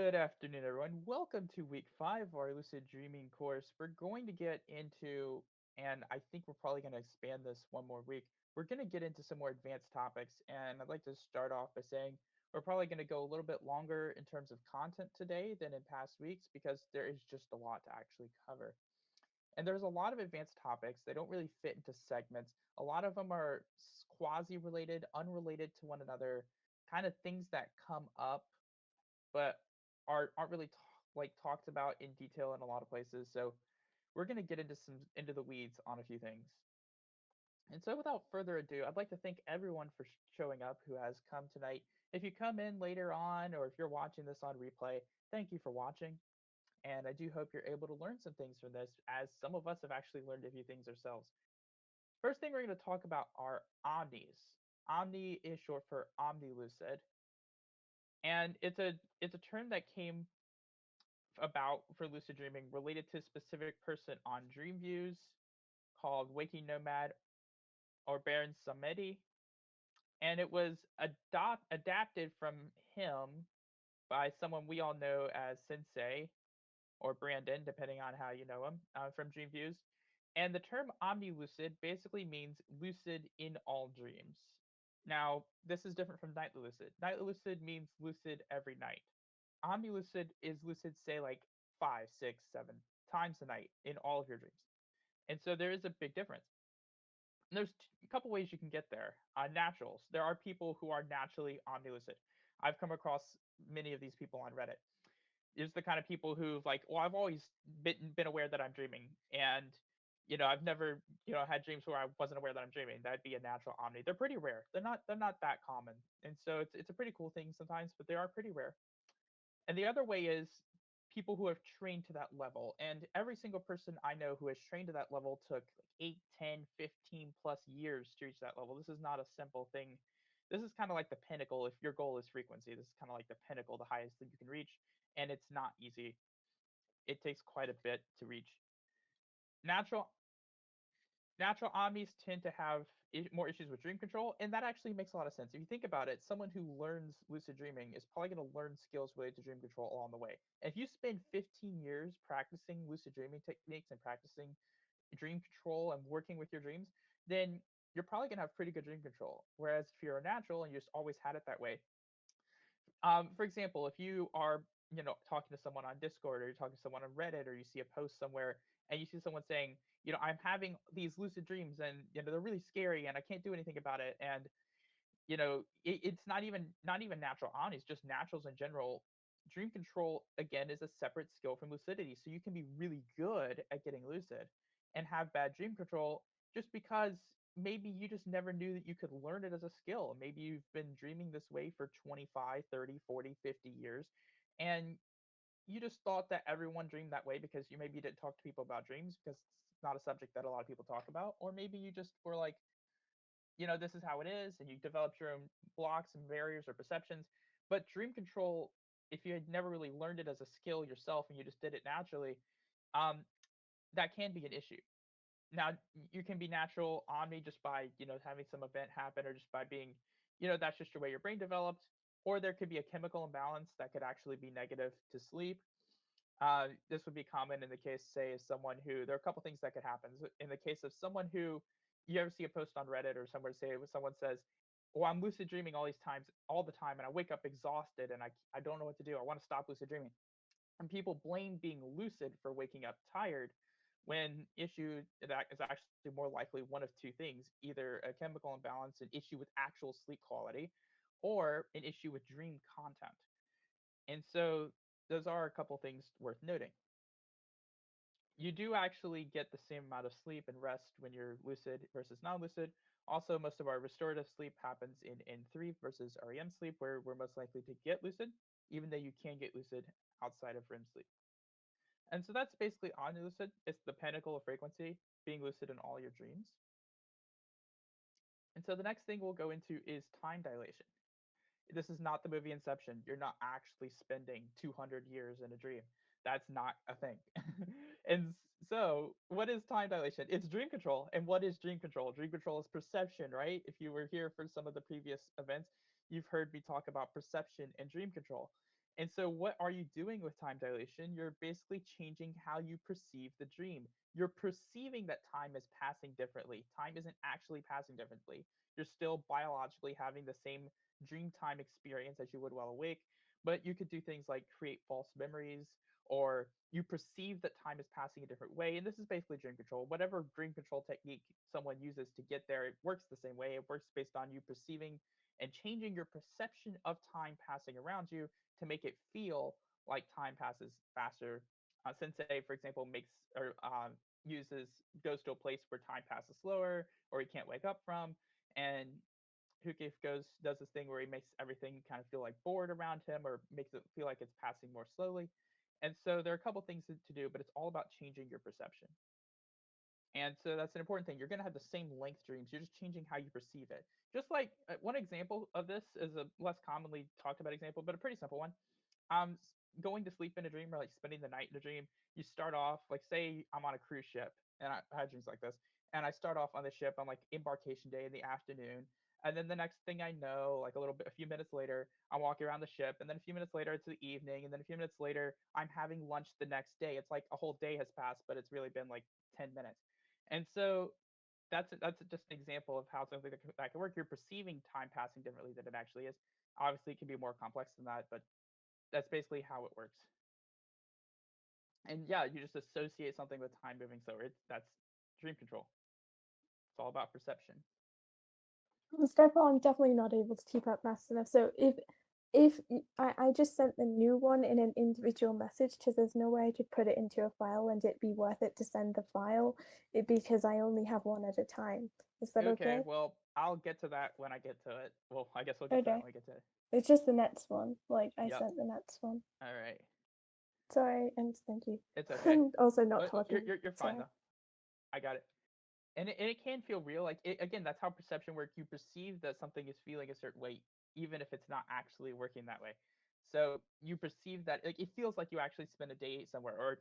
Good afternoon, everyone. Welcome to week 5 of our Lucid Dreaming course. We're going to get into, and I think we're probably going to expand this one more week. We're going to get into some more advanced topics, and I'd like to start off by saying we're probably going to go a little bit longer in terms of content today than in past weeks because there is just a lot to actually cover. And there's a lot of advanced topics. They don't really fit into segments. A lot of them are quasi related, unrelated to one another, kind of things that come up but aren't really talked about in detail in a lot of places. So we're going to get into the weeds on a few things. And so without further ado, I'd like to thank everyone for showing up who has come tonight. If you come in later on or if you're watching this on replay, thank you for watching. And I do hope you're able to learn some things from this, as some of us have actually learned a few things ourselves. First thing we're going to talk about are omnis. Omni is short for omnilucid, and it's a term that came about for lucid dreaming related to a specific person on dream views called Waking Nomad or Baron Samedi, and it was adapted from him by someone we all know as Sensei or Brandon, depending on how you know him, from Dream Views. And the term omnilucid basically means lucid in all dreams. Now, this is different from nightly lucid. Nightly lucid means lucid every night. Omnilucid is lucid, say, like 5, 6, 7 times a night in all of your dreams. And so there is a big difference. And there's a couple ways you can get there. Naturals. There are people who are naturally omnilucid. I've come across many of these people on Reddit. There's the kind of people who've like, well, I've always been aware that I'm dreaming, and I've never had dreams where I wasn't aware that I'm dreaming. That'd be a natural omni. They're pretty rare. They're not that common, and so it's a pretty cool thing sometimes, but they are pretty rare. And the other way is people who have trained to that level. And every single person I know who has trained to that level took like 8, 10, 15 plus years to reach that level. This is not a simple thing. This is kind of like the pinnacle. If your goal is frequency, this is kind of like the pinnacle, the highest that you can reach. And it's not easy. It takes quite a bit to reach. Natural natural omnis tend to have more issues with dream control, and that actually makes a lot of sense. If you think about it, someone who learns lucid dreaming is probably going to learn skills related to dream control along the way. And if you spend 15 years practicing lucid dreaming techniques and practicing dream control and working with your dreams, then you're probably going to have pretty good dream control. Whereas if you're a natural and you just always had it that way, for example, if you are, talking to someone on Discord or you're talking to someone on Reddit or you see a post somewhere and you see someone saying, I'm having these lucid dreams and they're really scary and I can't do anything about it, and it's not even natural on, it's just naturals in general. Dream control again is a separate skill from lucidity, so you can be really good at getting lucid and have bad dream control just because maybe you just never knew that you could learn it as a skill. Maybe you've been dreaming this way for 25, 30, 40, 50 years, and you just thought that everyone dreamed that way because you maybe didn't talk to people about dreams because it's not a subject that a lot of people talk about, or maybe you just were like, this is how it is, and you developed your own blocks and barriers or perceptions. But dream control, if you had never really learned it as a skill yourself and you just did it naturally, um, that can be an issue. Now, you can be natural omni just by having some event happen, or just by being, that's just your way your brain developed. Or there could be a chemical imbalance that could actually be negative to sleep. This would be common in the case, say, of someone who, there are a couple things that could happen. In the case of someone who, you ever see a post on Reddit or somewhere, say, when someone says, well, I'm lucid dreaming all these times, all the time, and I wake up exhausted and I don't know what to do. I want to stop lucid dreaming. And people blame being lucid for waking up tired, when issue that is actually more likely one of two things: either a chemical imbalance, an issue with actual sleep quality, or an issue with dream content. And so those are a couple things worth noting. You do actually get the same amount of sleep and rest when you're lucid versus non-lucid. Also, most of our restorative sleep happens in N3 versus REM sleep, where we're most likely to get lucid, even though you can get lucid outside of REM sleep. And so that's basically omnilucid. It's the pinnacle of frequency, being lucid in all your dreams. And so the next thing we'll go into is time dilation. This is not the movie Inception. You're not actually spending 200 years in a dream. That's not a thing. And so, what is time dilation? It's dream control. And what is dream control? Dream control is perception, right? If you were here for some of the previous events, you've heard me talk about perception and dream control. And so, what are you doing with time dilation? You're basically changing how you perceive the dream. You're perceiving that time is passing differently. Time isn't actually passing differently. You're still biologically having the same dream time experience as you would while awake, but you could do things like create false memories, or you perceive that time is passing a different way. And this is basically dream control. Whatever dream control technique someone uses to get there, it works the same way. It works based on you perceiving and changing your perception of time passing around you to make it feel like time passes faster. Sensei, for example, makes or uses goes to a place where time passes slower or he can't wake up from, and Hukif does this thing where he makes everything kind of feel like bored around him or makes it feel like it's passing more slowly. And so there are a couple things to do, but it's all about changing your perception. And so that's an important thing. You're going to have the same length dreams. You're just changing how you perceive it. Just like one example of this is a less commonly talked about example, but a pretty simple one. Um, Going to sleep in a dream or like spending the night in a dream, you start off like, say I'm on a cruise ship, and I had dreams like this, and I start off on the ship on like embarkation day in the afternoon, and then the next thing I know, like a few minutes later, I'm walking around the ship, and then a few minutes later it's the evening, and then a few minutes later I'm having lunch the next day. It's like a whole day has passed, but it's really been like 10 minutes, and so that's just an example of how something that can work. You're perceiving time passing differently than it actually is. Obviously, it can be more complex than that, but that's basically how it works. And yeah, you just associate something with time moving slower. That's dream control. It's all about perception. I'm definitely not able to keep up fast enough. So if I just sent the new one in an individual message because there's no way I could put it into a file and it'd be worth it to send the file because I only have one at a time. Is that Okay, okay? well, I'll get to that when I get to it. Well, I guess we'll get to that Okay. when we get to it. It's just the next one. Like I Yep. sent the next one. All right. Sorry, and thank you. It's okay. And also not But talking. you're fine Sorry. though. I got it. And it can feel real. Like again, that's how perception works. You perceive that something is feeling a certain way, even if it's not actually working that way. So you perceive that like it feels like you actually spent a day somewhere, or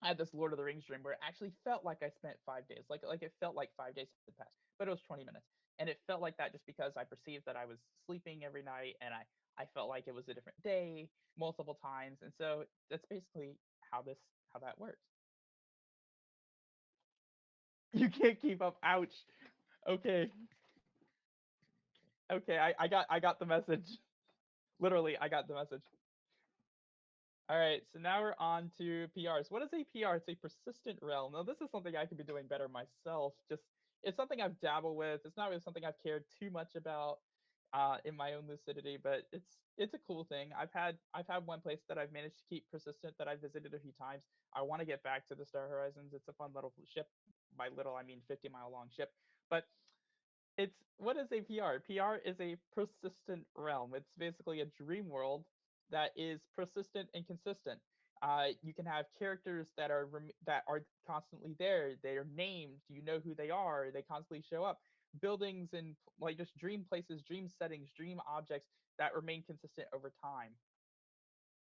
I had this Lord of the Rings dream where it actually felt like I spent 5 days. Like it felt like 5 days had passed, but it was 20 minutes, and it felt like that just because I perceived that I was sleeping every night, and I felt like it was a different day multiple times, and so that's basically how that works. You can't keep up. Ouch. Okay. Okay. I got the message. Literally, I got the message. All right, so now we're on to PRs. What is a PR? It's a persistent realm. Now, this is something I could be doing better myself. Just it's something I've dabbled with. It's not really something I've cared too much about in my own lucidity, but it's a cool thing. I've had one place that I've managed to keep persistent that I've visited a few times. I want to get back to the Star Horizons. It's a fun little ship. By little, I mean 50-mile long ship. But it's what is a PR? PR is a persistent realm. It's basically a dream world that is persistent and consistent. You can have characters that are constantly there. They are named. You know who they are. They constantly show up. Buildings and like just dream places, dream settings, dream objects that remain consistent over time.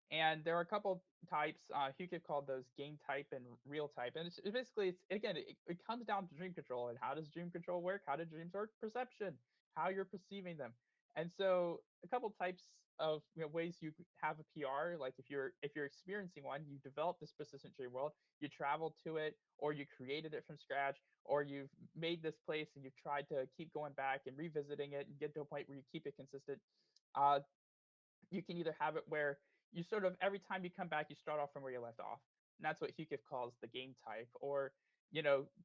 And there are a couple types. Hugh called those game type and real type, and it's basically it's again it comes down to dream control. And how does dream control work? How do dreams work? Perception, how you're perceiving them. And so a couple types of ways you have a PR. Like if you're experiencing one, you develop this persistent dream world. You travel to it, or you created it from scratch, or you've made this place and you've tried to keep going back and revisiting it and get to a point where you keep it consistent. Uh, you can either have it where you sort of every time you come back you start off from where you left off, and that's what Hukif calls the game type. Or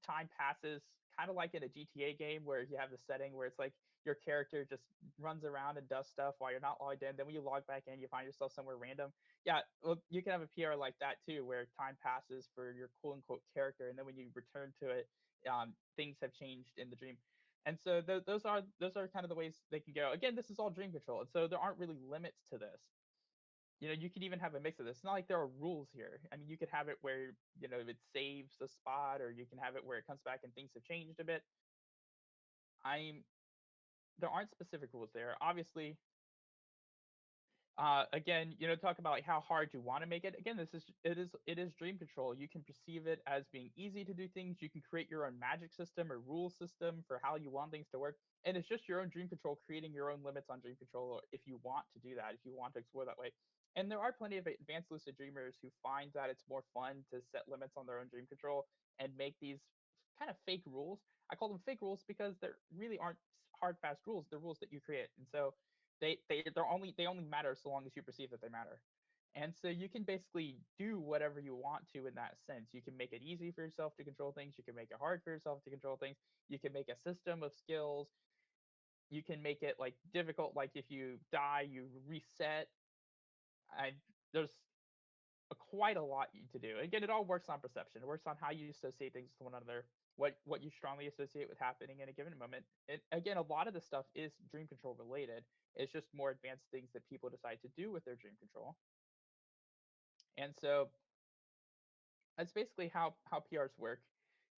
time passes kind of like in a GTA game where you have the setting where it's like your character just runs around and does stuff while you're not logged in, then when you log back in you find yourself somewhere random. Yeah, well, you can have a PR like that too, where time passes for your quote unquote character, and then when you return to it, things have changed in the dream. And so those are kind of the ways they can go. Again, this is all dream control, and so there aren't really limits to this. You could even have a mix of this. It's not like there are rules here. I mean, you could have it where it saves a spot, or you can have it where it comes back and things have changed a bit. I'm There aren't specific rules there. Obviously, again, talk about like how hard you want to make it. Again, it is dream control. You can perceive it as being easy to do things. You can create your own magic system or rule system for how you want things to work, and it's just your own dream control, creating your own limits on dream control if you want to do that, if you want to explore that way. And there are plenty of advanced lucid dreamers who find that it's more fun to set limits on their own dream control and make these kind of fake rules. I call them fake rules because there really aren't hard fast rules. They're rules that you create, and so they only matter so long as you perceive that they matter. And so you can basically do whatever you want to in that sense. You can make it easy for yourself to control things. You can make it hard for yourself to control things. You can make a system of skills. You can make it like difficult, like if you die, you reset. I there's quite a lot to do. Again, it all works on perception. It works on how you associate things with one another, what you strongly associate with happening in a given moment. Again, a lot of this stuff is dream control related. It's just more advanced things that people decide to do with their dream control. And so that's basically how PRs work.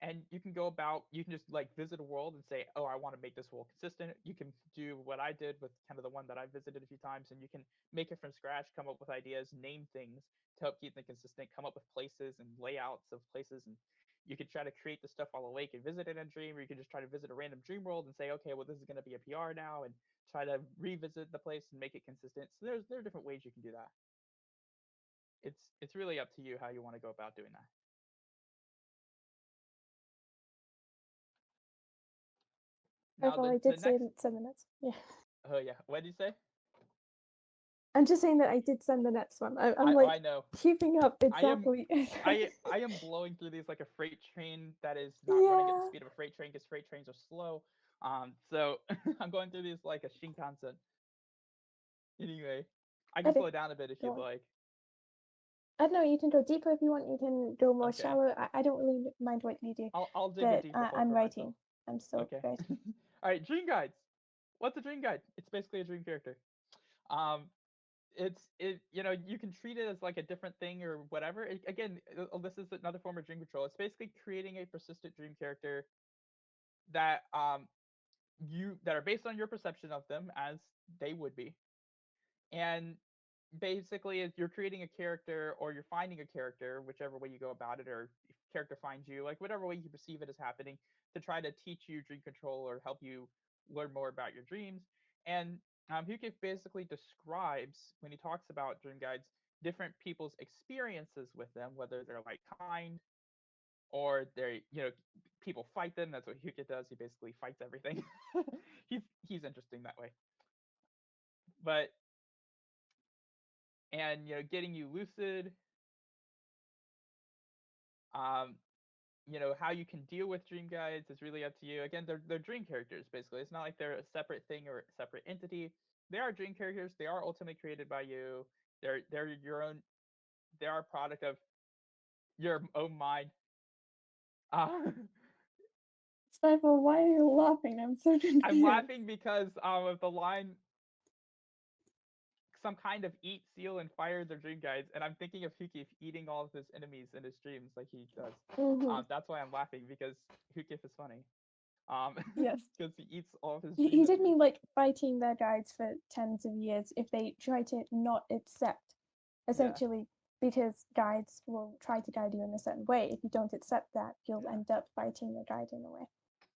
And you can go about, you can just like visit a world and say, oh, I want to make this world consistent. You can do what I did with kind of the one that I visited a few times, and you can make it from scratch, come up with ideas, name things to help keep them consistent, come up with places and layouts of places. And you can try to create the stuff while awake and visit it in a dream, or you can just try to visit a random dream world and say, okay, well, this is going to be a PR now, and try to revisit the place and make it consistent. So there are different ways you can do that. It's really up to you how you want to go about doing that. Now Careful, I the did say next, 7 minutes. Yeah. oh yeah, what did you say? I'm just saying that I did send the next one. I'm like I know. keeping up I am exactly. I am blowing through these like a freight train that is not running at the Yeah. speed of a freight train because freight trains are slow. So I'm going through these like a Shinkansen. Anyway, I can Okay, slow down a bit if go you'd on. like. I don't know. You can go deeper if you want. You can go more Okay, shallow. I don't really mind what you do, I'll dig a but deeper hole I'm for myself. writing. I'm still Okay. writing. All right, dream guides. What's a dream guide? It's basically a dream character. Um, you can treat it as like a different thing or whatever. Again, this is another form of dream control. It's basically creating a persistent dream character that you that are based on your perception of them as they would be. And basically you're creating a character or you're finding a character, whichever way you go about it, or if character finds you, like whatever way you perceive it as happening, to try to teach you dream control or help you learn more about your dreams. And Hukiff basically describes, when he talks about dream guides, different people's experiences with them, whether they're like kind or they're people fight them. That's what Hukiff does. He basically fights everything. he's he's interesting that way. But and getting you lucid, um, how you can deal with dream guides is really up to you. Again, they're dream characters basically. It's not like they're a separate thing or a separate entity. They are dream characters. They are ultimately created by you. They're your own. They are a product of your own mind. Uh, Stifle, why are you laughing? I'm so I'm confused. laughing because of the line, some kind of eat, seal, and fire their dream guides, and I'm thinking of Hukif eating all of his enemies in his dreams like he does. Mm-hmm. That's why I'm laughing, because Hukif is funny. Yes. Because he eats all of his dream He did enemies. mean like fighting their guides for tens of years if they try to not accept, Yeah, essentially, because guides will try to guide you in a certain way. If you don't accept that, you'll yeah. end up fighting your guide in a way.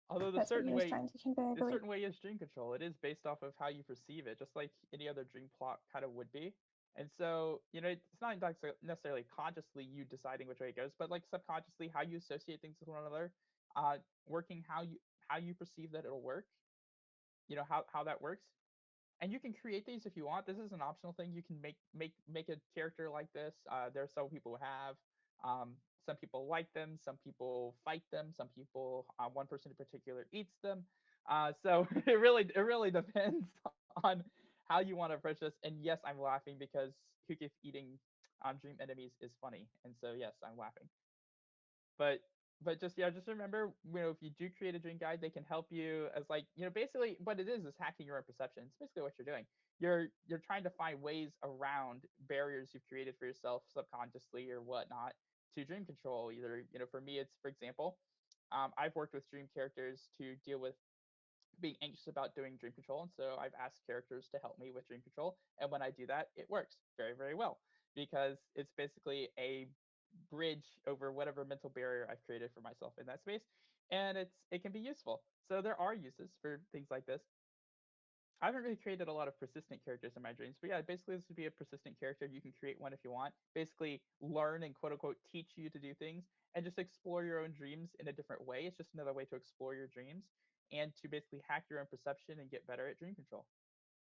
Although That's what he was trying to convey, I the believe. certain way is dream control. It is based off of how you perceive it, just like any other dream plot kind of would be. And so, it's not necessarily consciously you deciding which way it goes, but like subconsciously how you associate things with one another, uh, working how you perceive that it'll work. How that works. And you can create these if you want. This is an optional thing. You can make a character like this. There are some people who have. Um, some people like them. Some people fight them. Some people, one person in particular, eats them. So it really depends on how you want to approach this. And yes, I'm laughing because Hukif eating dream enemies is funny. And so yes, I'm laughing. But just yeah, just remember, if you do create a dream guide, they can help you as like, basically what it is hacking your own perception. It's basically what you're doing. You're trying to find ways around barriers you've created for yourself subconsciously or whatnot to dream control. Either, for me, it's, for example, I've worked with dream characters to deal with being anxious about doing dream control, and so I've asked characters to help me with dream control. And when I do that, it works very, very well, because it's basically a bridge over whatever mental barrier I've created for myself in that space, and it can be useful. So there are uses for things like this. I haven't really created a lot of persistent characters in my dreams, but yeah, basically this would be a persistent character. You can create one if you want. Basically, learn and quote unquote teach you to do things and just explore your own dreams in a different way. It's just another way to explore your dreams and to basically hack your own perception and get better at dream control.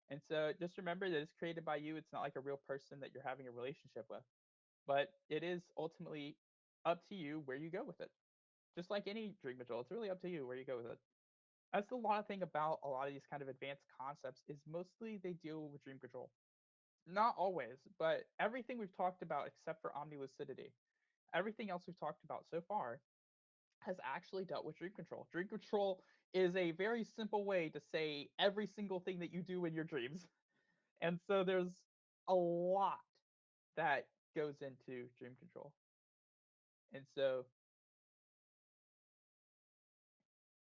And so just remember that it's created by you. It's not like a real person that you're having a relationship with, but it is ultimately up to you where you go with it. Just like any dream control, it's really up to you where you go with it. That's the lot of thing about a lot of these kind of advanced concepts is mostly they deal with dream control. Not always, but everything we've talked about except for omnilucidity, everything else we've talked about so far has actually dealt with dream control. Dream control is a very simple way to say every single thing that you do in your dreams. And so there's a lot that goes into dream control. And so,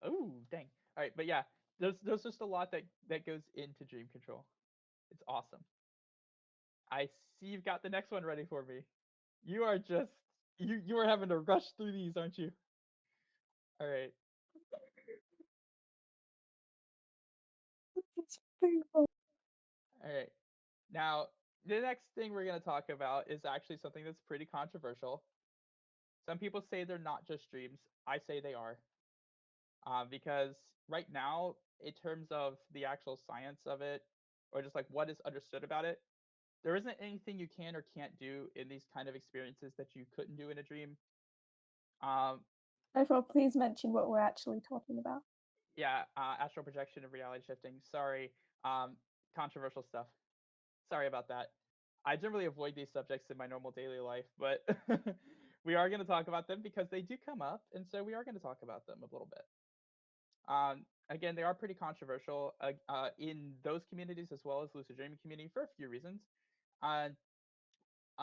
oh, dang. All right, but yeah, there's just a lot that goes into dream control. It's awesome. I see you've got the next one ready for me. You are just you are having to rush through these, aren't you? All right. It's very well. All right. Now, the next thing we're going to talk about is actually something that's pretty controversial. Some people say they're not just dreams. I say they are. Because right now, in terms of the actual science of it, or just like what is understood about it, there isn't anything you can or can't do in these kind of experiences that you couldn't do in a dream. Um, Therefore, please mention what we're actually talking about. yeah, astral projection and reality shifting. Sorry, um, controversial stuff. Sorry about that. I generally avoid these subjects in my normal daily life, but we are going to talk about them because they do come up, and so we are going to talk about them a little bit. Again, they are pretty controversial in those communities as well as lucid dreaming community for a few reasons. Uh,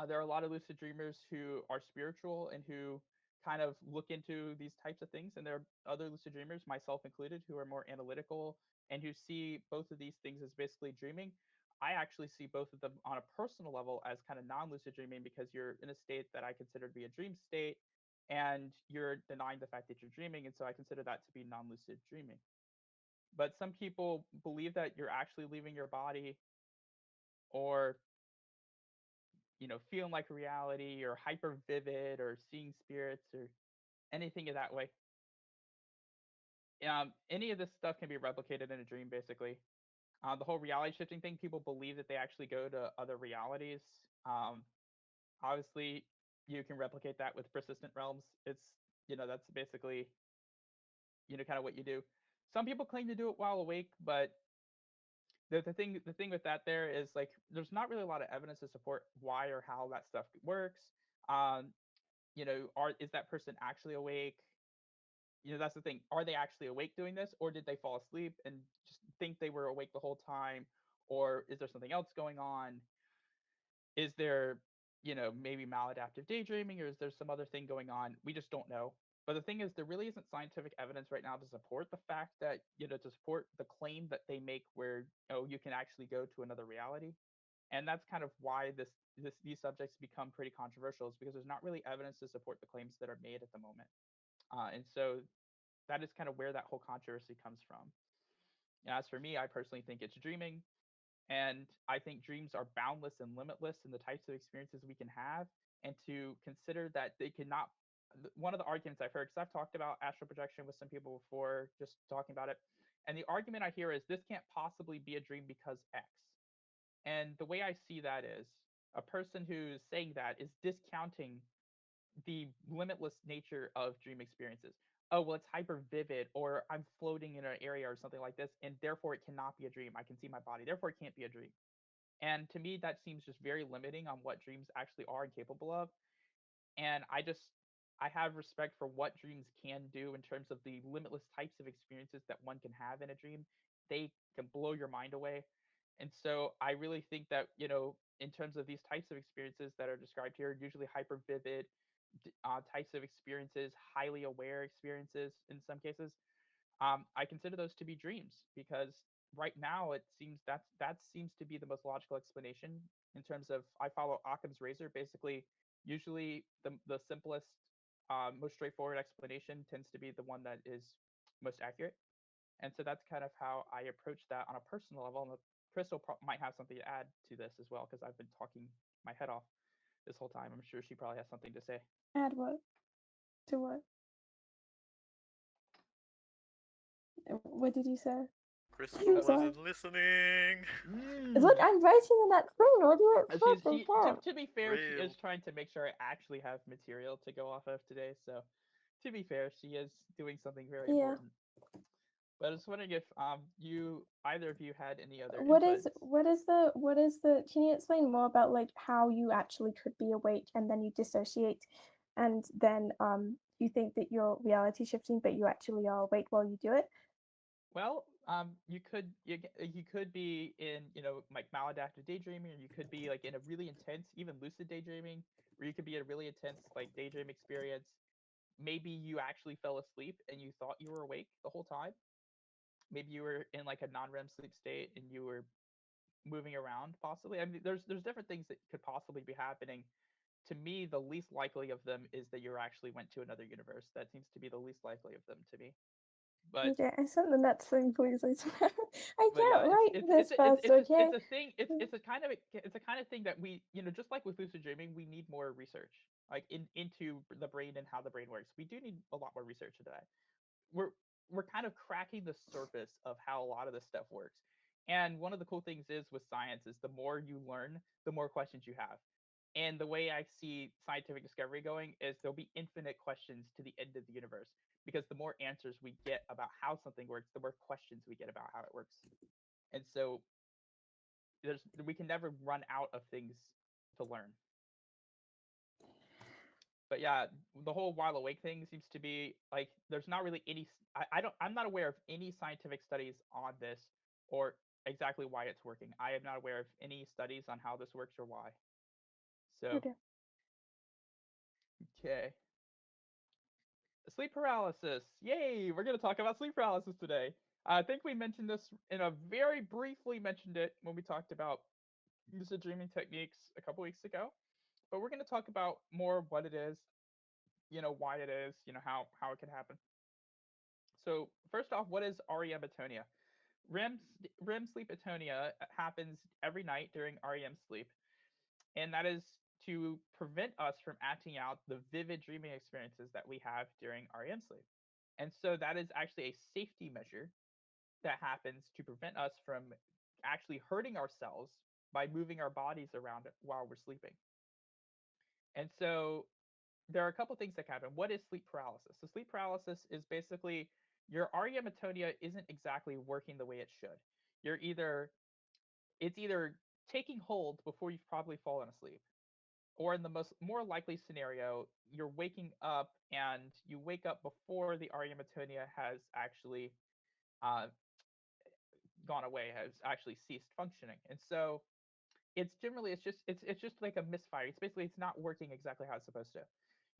there are a lot of lucid dreamers who are spiritual and who kind of look into these types of things, and there are other lucid dreamers, myself included, who are more analytical and who see both of these things as basically dreaming. I actually see both of them on a personal level as kind of non-lucid dreaming because you're in a state that I consider to be a dream state, and you're denying the fact that you're dreaming, and so I consider that to be non-lucid dreaming. But some people believe that you're actually leaving your body, or feeling like reality, or hyper vivid, or seeing spirits, or anything of that way. Any of this stuff can be replicated in a dream, basically. The whole reality shifting thing, people believe that they actually go to other realities. Um, Obviously, you can replicate that with persistent realms. That's basically kind of what you do. Some people claim to do it while awake, but the thing with that there is like there's not really a lot of evidence to support why or how that stuff works. Um, are is that person actually awake? That's the thing. Are they actually awake doing this, or did they fall asleep and just think they were awake the whole time, or is there something else going on? Is there, maybe maladaptive daydreaming, or is there some other thing going on? We just don't know. But the thing is, there really isn't scientific evidence right now to support the fact that, to support the claim that they make where, you can actually go to another reality. And that's kind of why these subjects become pretty controversial, is because there's not really evidence to support the claims that are made at the moment. And so that is kind of where that whole controversy comes from. And as for me, I personally think it's dreaming. And I think dreams are boundless and limitless in the types of experiences we can have. And to consider that they cannot, one of the arguments I've heard, because I've talked about astral projection with some people before, just talking about it. And the argument I hear is this can't possibly be a dream because X. And the way I see that is a person who's saying that is discounting the limitless nature of dream experiences. Oh, well, it's hyper vivid, or I'm floating in an area or something like this, and therefore it cannot be a dream. I can see my body, therefore it can't be a dream. And to me, that seems just very limiting on what dreams actually are and capable of. And I have respect for what dreams can do in terms of the limitless types of experiences that one can have in a dream. They can blow your mind away. And so I really think that, in terms of these types of experiences that are described here, usually hyper vivid types of experiences, highly aware experiences in some cases, I consider those to be dreams because right now it seems that seems to be the most logical explanation in terms of I follow Occam's razor. Basically, usually the simplest, most straightforward explanation tends to be the one that is most accurate. And so that's kind of how I approach that on a personal level. And Crystal might have something to add to this as well, because I've been talking my head off this whole time. I'm sure she probably has something to say. Add what? To what? What did you say? Crystal I'm Oh, sorry. wasn't listening. Look, mm. I'm writing in that thing. What do you She's expect? I she can't. to be fair, she is Real. trying to make sure I actually have material to go off of today. So to be fair, she is doing something very Yeah. important. But I was wondering if you either of you had any other What inputs. is what is the can you explain more about like how you actually could be awake and then you dissociate and then you think that you're reality shifting but you actually are awake while you do it? Well, you could be in like maladaptive daydreaming, or you could be like in a really intense, even lucid daydreaming, or you could be in a really intense like daydream experience. Maybe you actually fell asleep and you thought you were awake the whole time. Maybe you were in like a non-REM sleep state and you were moving around possibly. I mean, there's different things that could possibly be happening. To me, the least likely of them is that you actually went to another universe. That seems to be the least likely of them to me. But Okay, I sent the next thing, please. I swear. I but yeah, can't write this fast, okay? it's a thing. It's a kind of thing that we, just like with lucid dreaming, we need more research, like into the brain and how the brain works. We do need a lot more research into that. we're we're kind of cracking the surface of how a lot of this stuff works. And one of the cool things is with science is the more you learn, the more questions you have. And the way I see scientific discovery going is there'll be infinite questions to the end of the universe, because the more answers we get about how something works, the more questions we get about how it works. And so we can never run out of things to learn. But yeah, the whole while awake thing seems to be like there's not really any. I'm not aware of any scientific studies on this, or exactly why it's working. I am not aware of any studies on how this works or why. So Okay. okay, sleep paralysis. Yay! We're gonna talk about sleep paralysis today. I think we mentioned this in a very briefly mentioned it when we talked about lucid dreaming techniques a couple weeks ago. But we're gonna talk about more what it is, why it is, how it can happen. So first off, what is REM atonia? REM sleep atonia happens every night during REM sleep, and that is to prevent us from acting out the vivid dreaming experiences that we have during REM sleep. And so that is actually a safety measure that happens to prevent us from actually hurting ourselves by moving our bodies around while we're sleeping. And so there are a couple things that happen. What is sleep paralysis? So sleep paralysis is basically your REM atonia isn't exactly working the way it should. You're either It's either taking hold before you've probably fallen asleep, or in the more likely scenario, you're waking up and you wake up before the REM atonia has actually uh, gone away, has actually ceased functioning. And so it's just like a misfire. It's not working exactly how it's supposed to.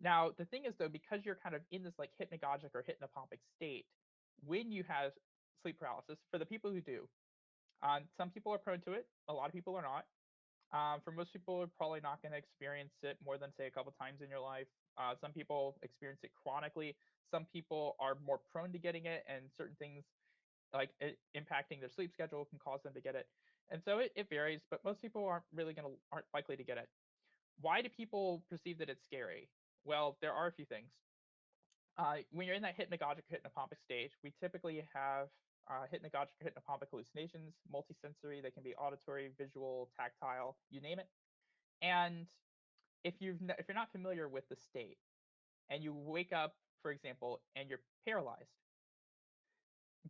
Now the thing is though, because you're kind of in this like hypnagogic or hypnopompic state when you have sleep paralysis, for the people who do, some people are prone to it, a lot of people are not. For most people, you're probably not going to experience it more than say a couple times in your life. Some people experience it chronically. Some people are more prone to getting it, and certain things like it impacting their sleep schedule can cause them to get it. And so it varies, but most people aren't likely to get it. Why do people perceive that it's scary? Well, there are a few things. When you're in that hypnagogic or hypnopompic stage, we typically have hypnagogic or hypnopompic hallucinations, multisensory. They can be auditory, visual, tactile, you name it. And if you're not familiar with the state, and you wake up, for example, and you're paralyzed,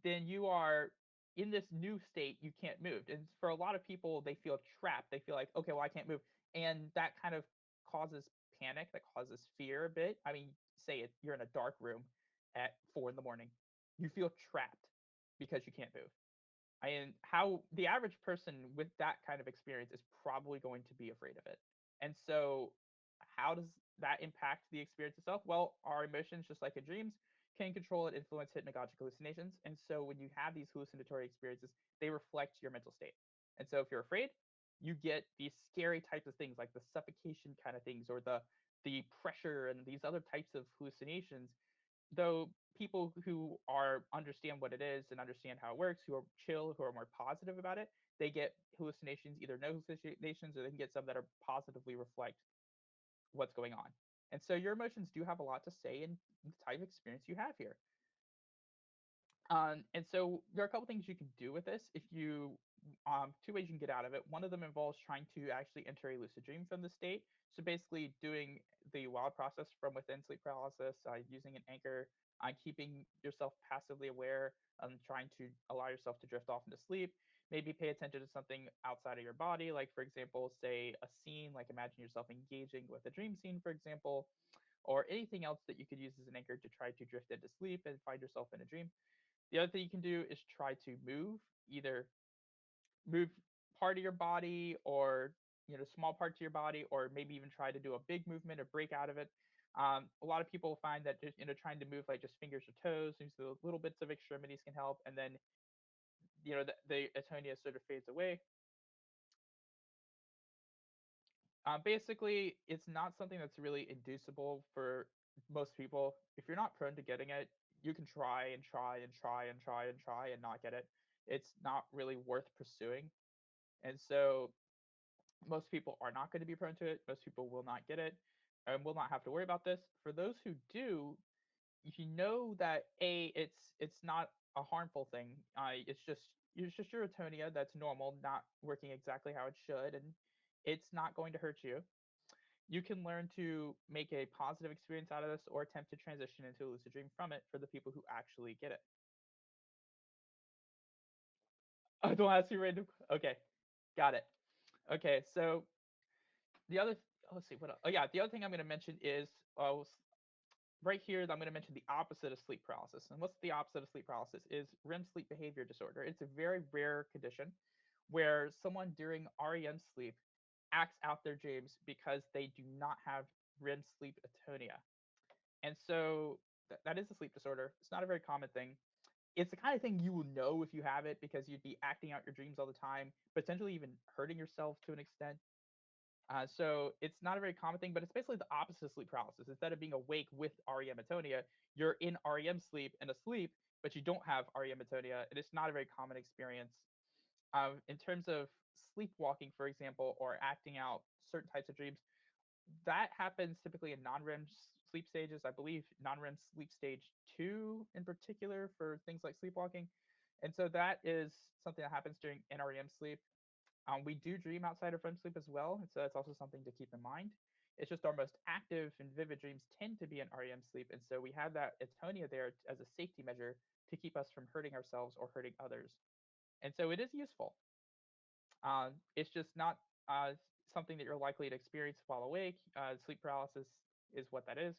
then you are in this new state. You can't move, and for a lot of people, they feel trapped. They feel like, okay, well, I can't move, and that kind of causes panic. That causes fear a bit. I mean, say you're in a dark room at 4 in the morning, you feel trapped because you can't move. And how the average person with that kind of experience is probably going to be afraid of it. And so, how does that impact the experience itself? Well, our emotions, just like in dreams, can control and influence hypnagogic hallucinations. And so, when you have these hallucinatory experiences, they reflect your mental state. And so, if you're afraid, you get these scary types of things like the suffocation kind of things, or the pressure and these other types of hallucinations. Though people who are understand what it is and understand how it works, who are chill, who are more positive about it, they get hallucinations, either no hallucinations or they can get some that are positively reflect what's going on. And so your emotions do have a lot to say in the type of experience you have here. And so there are a couple things you can do with this. If you two ways you can get out of it. One of them involves trying to actually enter a lucid dream from the state. So basically, doing the wild process from within sleep paralysis, using an anchor, keeping yourself passively aware, trying to allow yourself to drift off into sleep. Maybe pay attention to something outside of your body, like for example, say a scene, like imagine yourself engaging with a dream scene, for example, or anything else that you could use as an anchor to try to drift into sleep and find yourself in a dream. The other thing you can do is try to move, either move part of your body or small parts of your body, or maybe even try to do a big movement or break out of it. A lot of people find that just trying to move like just fingers or toes, use the little bits of extremities can help, and then the atonia sort of fades away. Basically, it's not something that's really inducible for most people. If you're not prone to getting it, you can try and try and try and try and try and not get it. It's not really worth pursuing. And so most people are not going to be prone to it. Most people will not get it and will not have to worry about this. For those who do, you know that it's not a harmful thing. It's just your atonia that's normal, not working exactly how it should, and it's not going to hurt you. You can learn to make a positive experience out of this or attempt to transition into a lucid dream from it for the people who actually get it. Oh, don't ask me random. Okay, got it. Okay, so the other, let's see what else. Oh yeah, the other thing I'm going to mention is right here. I'm going to mention the opposite of sleep paralysis. And what's the opposite of sleep paralysis is REM sleep behavior disorder. It's a very rare condition where someone during REM sleep acts out their dreams because they do not have REM sleep atonia. And so that is a sleep disorder. It's not a very common thing. It's the kind of thing you will know if you have it because you'd be acting out your dreams all the time, potentially even hurting yourself to an extent. So it's not a very common thing, but it's basically the opposite of sleep paralysis. Instead of being awake with REM atonia, you're in REM sleep and asleep, but you don't have REM atonia, and it's not a very common experience. In terms of sleepwalking, for example, or acting out certain types of dreams, that happens typically in non-REM sleep stages. I believe non-REM sleep stage 2 in particular for things like sleepwalking. And so that is something that happens during NREM sleep. We do dream outside of REM sleep as well, and so that's also something to keep in mind. It's just our most active and vivid dreams tend to be in REM sleep, and so we have that atonia there as a safety measure to keep us from hurting ourselves or hurting others. And so it is useful. It's just not something that you're likely to experience while awake. Sleep paralysis is what that is,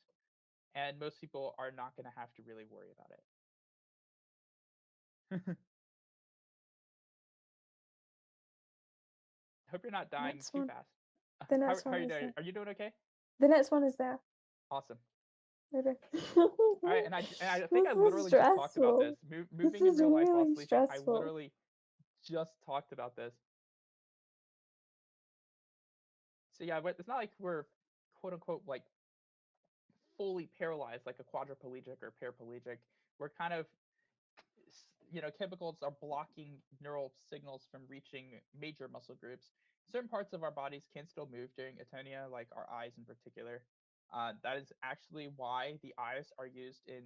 and most people are not going to have to really worry about it. I hope you're not dying Next too one. fast. The How, next how are one you is doing? there. Are you doing okay? The next one is there. Awesome. Okay. All right, and I think I This is literally just talked about this. stressful. This Moving in is real life while really sleeping. I stressful. literally just talked about this. So yeah, but it's not like we're quote unquote like fully paralyzed like a quadriplegic or paraplegic. We're kind of chemicals are blocking neural signals from reaching major muscle groups. Certain parts of our bodies can still move during atonia, like our eyes in particular. That is actually why the eyes are used in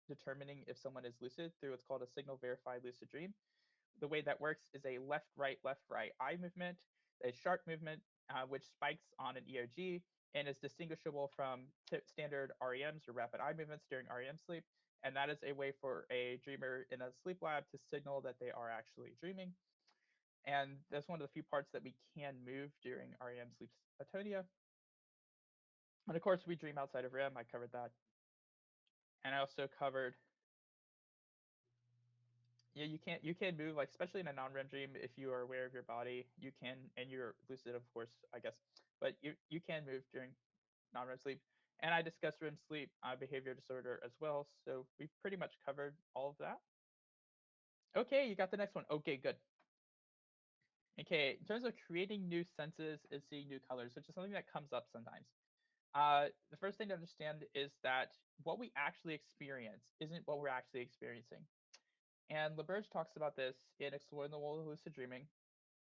determining if someone is lucid through what's called a signal verified lucid dream. The way that works is a left, right eye movement, a sharp movement, which spikes on an EOG and is distinguishable from standard REMs or rapid eye movements during REM sleep. And that is a way for a dreamer in a sleep lab to signal that they are actually dreaming. And that's one of the few parts that we can move during REM sleep atonia. And of course, we dream outside of REM. I covered that. And I also covered, yeah, you can move, like especially in a non-REM dream. If you are aware of your body, you can, and you're lucid, of course, I guess, but you can move during non-REM sleep. And I discussed REM sleep behavior disorder as well. So we've pretty much covered all of that. Okay, you got the next one. Okay, good. Okay, in terms of creating new senses and seeing new colors, which is something that comes up sometimes. The first thing to understand is that what we actually experience isn't what we're actually experiencing. And LaBerge talks about this in Exploring the World of Lucid Dreaming.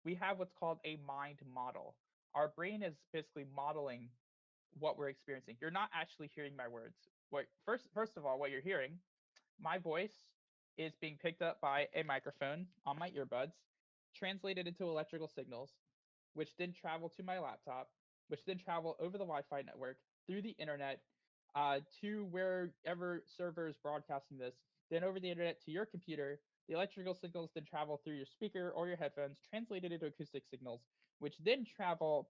We have what's called a mind model. Our brain is basically modeling what we're experiencing. You're not actually hearing my words. First of all, what you're hearing, my voice is being picked up by a microphone on my earbuds, translated into electrical signals, which then travel to my laptop, which then travel over the Wi-Fi network through the internet to wherever server is broadcasting this, then over the internet to your computer. The electrical signals then travel through your speaker or your headphones, translated into acoustic signals, which then travel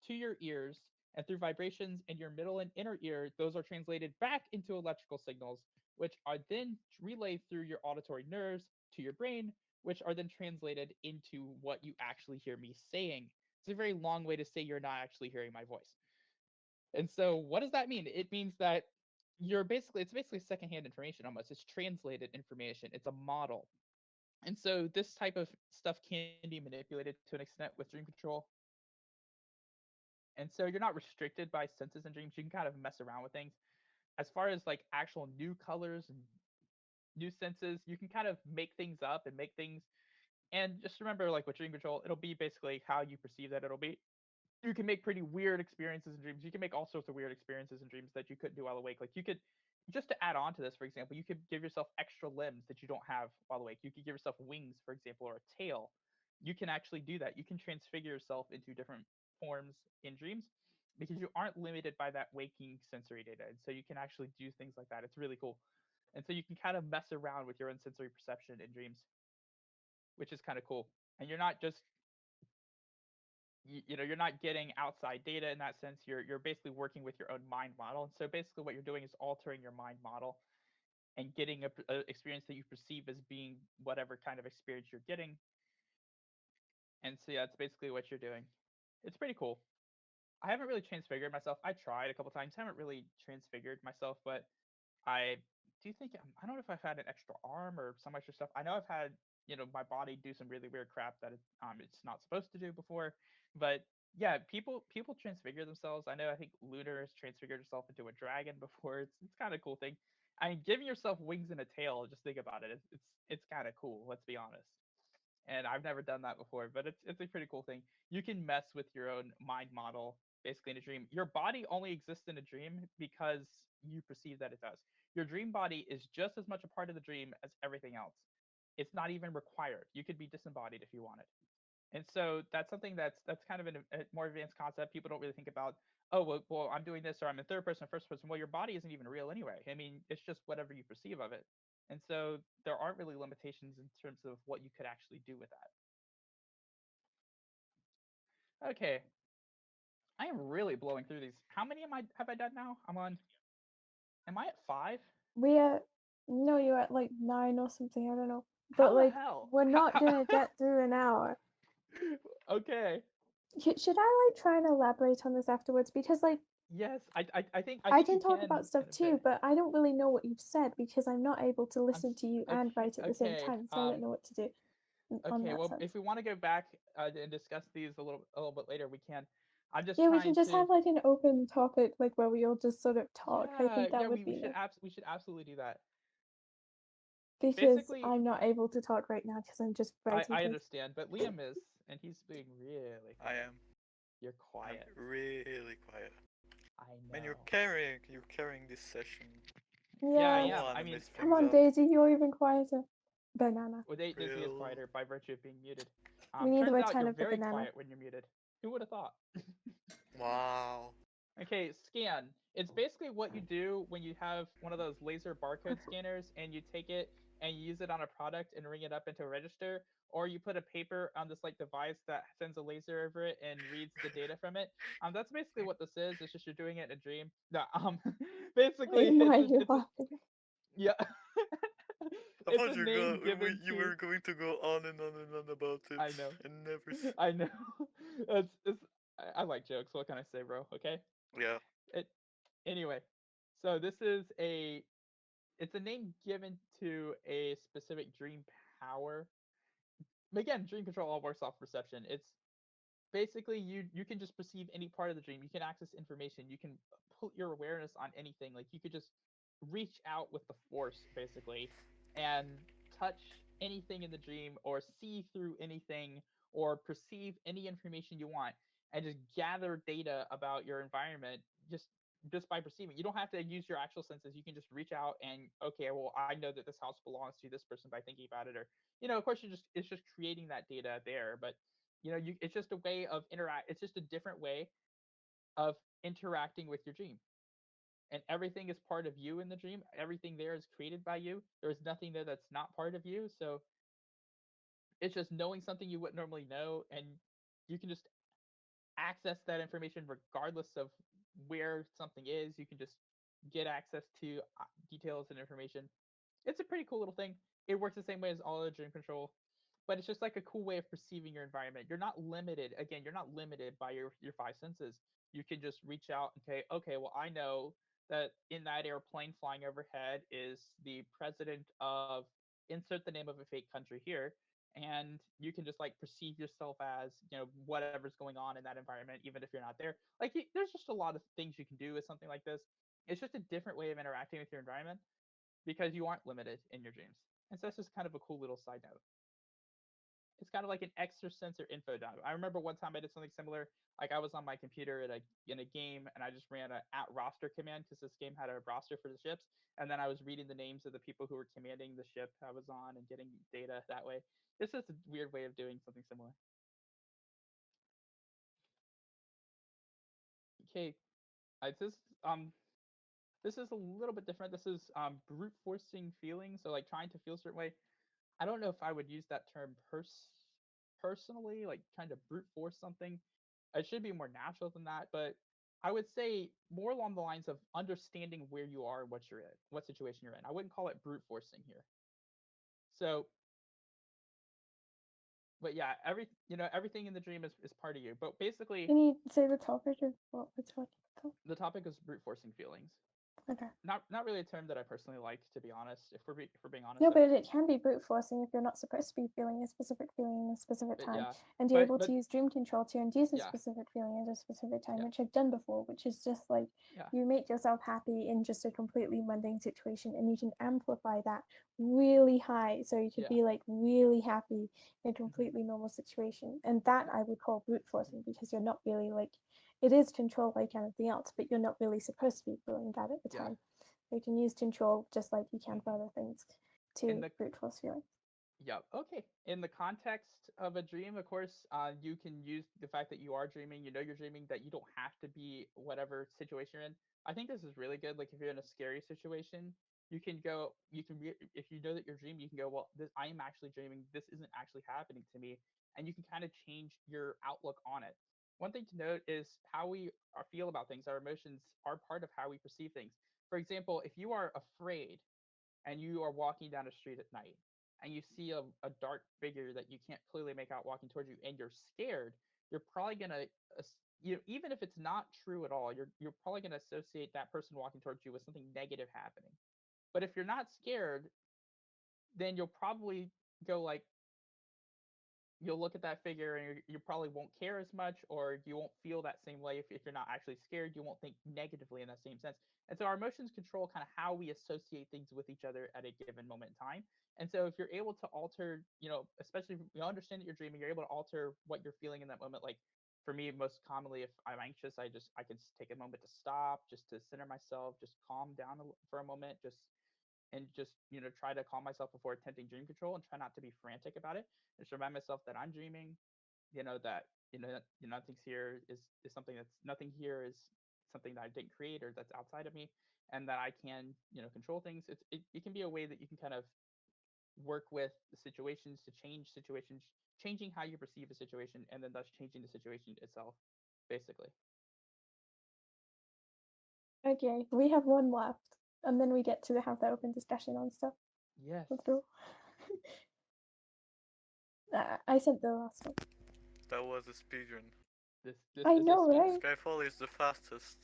to your ears, and through vibrations in your middle and inner ear, those are translated back into electrical signals, which are then relayed through your auditory nerves to your brain, which are then translated into what you actually hear me saying. It's a very long way to say you're not actually hearing my voice. And so, what does that mean? It means that it's basically secondhand information almost. It's translated information. It's a model. And so, this type of stuff can be manipulated to an extent with dream control. And so, you're not restricted by senses and dreams. You can kind of mess around with things. As far as like actual new colors and new senses, you can kind of make things up and make things. And just remember, like with dream control, it'll be basically how you perceive that it'll be. You can make pretty weird experiences in dreams. You can make all sorts of weird experiences in dreams that you couldn't do while awake. Like you could, just to add on to this, for example, you could give yourself extra limbs that you don't have while awake. You could give yourself wings, for example, or a tail. You can actually do that. You can transfigure yourself into different forms in dreams because you aren't limited by that waking sensory data. And so you can actually do things like that. It's really cool. And so you can kind of mess around with your own sensory perception in dreams, which is kind of cool. And you're not just you're not getting outside data in that sense. You're basically working with your own mind model. And so basically what you're doing is altering your mind model and getting a experience that you perceive as being whatever kind of experience you're getting. And so yeah, that's basically what you're doing. It's pretty cool. I haven't really transfigured myself. I tried a couple times. I haven't really transfigured myself, but I do think I don't know if I've had an extra arm or some extra stuff. I know I've had my body do some really weird crap that it's not supposed to do before, but yeah, people transfigure themselves. I think Lunar has transfigured herself into a dragon before. It's kind of cool thing. I mean, giving yourself wings and a tail. Just think about it. It's kind of cool. Let's be honest. And I've never done that before, but it's a pretty cool thing. You can mess with your own mind model basically in a dream. Your body only exists in a dream because you perceive that it does. Your dream body is just as much a part of the dream as everything else. It's not even required. You could be disembodied if you wanted. And so that's something that's kind of a more advanced concept. People don't really think about, oh, well, I'm doing this or I'm in third person, first person. Well, your body isn't even real anyway. I mean, it's just whatever you perceive of it. And so there aren't really limitations in terms of what you could actually do with that. Okay, I am really blowing through these. How many have I done now? Am I at 5? We are no, you're at like 9 or something. I don't know, but How the like hell? we're not gonna get through an hour. Okay. Should I like try and elaborate on this afterwards? Because like Yes, I I think you can talk about can stuff in a too, bit. but I don't really know what you've said because I'm not able to I'm listen to you and okay. write at the same Okay. time, so I don't know what to do on Okay. that Well, if sense. we want to go back and discuss these a little bit later, we can. I'm just Yeah, we can trying just to. have like an open topic, like where we all just sort of talk. I Yeah. think that Yeah. would We be should nice we should absolutely do that. because Basically, I'm not able to talk right now because I'm just writing I things. understand, but Liam is, and he's being really I quiet. am. You're I'm quiet. really quiet. I Man, know. you're carrying this session. Yeah, I I Yeah, don't am. wanna I mean, mess come things on, up. Daisy, you're even quieter. Banana. well, Daisy is Real. quieter by virtue of being muted. We need the Turns out return you're of the very banana. quiet when you're muted. Who would have thought? Wow. Okay, scan. It's basically what you do when you have one of those laser barcode scanners and you take it and you use it on a product and ring it up into a register, or you put a paper on this like device that sends a laser over it and reads the data from it. That's basically what this is. It's just you're doing it in a dream. No, basically Why are it's a you it's a laughing? yeah. I It's thought a name given you to. were going to go on and on and on about it, I know. and never. I know. It's I like jokes. What can I say, bro? Okay. Yeah. It anyway. So this is it's a name given to a specific dream power. Again, dream control all works off perception. basically you can just perceive any part of the dream. You can access information. You can put your awareness on anything. Like you could just reach out with the force basically and touch anything in the dream or see through anything or perceive any information you want and just gather data about your environment just by perceiving. You don't have to use your actual senses. You can just reach out and okay, well, I know that this house belongs to this person by thinking about it, or of course, it's just creating that data there. But it's just a way of interact. It's just a different way of interacting with your dream, and everything is part of you in the dream. Everything there is created by you. There's nothing there that's not part of you. So it's just knowing something you wouldn't normally know, and you can just access that information regardless of where something is. You can just get access to details and information. It's a pretty cool little thing. It works the same way as all other dream control, but it's just like a cool way of perceiving your environment. You're not limited. Again, you're not limited by your five senses. You can just reach out and say, okay, well, I know that in that airplane flying overhead is the president of insert the name of a fake country here, and you can just like perceive yourself as whatever's going on in that environment, even if you're not there. Like there's just a lot of things you can do with something like this. It's just a different way of interacting with your environment because you aren't limited in your dreams. And so that's just kind of a cool little side note. It's kind of like an extra sensor info dump. I remember one time I did something similar. Like I was on my computer in a game and I just ran a at roster command because this game had a roster for the ships. And then I was reading the names of the people who were commanding the ship I was on and getting data that way. This is a weird way of doing something similar. Okay, this this is a little bit different. This is brute forcing feelings, so like trying to feel a certain way. I don't know if I would use that term personally, like kind of brute force something. It should be more natural than that, but I would say more along the lines of understanding where you are and what you're in, what situation you're in. I wouldn't call it brute forcing here. So, but yeah, everything in the dream is part of you. But basically, Can you say the topic of what we're talking about? the topic is brute forcing feelings. Okay. Not really a term that I personally like, to be honest. If we're being honest. No, but it can be brute forcing if you're not supposed to be feeling a specific feeling in a specific time, Yeah, and you're able but to use dream control to induce a yeah, specific feeling at a specific time, yeah, which I've done before, which is just like yeah. you make yourself happy in just a completely mundane situation, and you can amplify that really high, so you could Yeah. be like really happy in a Hmm. completely normal situation, and that I would call brute forcing because you're not really like it is control like anything else, but you're not really supposed to be feeling that at the Yeah. time. You can use control just like you can for Hmm. other things In to the brute force feelings. Yeah. Okay. In the context of a dream, of course, you can use the fact that you are dreaming. You know you're dreaming. That you don't have to be whatever situation you're in. I think this is really good. Like if you're in a scary situation, you can go. You can if you know that you're dreaming, you can go. Well, I am actually dreaming. This isn't actually happening to me, and you can kind of change your outlook on it. One thing to note is how we feel about things. Our emotions are part of how we perceive things. For example, if you are afraid and you are walking down a street at night and you see a dark figure that you can't clearly make out walking towards you and you're scared, you're probably going to even if it's not true at all, you're probably going to associate that person walking towards you with something negative happening. But if you're not scared, then you'll probably go like you'll look at that figure and you probably won't care as much, or you won't feel that same way if you're not actually scared. You won't think negatively in that same sense. And so our emotions control kind of how we associate things with each other at a given moment in time. And so if you're able to alter, especially if you understand that you're dreaming, you're able to alter what you're feeling in that moment. Like for me, most commonly, if I'm anxious, I can take a moment to stop, just to center myself, just calm down for a moment, just try to calm myself before attempting dream control and try not to be frantic about it. Just remind myself that I'm dreaming, that nothing's here is something that's nothing here is something that I didn't create or that's outside of me, and that I can control things. It can be a way that you can kind of work with the situations to change situations, changing how you perceive a situation, and then thus changing the situation itself, basically. Okay, we have one left, and then we get to have the open discussion on stuff. Yes. Let's go. I sent the last one. That was a speedrun. This I is a know, speed. right? Skyfall is the fastest.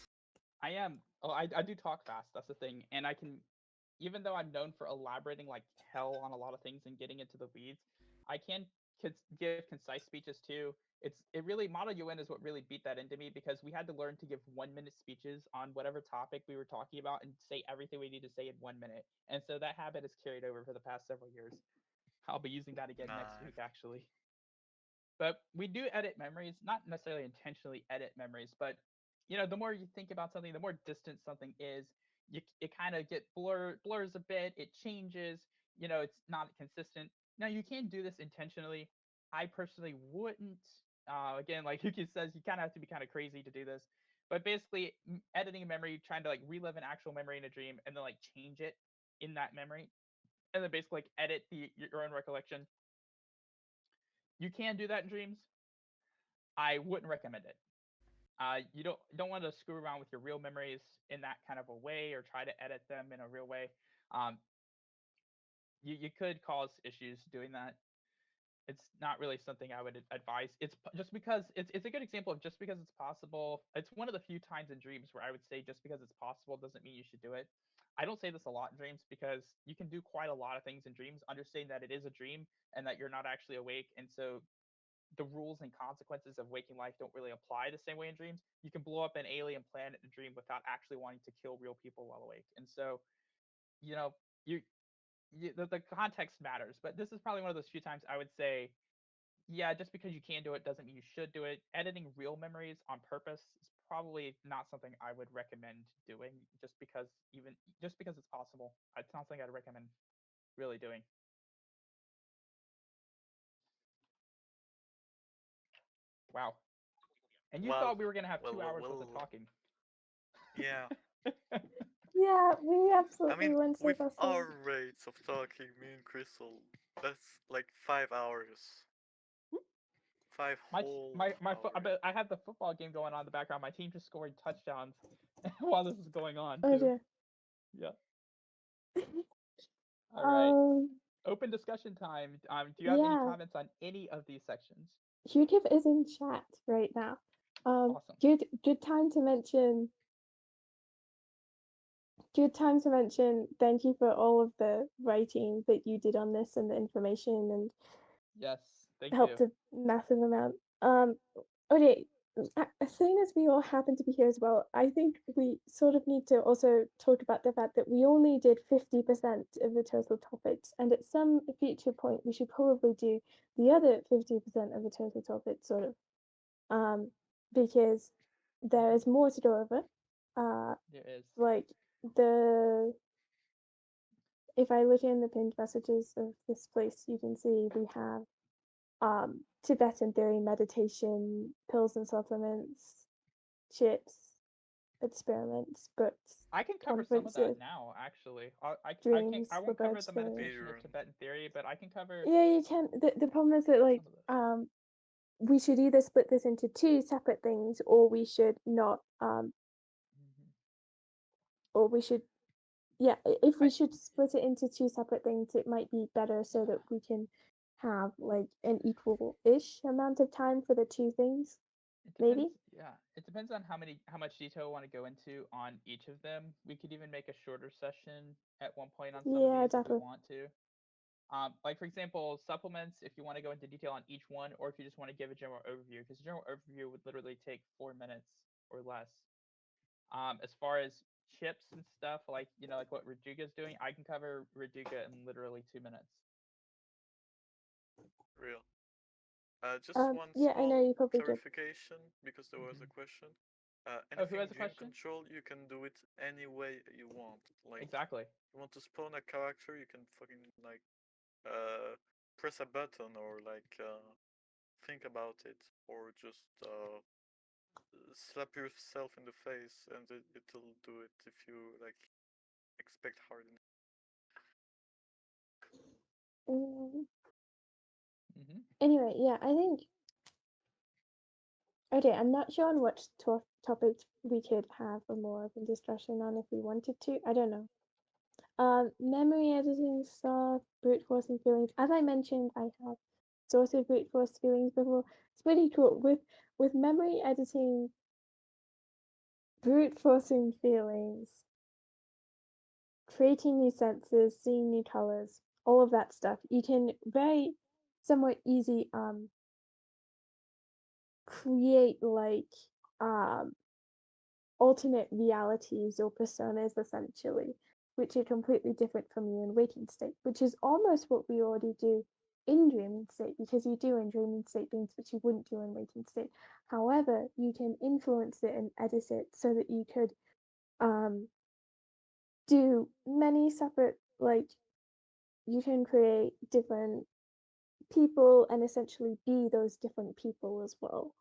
I am. Oh, I do talk fast. That's the thing, and I can, even though I'm known for elaborating like hell on a lot of things and getting into the weeds, I can give concise speeches too. It really Model UN is what really beat that into me because we had to learn to give 1 minute speeches on whatever topic we were talking about and say everything we need to say in 1 minute. And so that habit has carried over for the past several years. I'll be using that again next week Nice. actually. But we do edit memories, not necessarily intentionally edit memories, but the more you think about something, the more distant something is. It kind of get blurs a bit. It changes. It's not consistent. Now you can do this intentionally. I personally wouldn't. Again, like Yuki says, you kind of have to be kind of crazy to do this. But basically, editing a memory, trying to like relive an actual memory in a dream, and then like change it in that memory, and then basically like edit your own recollection. You can do that in dreams. I wouldn't recommend it. You don't want to screw around with your real memories in that kind of a way or try to edit them in a real way. Um, you could cause issues doing that. It's not really something I would advise. It's just because it's a good example of just because it's possible. It's one of the few times in dreams where I would say just because it's possible doesn't mean you should do it. I don't say this a lot in dreams because you can do quite a lot of things in dreams, understanding that it is a dream and that you're not actually awake, and so the rules and consequences of waking life don't really apply the same way in dreams. You can blow up an alien planet in a dream without actually wanting to kill real people while awake. And so, you know, you, the context matters. But this is probably one of those few times I would say, yeah, just because you can do it doesn't mean you should do it. Editing real memories on purpose is probably not something I would recommend doing just because it's possible. It's not something I'd recommend really doing. Wow. And you Well, thought we were gonna have well, two well, hours worth of well. talking. Yeah. Yeah, we I absolutely mean, went so with fast. our rates of talking, me and Crystal, that's like 5 hours. 5 whole hours. I have the football game going on in the background. My team just scoring touchdowns while this is going on Oh too. dear. Yeah. All right. Um, Open discussion time. Do you have any yeah, comments on any of these sections? YouTube is in chat right now. Awesome. Good time to mention. Good time to mention. Thank you for all of the writing that you did on this and the information and Yes. Thank you. helped a massive amount. Okay, as soon as we all happen to be here as well, I think we sort of need to also talk about the fact that we only did 50% of the total topics, and at some future point, we should probably do the other 50% of the total topics, sort of, because there is more to go over. There is. Like the if I look in the pinned messages of this place, you can see we have Tibetan theory, meditation, pills and supplements, chips, experiments, books, I can cover some of that conferences, now, actually. I dreams, won't cover reverse the dreams. meditation or Mairon. Tibetan theory, but I can cover Yeah, you can. The problem is that like some of it. we should either split this into two separate things, or we should not Mhm. or we should yeah, if we I should split it into two separate things, it might be better so that we can have like an equal-ish amount of time for the two things, It depends. maybe. Yeah, it depends on how much detail we want to go into on each of them. We could even make a shorter session at one point on some of Yeah, these if we definitely. want to. Like for example, supplements. If you want to go into detail on each one, or if you just want to give a general overview, because general overview would literally take 4 minutes or less. As far as chips and stuff, like like what Raduga's doing, I can cover Raduga in literally 2 minutes. Real. Just one Yeah, I know small you probably could. clarification because there was a Hmm. question. Oh, who Anything has a dream question? control, you can do it any way you want. Like, Exactly. you want to spawn a character, you can fucking like press a button or like think about it or just slap yourself in the face and it'll do it if you like expect hard enough. Mm, Hmm. anyway, yeah, I think. Okay, I'm not sure on what topics we could have a more open discussion on if we wanted to. I don't know. Memory editing stuff, brute forcing feelings. As I mentioned, I have sort of brute force feelings before. It's pretty cool with memory editing, brute forcing feelings, creating new senses, seeing new colors, all of that stuff. You can very somewhat easy create like alternate realities or personas essentially, which are completely different from you in waking state, which is almost what we already do in dreaming state, because you do in dreaming state things which you wouldn't do in waking state. However, you can influence it and edit it so that you could do many separate, like, you can create different people and essentially be those different people as well.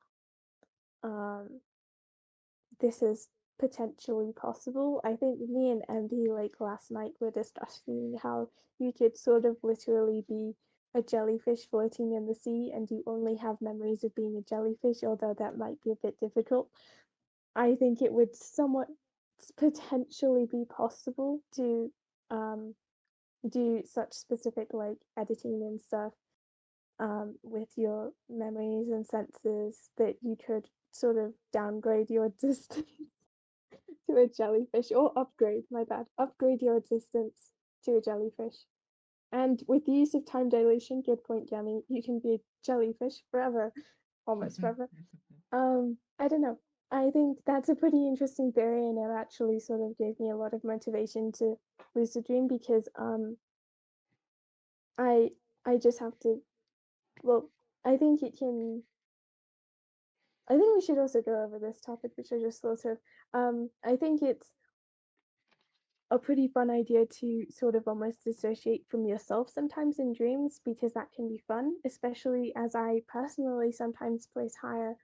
This is potentially possible. I think me and Andy, like last night, were discussing how you could sort of literally be a jellyfish floating in the sea and you only have memories of being a jellyfish, although that might be a bit difficult. I think it would somewhat potentially be possible to do such specific like editing and stuff with your memories and senses that you could sort of downgrade your existence to a jellyfish, or upgrade, my bad, upgrade your existence to a jellyfish. And with the use of time dilation, good point, Gami, you can be a jellyfish forever, almost forever. I don't know. I think that's a pretty interesting theory, and it actually sort of gave me a lot of motivation to lucid dream because I I just have to. Well, I think it can. I think we should also go over this topic, which I just thought of. I think it's a pretty fun idea to sort of almost dissociate from yourself sometimes in dreams, because that can be fun, especially as I personally sometimes place higher.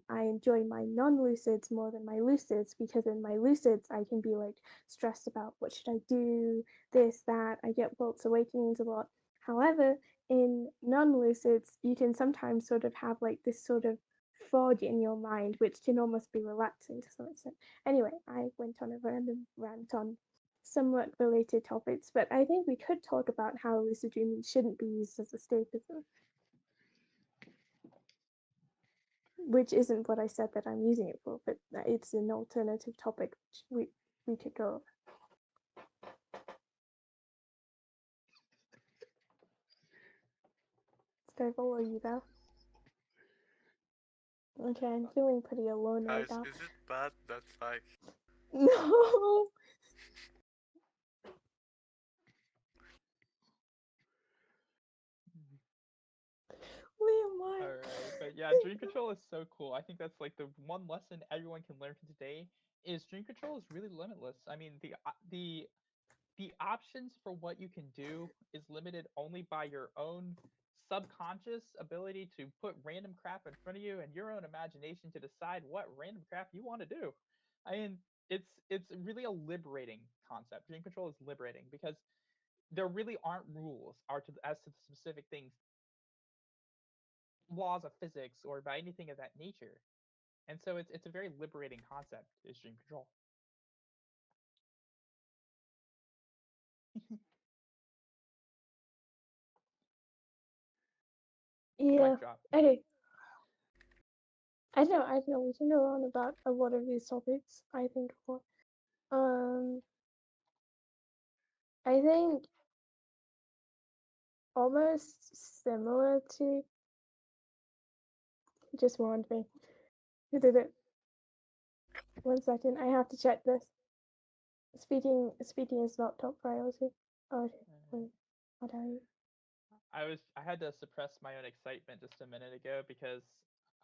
I enjoy my non-lucids more than my lucids, because in my lucids I can be like stressed about what should I do, this, that. I get waltz awakenings a lot. However, in non-lucids, you can sometimes sort of have like this sort of fog in your mind, which can almost be relaxing to some extent. Anyway, I went on a random rant on somewhat related topics, but I think we could talk about how lucid dreaming shouldn't be used as escapism, which isn't what I said that I'm using it for, but it's an alternative topic which we could go over. Stifle, are you there? Okay, I'm feeling pretty alone right Guys, now. is it bad that like No! Liam, why? All right, but yeah, dream control is so cool. I think that's like the one lesson everyone can learn from today is dream control is really limitless. I mean, the options for what you can do is limited only by your own subconscious ability to put random crap in front of you and your own imagination to decide what random crap you want to do. I mean, it's really a liberating concept. Dream control is liberating because there really aren't rules as to the specific things, laws of physics or by anything of that nature. And so it's a very liberating concept is dream control. Yeah. Mic drop. Okay. I don't know. We can go on about a lot of these topics. I think. Um, I think almost similar to. Just warned me. Who did it? 1 second. I have to check this. Speaking is not top priority. Oh, okay. Wait. What are you? I had to suppress my own excitement just a minute ago because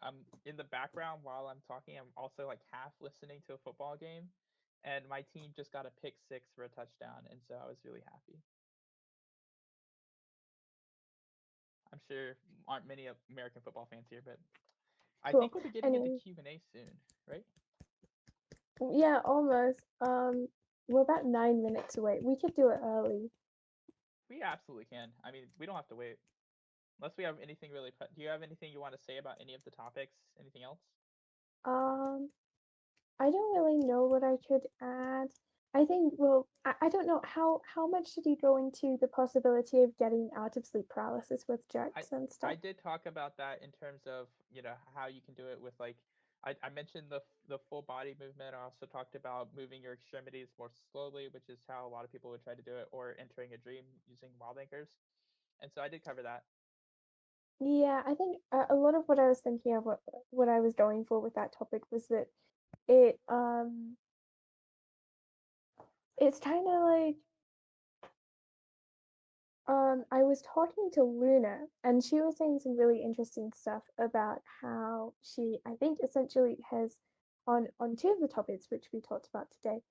I'm in the background while I'm talking. I'm also like half listening to a football game, and my team just got a pick six for a touchdown, and so I was really happy. I'm sure aren't many American football fans here, but I Cool. think we'll be getting into Anyway, Q&A soon, right? yeah, almost. We're about 9 minutes away. We could do it early. We absolutely can. I mean, we don't have to wait unless we have anything really. Do you have anything you want to say about any of the topics? Anything else? Um, I don't really know what I could add. I think, well, I don't know how much did you go into the possibility of getting out of sleep paralysis with I jerks and I stuff? did talk about that in terms of how you can do it with like I mentioned the full body movement. I also talked about moving your extremities more slowly, which is how a lot of people would try to do it, or entering a dream using wild anchors. And so I did cover that. Yeah, I think a lot of what I was thinking of, what I was going for with that topic was that it it's kind of like I was talking to Luna and she was saying some really interesting stuff about how she, I think, essentially has on two of the topics which we talked about today.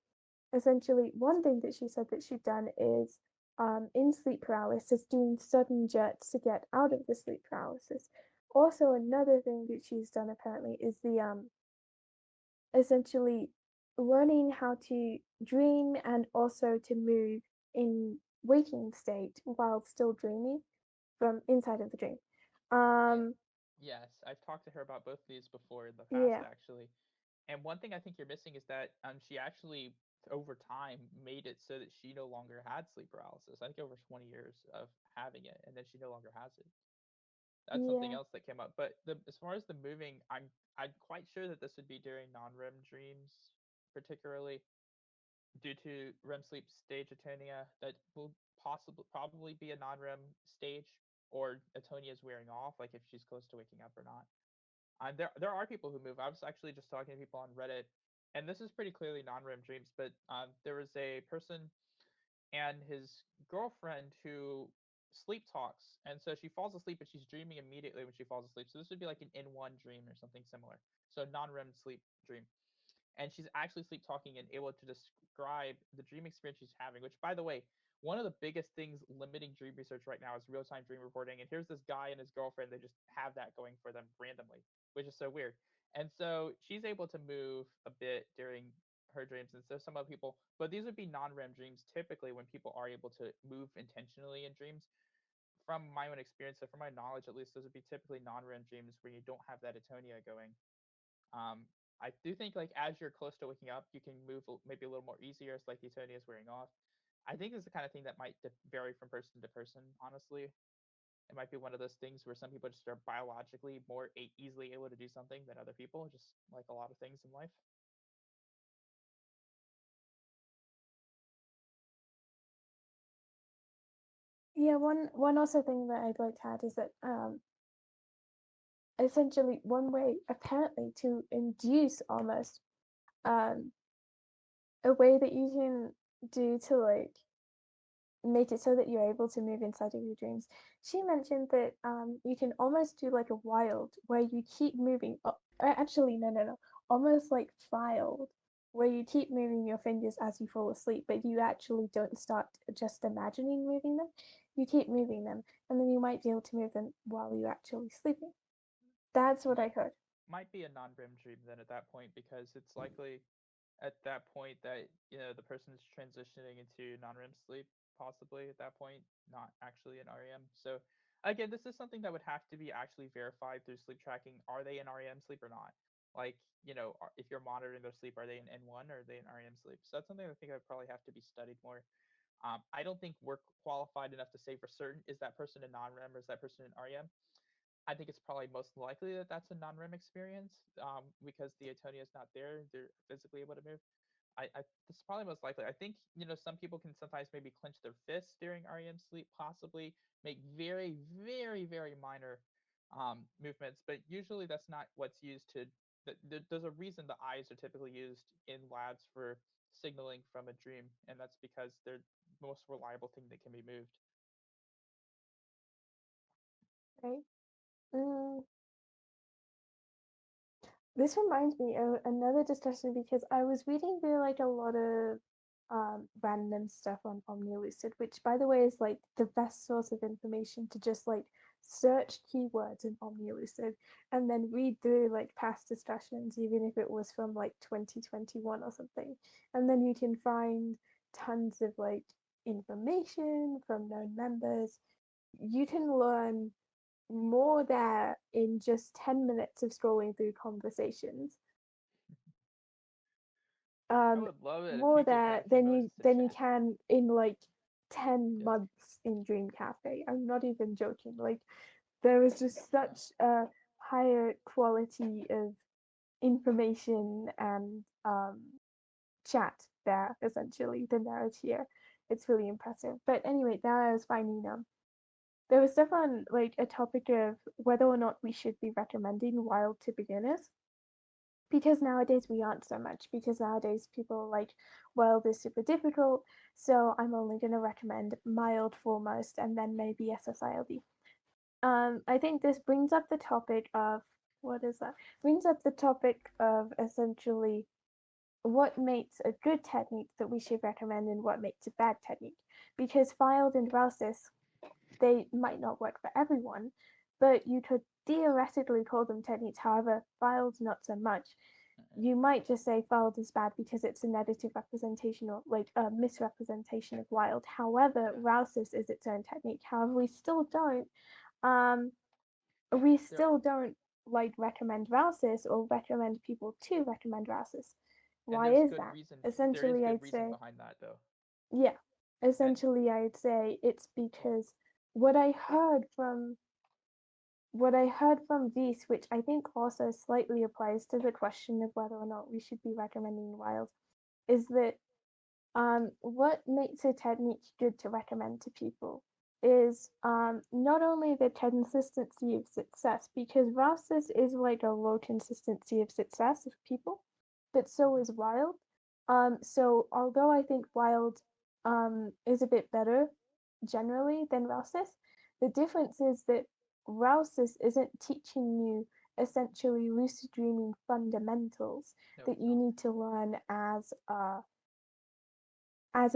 Essentially, one thing that she said that she'd done is in sleep paralysis, doing sudden jerks to get out of the sleep paralysis. Also, another thing that she's done apparently is the essentially learning how to dream and also to move in waking state while still dreaming from inside of the dream. Yeah. Um, Yes, I've talked to her about both of these before in the past, yeah, actually. And one thing I think you're missing is that she actually, over time, made it so that she no longer had sleep paralysis. I think over 20 years of having it, and then she no longer has it. That's something yeah, else that came up. But as far as the moving, I'm quite sure that this would be during non-REM dreams, particularly due to REM sleep stage atonia. That will possibly probably be a non-REM stage, or atonia is wearing off, like if she's close to waking up or not. There are people who move. I was actually just talking to people on Reddit, and this is pretty clearly non-REM dreams. But there was a person and his girlfriend who sleep talks, and so she falls asleep, but she's dreaming immediately when she falls asleep. So this would be like an N1 dream or something similar. So non-REM sleep dream, and she's actually sleep talking and able to describe the dream experience she's having. Which, by the way, one of the biggest things limiting dream research right now is real-time dream reporting. And here's this guy and his girlfriend; they just have that going for them randomly, which is so weird. And so she's able to move a bit during her dreams, and so some other people, but these would be non-REM dreams typically when people are able to move intentionally in dreams. From my own experience, so from my knowledge at least, those would be typically non-REM dreams where you don't have that atonia going. I do think like as you're close to waking up, you can move maybe a little more easier. It's like the atonia is wearing off. I think it's the kind of thing that might vary from person to person. Honestly, it might be one of those things where some people just are biologically more easily able to do something than other people, just like a lot of things in life. yeah. One also thing that I'd like to add is that essentially one way apparently to induce almost um a way that you can do to like make it so that you're able to move inside of your dreams. She mentioned that you can almost do like a wild where you keep moving. Actually, no, almost like filed, where you keep moving your fingers as you fall asleep, but you actually don't start just imagining moving them. You keep moving them, and then you might be able to move them while you're actually sleeping. That's what I Might heard. might be a non-REM dream then at that point, because it's likely at that point that the person is transitioning into non-REM sleep, possibly at that point, not actually an REM. So again, this is something that would have to be actually verified through sleep tracking. Are they in REM sleep or not? Like, if you're monitoring their sleep, are they in N1 or are they in REM sleep? So that's something I think I would probably have to be studied more. I don't think we're qualified enough to say for certain, is that person in non-REM or is that person in REM? I think it's probably most likely that that's a non-REM experience, because the atonia is not there. They're physically able to move. This is probably most likely. I think some people can sometimes maybe clench their fists during REM sleep, possibly make very, very, very minor movements, but usually that's not what's used to. There's a reason the eyes are typically used in labs for signaling from a dream, and that's because they're the most reliable thing that can be moved. Right. Mm, this reminds me of another discussion because I was reading through like a lot of random stuff on Lucid, which by the way is like the best source of information to just like search keywords in Lucid and then read through like past discussions, even if it was from like 2021 or something. And then you can find tons of like information from known members. You can learn more there in just 10 minutes of scrolling through conversations. I Um, would love it if more you gave there that a few moments to than you chat. can in like 10 Yes. months in Dream Cafe. I'm not even joking. Like there is just Yeah. such a higher quality of information and chat there essentially than there is here. It's really impressive. But anyway, there I was finding there was stuff on like a topic of whether or not we should be recommending wild to beginners. Because nowadays we aren't so much. Because nowadays people are like, wild is super difficult, so I'm only going to recommend mild foremost and then maybe SSILD. I think this brings up the topic of what is that? Brings up the topic of essentially what makes a good technique that we should recommend and what makes a bad technique. Because filed and Rausis, they might not work for everyone, but you could theoretically call them techniques. However, filed not so much. You might just say filed is bad because it's a negative representation or like a misrepresentation of wild. However, Rausis is its own technique. However, um, we There still don't like recommend Rausis or recommend people to recommend Rausis. and Why there's is good that? reason. There is Essentially, good I'd reason say, behind that though. yeah. And Essentially, I'd say it's because what I heard from what I heard from Vise, which I think also slightly applies to the question of whether or not we should be recommending wild, is that what makes a technique good to recommend to people is not only the consistency of success, because Rausis is like a low consistency of success of people, but so mhm, is Wild. So although I think Wild is a bit better generally than Rausis, the difference is that Rausis isn't teaching you essentially lucid dreaming fundamentals no, that it's you not. need to learn as a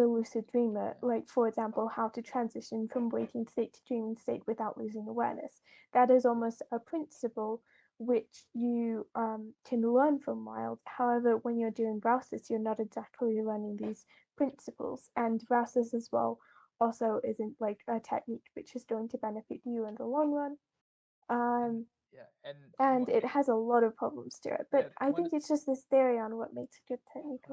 lucid dreamer, Yeah. like for example, how to transition from waking state to dreaming state without losing awareness. That is Yeah. almost a principle which you can learn from Wild. However, when you're doing Browsers, you're not exactly learning these principles. And Browsers as well also isn't like a technique which is going to benefit you in the long run. And Um, yeah, and and it has a lot of problems to it. yeah, But I one think it's just this theory on what makes a good technique.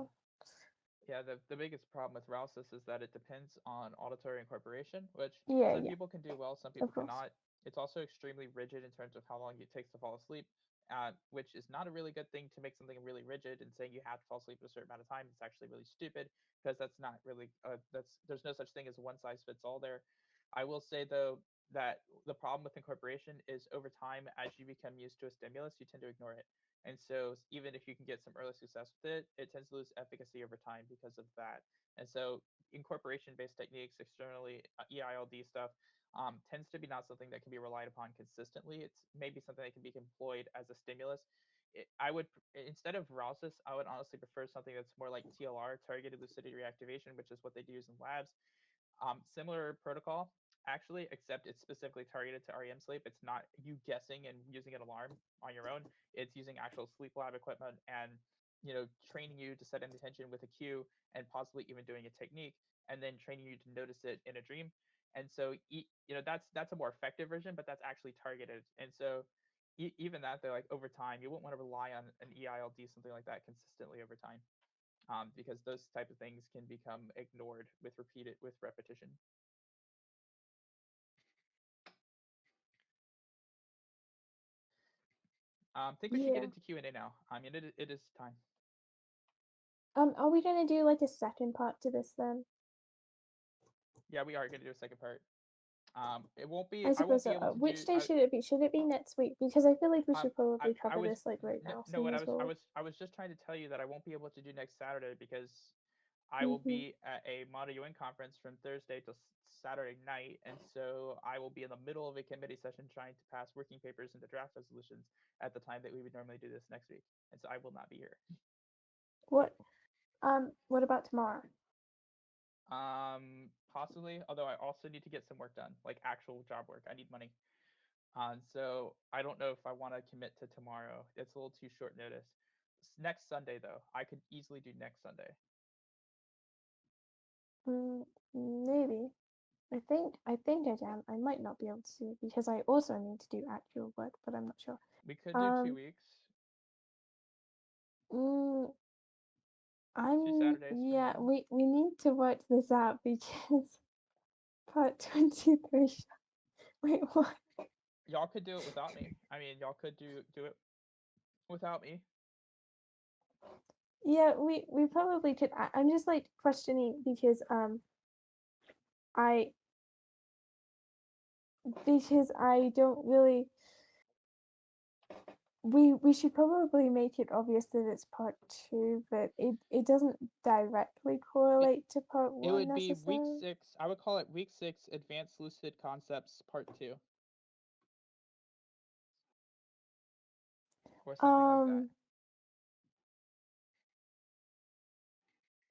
yeah, the biggest problem with Rousus is that it depends on auditory incorporation, which Yeah, some yeah, people can do well, some of people course. cannot. It's also extremely rigid in terms of how long it takes to fall asleep, which is not a really good thing to make something really rigid and saying you have to fall asleep at a certain amount of time. It's actually really stupid because that's not really that's there's no such thing as a one size fits all there. I will say though that the problem with incorporation is over time as you become used to a stimulus, you tend to ignore it. And so even if you can get some early success with it, it tends to lose efficacy over time because of that. And so incorporation-based techniques, externally EILD stuff, tends to be not something that can be relied upon consistently. It's maybe something that can be employed as a stimulus. I would instead of Rousis, I would honestly prefer something that's more like TLR, targeted lucidity reactivation, which is what they do use in labs. Similar protocol, actually, except it's specifically targeted to REM sleep. It's not you guessing and using an alarm on your own. It's using actual sleep lab equipment and training you to set an intention with a cue and possibly even doing a technique and then training you to notice it in a dream. And so that's a more effective version, but that's actually targeted. And so even that, they're like over time, you won't want to rely on an EILD something like that consistently over time, because those type of things can become ignored with repetition. Think we should get Yeah. into Q&A now. I mean, it is time. Are we gonna do like a second part to this then? Yeah, we are going to do a second part. It won't be. I I won't suppose be so. able to Which do. day should it be? Should it be next week? Because I feel like we should I probably I cover was this like right now, no. seeing What as well. I was just trying to tell you that I won't be able to do next Saturday because I will Mm-hmm. be at a Model UN conference from Thursday to Saturday night, and so I will be in the middle of a committee session trying to pass working papers into draft resolutions at the time that we would normally do this next week, and so I will not be here. What what about tomorrow? Possibly, although I also need to get some work done, like actual job work. I need money. So I don't know if I want to commit to tomorrow. It's a little too short notice. Next Sunday, though, I could easily do next Sunday. Mm, maybe. I think I can. I might not be able to because I also need to do actual work, but I'm not sure. We could do Um 2 weeks, mm, two I'm Saturdays from yeah, now. we need to work this out because part 23. Wait, what? Y'all could do it without me. I mean, y'all could do it without me. Yeah, we probably could. I'm just like questioning because I because I don't really. We should probably make it obvious that it's part two, but it doesn't directly It correlate to part it one would be week necessarily. 6. I would call it week 6 Advanced Lucid Concepts Part 2 or something like that. Um,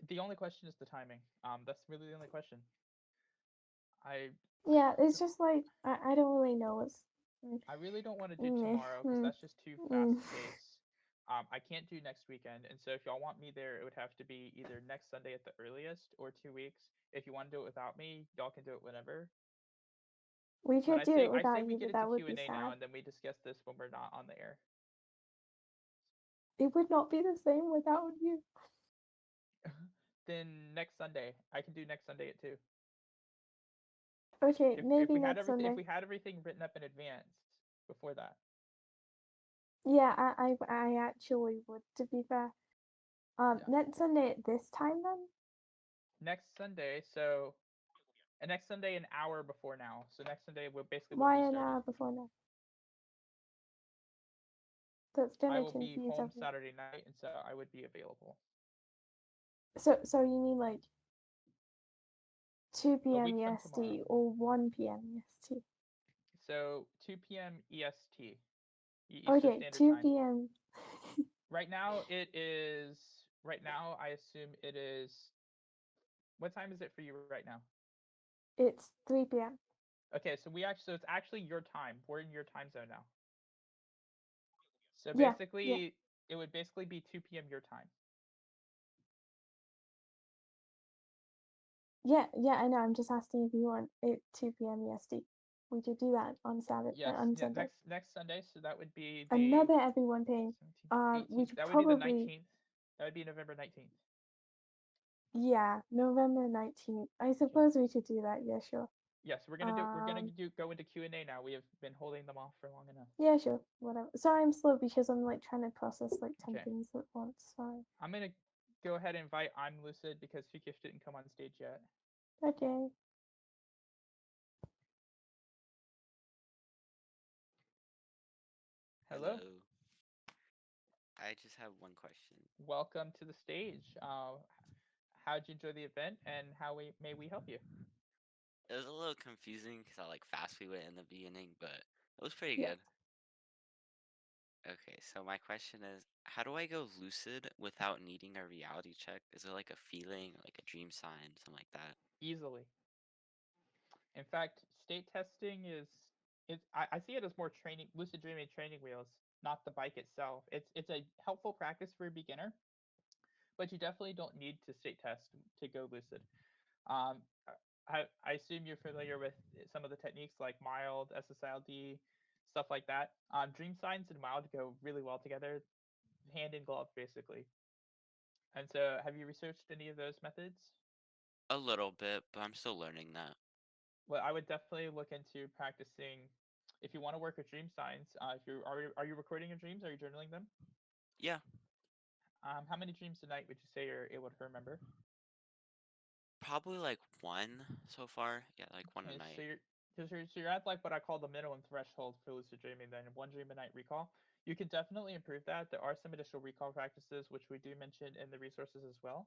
The only question is the timing. That's really the only question. I yeah, it's just like I don't really know what's. I really don't want to do Mm, tomorrow because mm, that's just too fast mm. pace. I can't do next weekend, and so if y'all want me there, it would have to be either next Sunday at the earliest or 2 weeks. If you want to do it without me, y'all can do it whenever. We But could do it I say without we you, get but into that would Q be and A now, sad. and then we discuss this when we're not on the air. It would not be the same without you. Then next Sunday, I can do next Sunday at 2. Okay, If maybe we had next everything Sunday. written up in advance before that. Yeah, I actually would. To be fair, Yeah. next Sunday at this time then. Next Sunday, so and next Sunday an hour before now. So next Sunday will basically when Why we an started. hour before now? That's I gonna will be confuse home everyone. Saturday night, and so I would be available. So you mean like 2 A p.m. week from tomorrow. EST or 1 p.m. EST? So 2 p.m. EST, Eastern Okay, Standard Time. 2 p.m. Right now it is. Right now I assume it is. What time is it for you right now? It's 3 p.m. Okay, so it's actually your time. We're in your time zone now. So Yeah, yeah, basically, it would basically be 2 p.m. your time. yeah. I know. I'm just asking if you want it 2 p.m. EST. We could do that on Saturday, Yes, on yeah, Sunday. next Sunday. So that would be the Another everyone paying. 17th, We 18th. should That would be the probably 19th. That would be November 19th. yeah, November 19th. I Okay. suppose we should do that. Yeah, sure. Yes, we're gonna Um, do go into Q&A now. We have been holding them off for long enough. yeah, sure. Whatever. Sorry, I'm slow because I'm like trying to process like 10 Okay. things at once. Sorry. I'm gonna go ahead and invite I'm Lucid because Fukish didn't come on stage yet. Okay. Hello. Hello. I just have one question. Welcome to the stage. How'd you enjoy the event, and how may we help you? It was a little confusing because I like fast food it in the beginning, but it was pretty Yeah. good. Okay, so my question is, how do I go lucid without needing a reality check? Is it like a feeling, like a dream sign, something like that? Easily. In fact, state testing is I see it as more training, lucid dreaming training wheels, not the bike itself. It's a helpful practice for a beginner, but you definitely don't need to state test to go lucid. Um, I assume you're familiar with some of the techniques like mild, SSILD, stuff like that. Dream signs and mild go really well together, hand in glove, basically. And so, have you researched any of those methods? A little bit, but I'm still learning that. Well, I would definitely look into practicing. If you want to work with dream signs, if you are you recording your dreams? Are you journaling them? Yeah, How many dreams a night would you say you're able to remember? probably like one so far. Yeah, like one a Okay, night. so you're at like what I call the minimum threshold for lucid dreaming. Then one dream a night recall. You can definitely improve that. There are some additional recall practices which we do mention in the resources as well.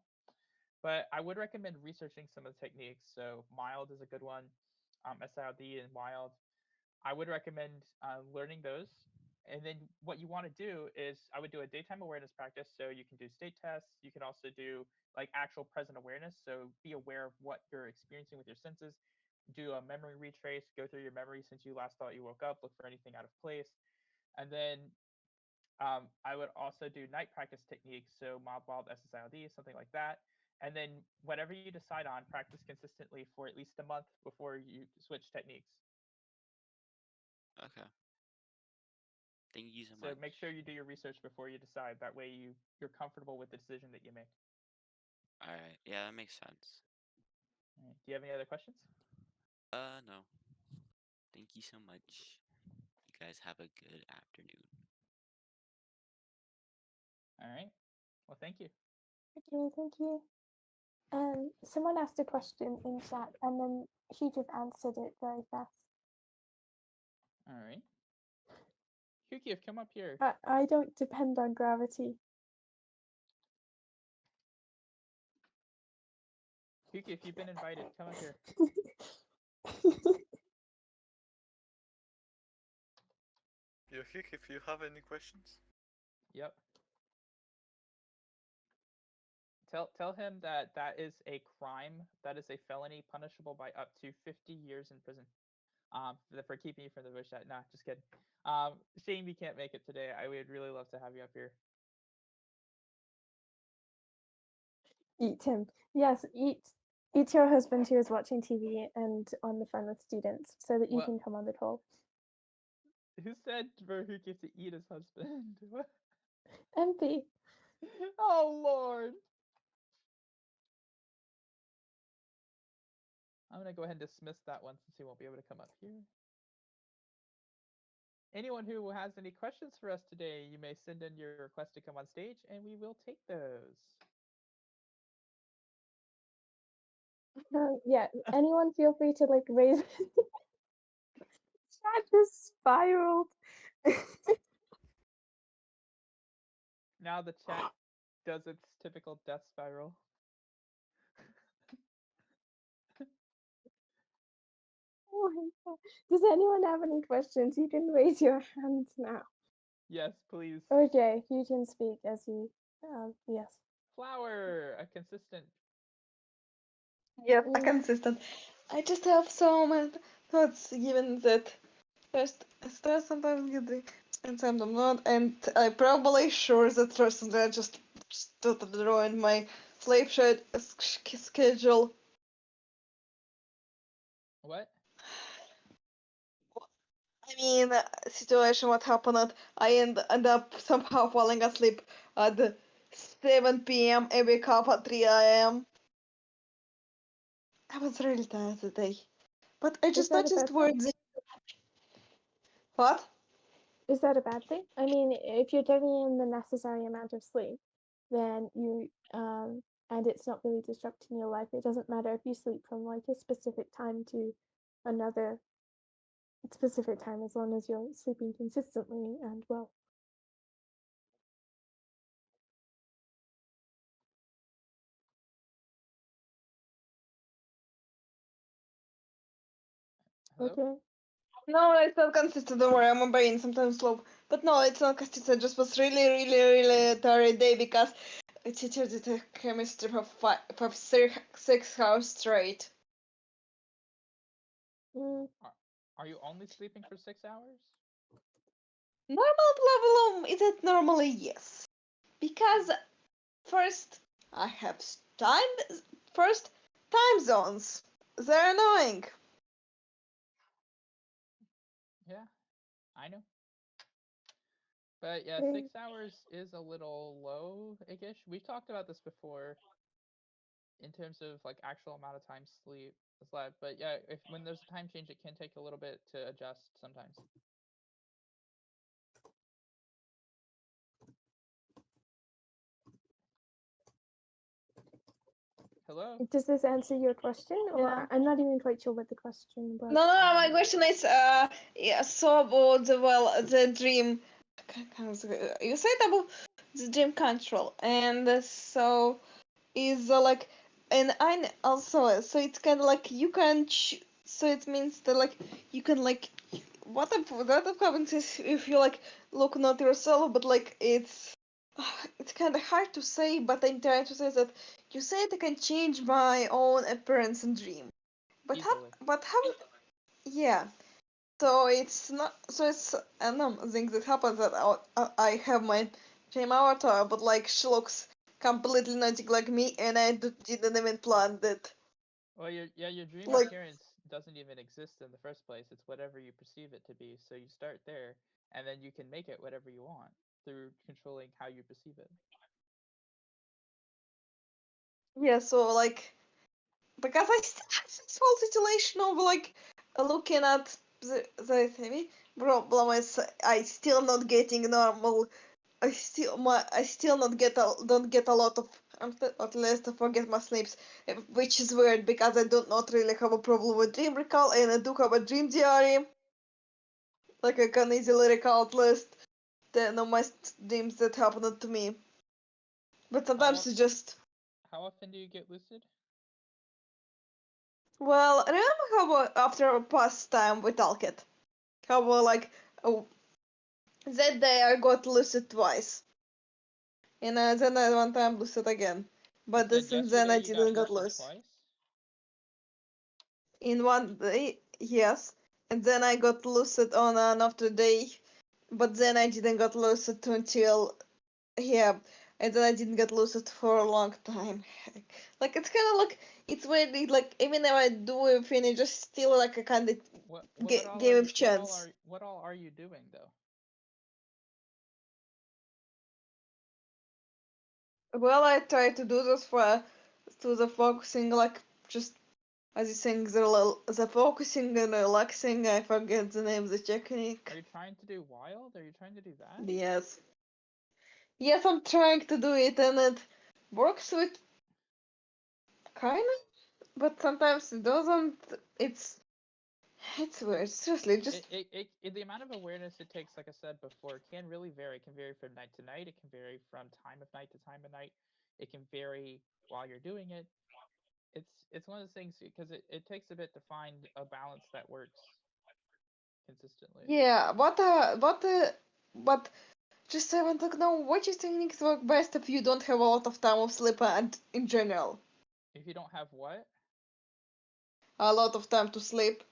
But I would recommend researching some of the techniques. So mild is a good one. SILD and mild. I would recommend learning those. And then what you want to do is I would do a daytime awareness practice. So you can do state tests. You can also do like actual present awareness. So be aware of what you're experiencing with your senses. Do a memory retrace. Go through your memory since you last thought you woke up. Look for anything out of place. And then I would also do night practice techniques. So mild, wild, SSILD, something like that. And then whatever you decide on, practice consistently for at least a month before you switch techniques. Okay. Thank you so So much. make sure you do your research before you decide. That way you're comfortable with the decision that you make. Alright, yeah, that makes sense. All right. Do you have any other questions? No. Thank you so much. You guys have a good afternoon. All right. Well, thank you. Okay, thank you. Someone asked a question in chat and then he just answered it very fast. All right. Hukiev, come up here. I don't depend on gravity. Hukiev, you've been invited. Come up here. Yohik, if you have any questions. Yep. Tell him that that is a crime. That is a felony punishable by up to 50 years in prison. For keeping you from the bush chat. Nah, just kidding. Shame you can't make it today. I would really love to have you up here. Eat him. Yes, eat your husband who is watching TV and on the phone with students so that you What? can come on the call. Who said for Hukiev to eat his husband? What? Empy. Oh Lord. I'm gonna go ahead and dismiss that one since he won't be able to come up here. Anyone who has any questions for us today, you may send in your request to come on stage and we will take those. Yeah, anyone feel free to like raise. Chat just spiraled. Now the chat does its typical death spiral. Oh my God. Does anyone have any questions? You can raise your hands now. Yes, please. Okay, you can speak as you. Yes. Flower, a consistent. Yes, a Mm. consistent. I just have some thoughts given that first I start sometimes get the and sometimes not, and I'm probably sure that TrustDragon just totally ruined my slave trade schedule. What? I mean, situation what happened. I end up somehow falling asleep at 7 p.m. and wake up at 3 a.m. I was really tired today, but I Is just that a noticed bad thing? words. What? Is that a bad thing? I mean, if you're getting in the necessary amount of sleep, then you and it's not really disrupting your life. It doesn't matter if you sleep from like a specific time to another specific time as long as you're sleeping consistently and well. Hello? Okay. No, it's not consistent. Don't worry, I'm a brain sometimes slow. But no, it's not consistent. Just was really, really, really tired day because I teacher did a chemistry for 6 hours straight. Mm. Are you only sleeping for 6 hours? Normal level is it normally yes, because first I have first time zones. They're annoying. Yeah, I know. But yeah, Okay. 6 hours is a little low-ish. We've talked about this before in terms of like actual amount of time slept. But yeah, if when there's a time change, it can take a little bit to adjust sometimes. Hello? Does this answer your question, or Yeah. I'm not even quite sure what the question was? No, no, my question is, yeah, so about the dream. You said about the dream control, and so is like, and I also, so it's kind of like you can, so it means that like you can like, what happens is if you like look not yourself, but like it's kind of hard to say, but I'm trying to say that you said I can change my own appearance and dream, Easily. but how? Yeah. So it's not. So it's another thing that happens that I have my same avatar, but like she looks completely nothing like me, and I didn't even plan that. Well, your dream Like appearance doesn't even exist in the first place. It's whatever you perceive it to be. So you start there, and then you can make it whatever you want through controlling how you perceive it. yeah. So like because I still have this whole situation of like looking at the thing. Problem is I still not getting normal. I still not get don't get a lot of at least I forget my sleeps, which is weird because I do not really have a problem with dream recall and I do have a dream diary. Like I can easily recall at least 10 of my dreams that happened to me. But sometimes it's just. How often do you get lucid? Well, remember how after a past time with Alec, how like that day I got lucid twice, and then I one time lucid again. But You said since then yesterday I you got didn't get lucid lucid. twice? In one day, yes, and then I got lucid on another day, but then I didn't get lucid until yeah, and then I didn't get lucid for a long time. Like it's kind of like it's weird. Like even if I do everything, it just still like a kind of game of chance. What all are you doing though? Well, I try to do this for to the focusing, like just as you saying the focusing and relaxing. I forget the name of the technique. Are you trying to do wild? Are you trying to do that? Yes. Yes, I'm trying to do it, and it works with kind of, but sometimes it doesn't. It's weird. Seriously, just The amount of awareness it takes, like I said before, can really vary. It can vary from night to night. It can vary from time of night to time of night. It can vary while you're doing it. It's one of those things because it takes a bit to find a balance that works consistently. yeah. But just I want to know which techniques work best if you don't have a lot of time of sleep and in general. If you don't have what? A lot of time to sleep.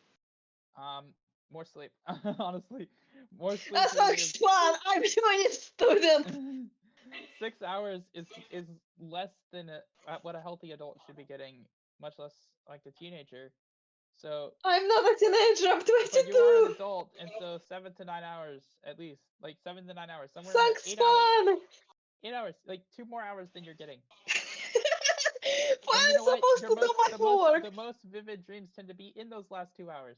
More sleep. Honestly, more sleep That really is. sounds fun. I'm a uni student. 6 hours is less than what a healthy adult should be getting, much less like a teenager. So, I'm not a teenager. I'm but you are an 22. adult, and so 7 to 9 hours at least, like 7 to 9 hours, somewhere in there, Sounds 8 hours, fun. 8 hours, like 2 more hours than you're getting. Why And you am know I what? supposed to do my homework? The most vivid dreams tend to be in those last 2 hours.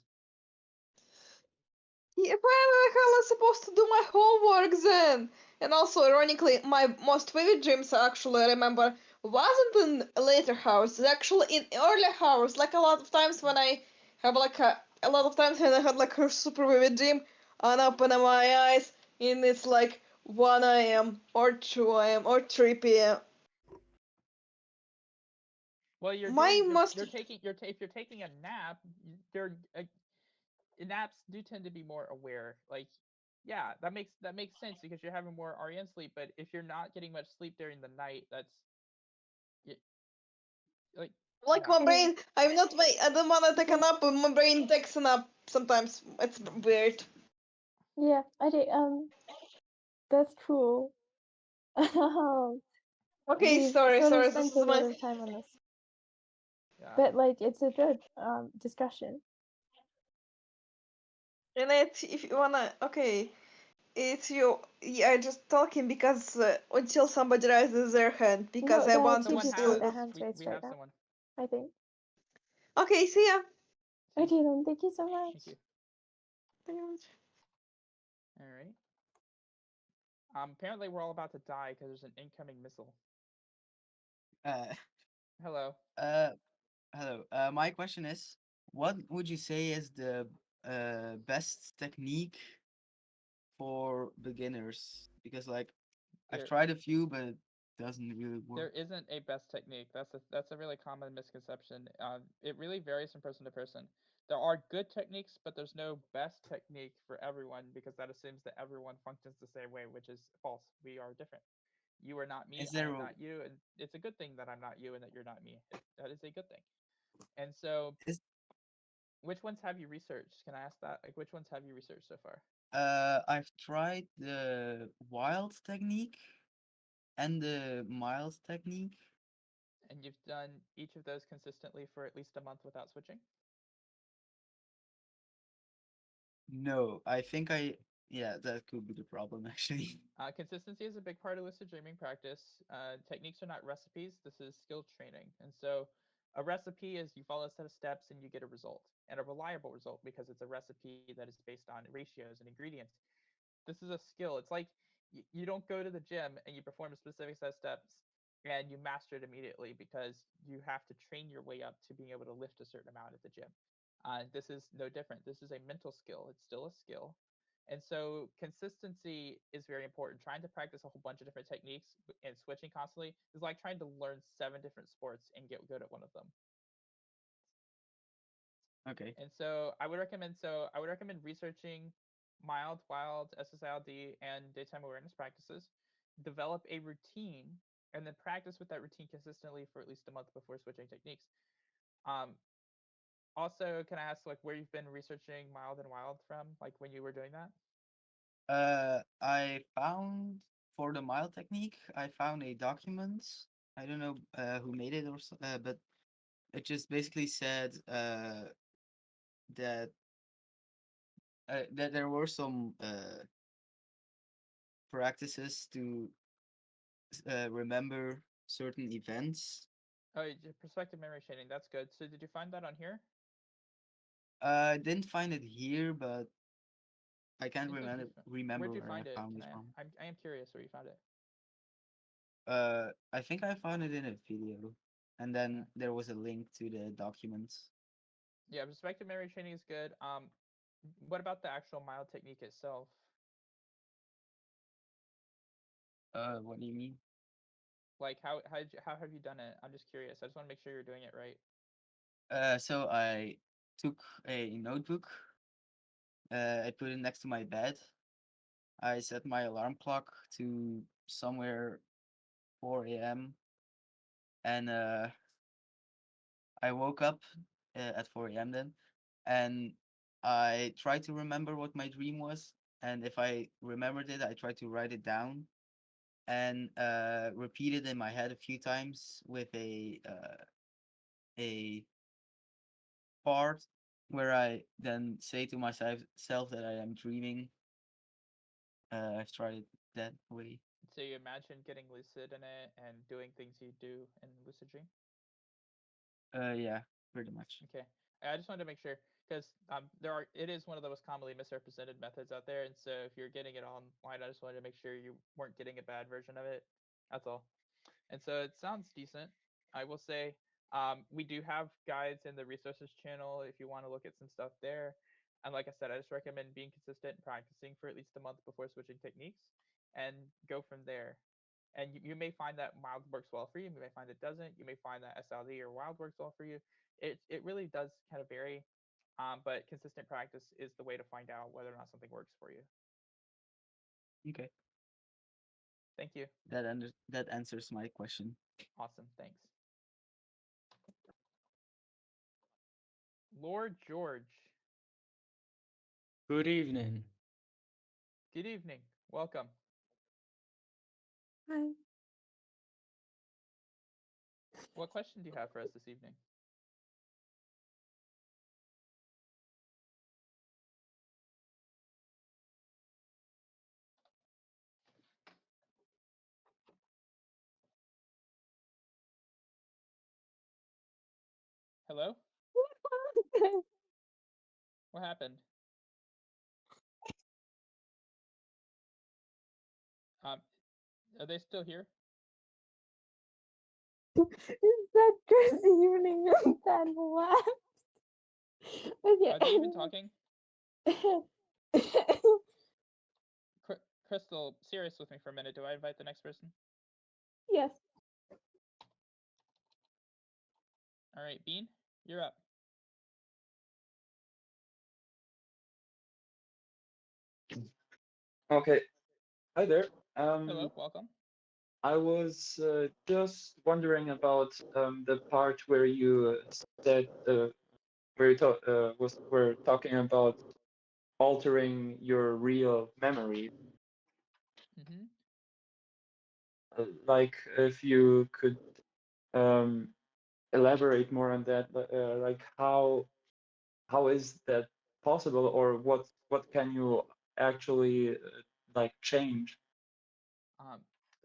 Yeah, why the hell am I supposed to do my homework then? And also, ironically, my most vivid dreams I actually remember wasn't in later hours, it's actually in early hours. Like a lot of times when I have like a lot of times when I had like a super vivid dream, and open my eyes, and it's like 1 a.m. or 2 a.m. or 3 p.m. Well, you're My doing most you're taking if you're taking a nap, you're naps do tend to be more aware. Like, yeah, that makes sense because you're having more REM sleep. But if you're not getting much sleep during the night, that's like, like yeah. my brain, I don't want to take a nap, but my brain takes a nap sometimes. It's weird. Yeah, I do. That's cool. Okay, We've sorry, sort of sorry. This spent a is lot my. of time on this, Yeah. but like it's a good discussion. And it, if you wanna, okay, it's you. Yeah, just talking because until somebody raises their hand, because No, I there are want two to Someone people with still. their has. hands raised We right have now, someone. I think. Okay, see ya. See, Okay then, thank you so much. thank you. Thank you very much. All right. Apparently we're all about to die because there's an incoming missile. Uh, Hello. Hello. My question is, what would you say is the best technique for beginners? Because like I've There, tried a few, but it doesn't really work. there isn't a best technique. That's a really common misconception. It really varies from person to person. There are good techniques, but there's no best technique for everyone because that assumes that everyone functions the same way, which is false. We are different. You are not me. Is I there am not you, and it's a good thing that I'm not you and that you're not me. That is a good thing. And so, is which ones have you researched? Can I ask that? Like, which ones have you researched so far? I've tried the wild technique and the mild technique. And you've done each of those consistently for at least a month without switching? No, I think yeah, that could be the problem actually. Consistency is a big part of lucid dreaming practice. Techniques are not recipes. This is skill training. And so a recipe is you follow a set of steps and you get a result, and a reliable result because it's a recipe that is based on ratios and ingredients. This is a skill. It's like you don't go to the gym and you perform a specific set of steps and you master it immediately because you have to train your way up to being able to lift a certain amount at the gym. This is no different. This is a mental skill. It's still a skill. And so consistency is very important. Trying to practice a whole bunch of different techniques and switching constantly is like trying to learn 7 different sports and get good at one of them. Okay. And I would recommend researching mild, wild, SSILD, and daytime awareness practices. Develop a routine, and then practice with that routine consistently for at least a month before switching techniques. Um, Also, can I ask like where you've been researching mild and wild from, like when you were doing that? I found for the mild technique, I found a document. I don't know who made it but it just basically said that that there were some practices to remember certain events. Oh, perspective memory shading. That's good. So did you find that on here? I didn't find it here, but I I can't think remember where'd you where I find it? found Can it from. I am curious where you found it. I think I found it in a video, and Okay. then there was a link to the documents. Yeah, perspective memory training is good. What about the actual mild technique itself? What do you mean? Like how have you done it? I'm just curious. I just want to make sure you're doing it right. So I took a notebook. I put it next to my bed. I set my alarm clock to somewhere 4 a.m. and I woke up at 4 a.m. then, and I tried to remember what my dream was. And if I remembered it, I tried to write it down and repeat it in my head a few times with a part where I then say to myself self that I am dreaming. I've tried it that way. So you imagine getting lucid in it and doing things you do in lucid dream? Yeah, pretty much. Okay. I just wanted to make sure because it is one of the most commonly misrepresented methods out there, and so if you're getting it online, I just wanted to make sure you weren't getting a bad version of it. That's all. And so it sounds decent. I will say we do have guides in the resources channel if you want to look at some stuff there. And like I said, I just recommend being consistent and practicing for at least a month before switching techniques and go from there. And you may find that mild works well for you. You may find it doesn't. You may find that SLD or wild works well for you. It really does kind of vary, but consistent practice is the way to find out whether or not something works for you. Okay, Thank you. that answers my question. Awesome. Thanks. Lord George. Good evening. Good evening. Welcome. Hi. What question do you have for us this evening? Hello? What happened? Um, are they still here? Is that just evening and then left? Okay. Are they even talking? Yes. Crystal, serious with me for a minute. Do I invite the next person? All right, Bean, you're up. Okay. Hi there. Hello, welcome. I was just wondering about the part where you said where you were talking about altering your real memory. Mm-hmm. Like if you could um, elaborate more on that, like how is that possible, or what can you actually like change? Um,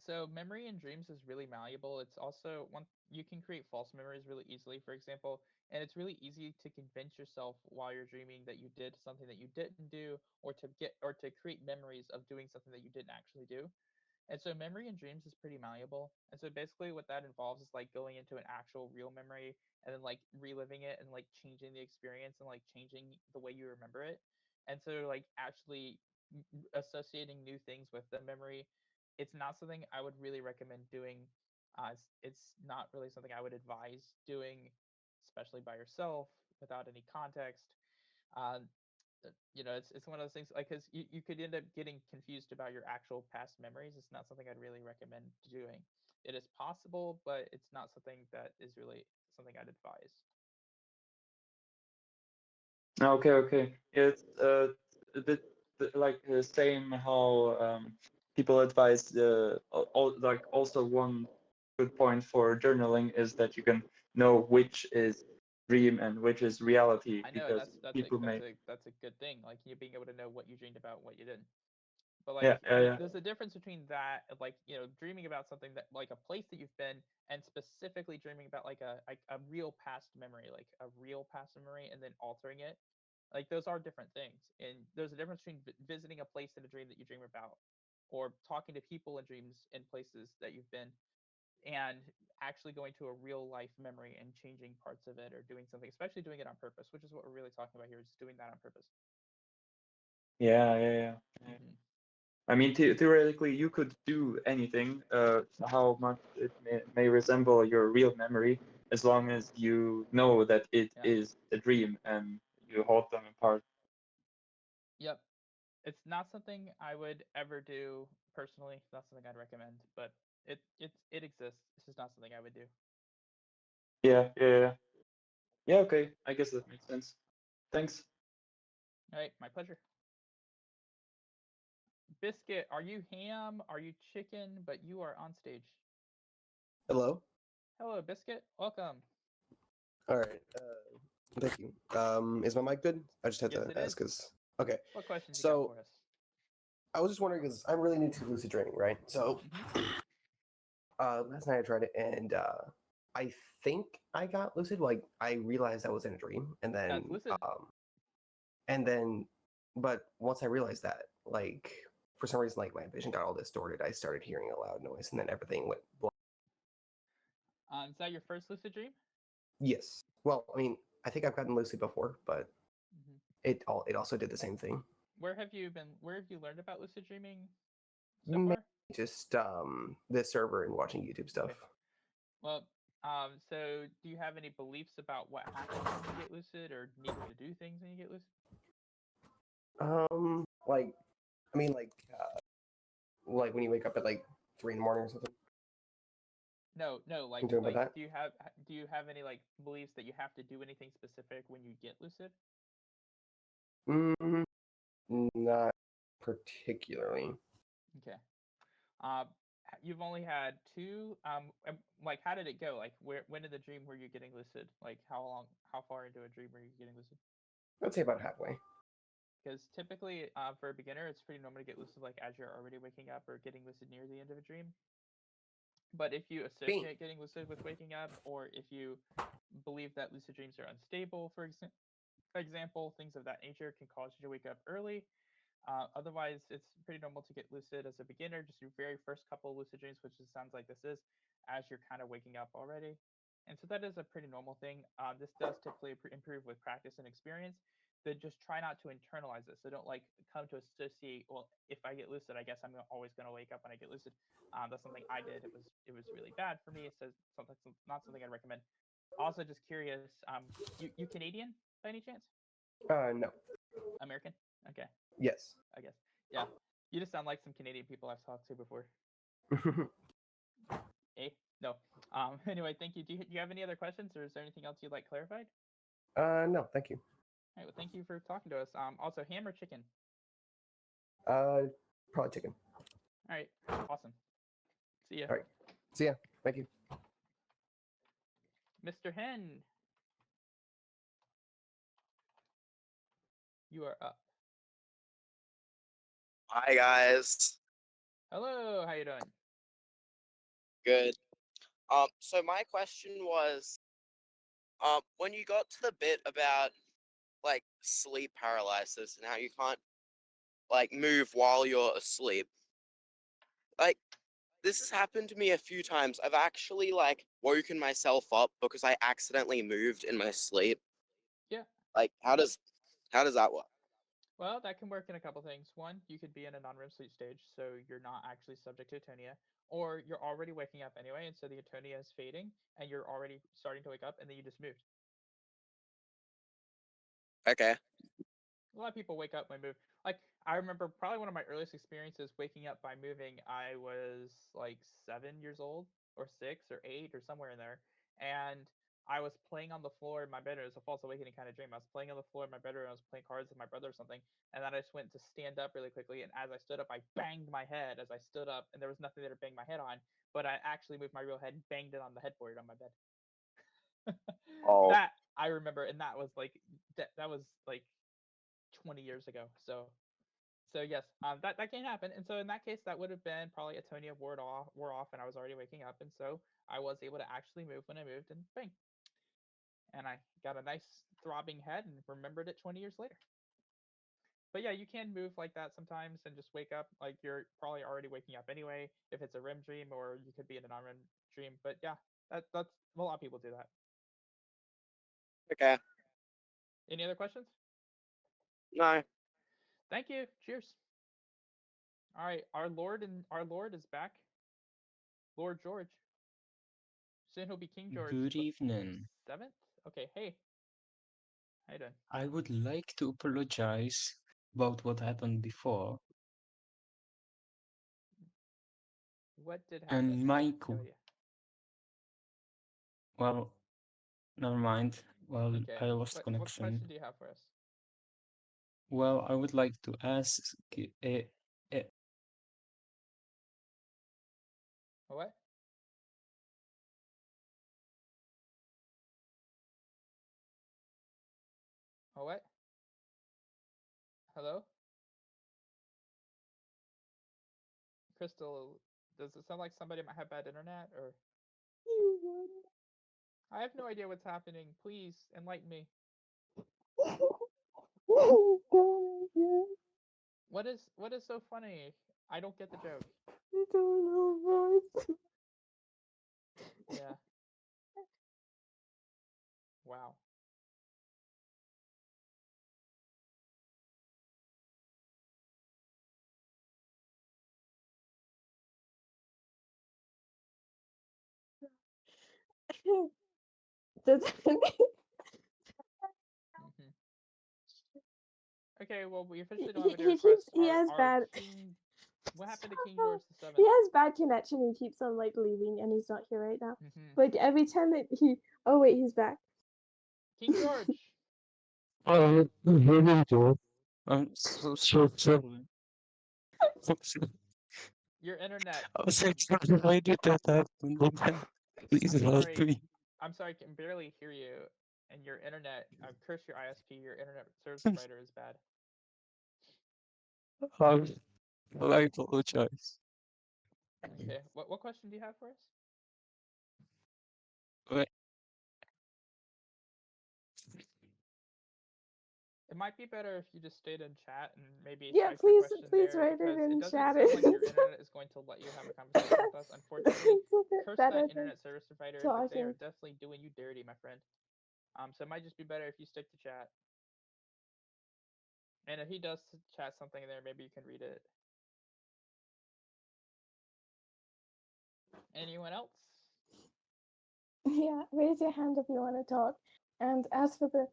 so memory in dreams is really malleable. It's also one you can create false memories really easily, for example, and it's really easy to convince yourself while you're dreaming that you did something that you didn't do, or to create memories of doing something that you didn't actually do. And so memory in dreams is pretty malleable. And so basically what that involves is like going into an actual real memory and then like reliving it and like changing the experience and like changing the way you remember it. And so like actually associating new things with the memory, it's not something I would really recommend doing. It's not really something I would advise doing, especially by yourself without any context. Uh, it's one of those things like because you could end up getting confused about your actual past memories. It's not something I'd really recommend doing. It is possible, but it's not something that is really something I'd advise. Okay, okay. It's a bit like the same how people advise like also one good point for journaling is that you can know which is dream and which is reality I know, and because people may that's a good thing. Like you being able to know what you dreamed about and what you didn't. But yeah, like, yeah, yeah. there's a difference between that, and like dreaming about something that like a place that you've been, and specifically dreaming about like a real past memory, like a real past memory, and then altering it. Like those are different things, and there's a difference between visiting a place in a dream that you dream about, or talking to people in dreams in places that you've been, and actually going to a real life memory and changing parts of it or doing something, especially doing it on purpose, which is what we're really talking about here, is doing that on purpose. Yeah, yeah, yeah. Mm-hmm. I mean, theoretically, you could do anything, how much it may resemble your real memory, as long as you know that it Yeah. is a dream and you hold them apart. Yep. It's not something I would ever do personally. Not something I'd recommend, but it exists. It's just not something I would do. Yeah, yeah, yeah. Yeah, okay. I guess that makes sense. Thanks. All right, my pleasure. Biscuit, are you ham? Are you chicken? But you are on stage. Hello. Hello, Biscuit. Welcome. All right. Thank you. Is my mic good? I just had Yes, to it ask is. because okay. What questions you got So for us? I was just wondering because I'm really new to lucid dreaming, right? So last night I tried it and I think I got lucid. Like I realized I was in a dream, That's lucid. and then, but once I realized that, like for some reason, like my vision got all distorted. I started hearing a loud noise, and then everything went blank. Is that your first lucid dream? Yes. Well, I mean, I think I've gotten lucid before, but Mm-hmm. it also did the same thing. Where have you been? Where have you learned about lucid dreaming so Maybe far? just the server and watching YouTube stuff. Okay. Well, so do you have any beliefs about what happens when you get lucid, or needing to do things when you get lucid? Like, I mean, like when you wake up at like 3 in the morning or something. No, like You talking about that? do you have any like beliefs that you have to do anything specific when you get lucid? Mm, not particularly. Okay. You've only had two. Like how did it go? Like when in the dream were you getting lucid? Like how far into a dream were you getting lucid? I'd say about halfway. Because typically, for a beginner, it's pretty normal to get lucid like as you're already waking up or getting lucid near the end of a dream. But if you associate getting lucid with waking up, or if you believe that lucid dreams are unstable, for example, things of that nature can cause you to wake up early. Otherwise, it's pretty normal to get lucid as a beginner, just your very first couple of lucid dreams, which it sounds like this is, as you're kind of waking up already. And so that is a pretty normal thing. This does typically improve with practice and experience. Then just try not to internalize it. So don't like come to associate. Well, if I get lucid, I guess I'm always going to wake up when I get lucid. That's something I did. It was really bad for me. It says something not something I'd recommend. Also, just curious. You Canadian by any chance? No. American? Okay. Yes. I guess. Yeah. You just sound like some Canadian people I've talked to before. Eh? No. Anyway, thank you. Do you have any other questions, or is there anything else you'd like clarified? No, thank you. All right. Well, thank you for talking to us. Also, ham or chicken? Probably chicken. All right. Awesome. See ya. All right. See ya. Thank you. Mr. Hen. You are up. Hi guys. Hello. How you doing? Good. So my question was, when you got to the bit about like sleep paralysis and how you can't like move while you're asleep, like this has happened to me a few times. I've actually like woken myself up because I accidentally moved in my sleep. Yeah. Like how does that work? Well, that can work in a couple things. One, you could be in a non-REM sleep stage, so you're not actually subject to atonia, or you're already waking up anyway, and so the atonia is fading, and you're already starting to wake up, and then you just moved. Okay. A lot of people wake up when move. Like I remember, probably one of my earliest experiences waking up by moving. I was like 7 years old, or 6 or 8, or somewhere in there, and I was playing on the floor in my bedroom. It was a false awakening kind of dream. I was playing on the floor in my bedroom. I was playing cards with my brother or something, and then I just went to stand up really quickly. And as I stood up, I banged my head as I stood up, and there was nothing there to bang my head on. But I actually moved my real head and banged it on the headboard on my bed. Oh. That I remember, and that was like that was like 20 years ago. So yes, that can happen. And so in that case, that would have been probably Atonia wore off, and I was already waking up, and so I was able to actually move when I moved, and bang, and I got a nice throbbing head and remembered it 20 years later. But yeah, you can move like that sometimes and just wake up like you're probably already waking up anyway, if it's a REM dream, or you could be in a non-REM dream. But yeah, that's a lot of people do that. Okay. Any other questions? No. Thank you. Cheers. All right, our Lord is back. Lord George. Soon he'll be King George Good the evening. 7th. Okay, hey, how you doing? I would like to apologize about what happened before. What did happen? And I have no Maiku, idea. well, never mind. Well, Okay, I lost what question connection. do you have for us? Well, I would like to ask, uh, What? What? Hello? Crystal, does it sound like somebody might have bad internet, or? I have no idea what's happening. Please enlighten me. What is so funny? I don't get the joke. I don't know, guys. Yeah. Wow. Hmm. Okay, well, we officially don't have any He keeps requests. he has Our bad King. What happened to Stop King it. George the He 7th? has bad connection. He keeps on like leaving, and he's not here right now. Hmm. Like every time that he, oh wait, he's back. King George, I'm so sorry. your internet. I was actually why did that happen? Please I'm help sorry. me. I'm sorry. I can barely hear you, and your internet. Curse your ISP. Your internet service provider is bad. Um, I apologize. Okay. What question do you have for us? Wait, It might be better if you just stayed in chat and maybe Yeah, type your please, question please there, write it because it in doesn't chat. sound like your internet is going to let you have a conversation with us. Unfortunately, It's a bit curse better that than internet service provider, but they are talking. definitely doing you dirty, my friend. So it might just be better if you stick to chat. And if he does chat something in there, maybe you can read it. Anyone else? Yeah, raise your hand if you want to talk. And as for the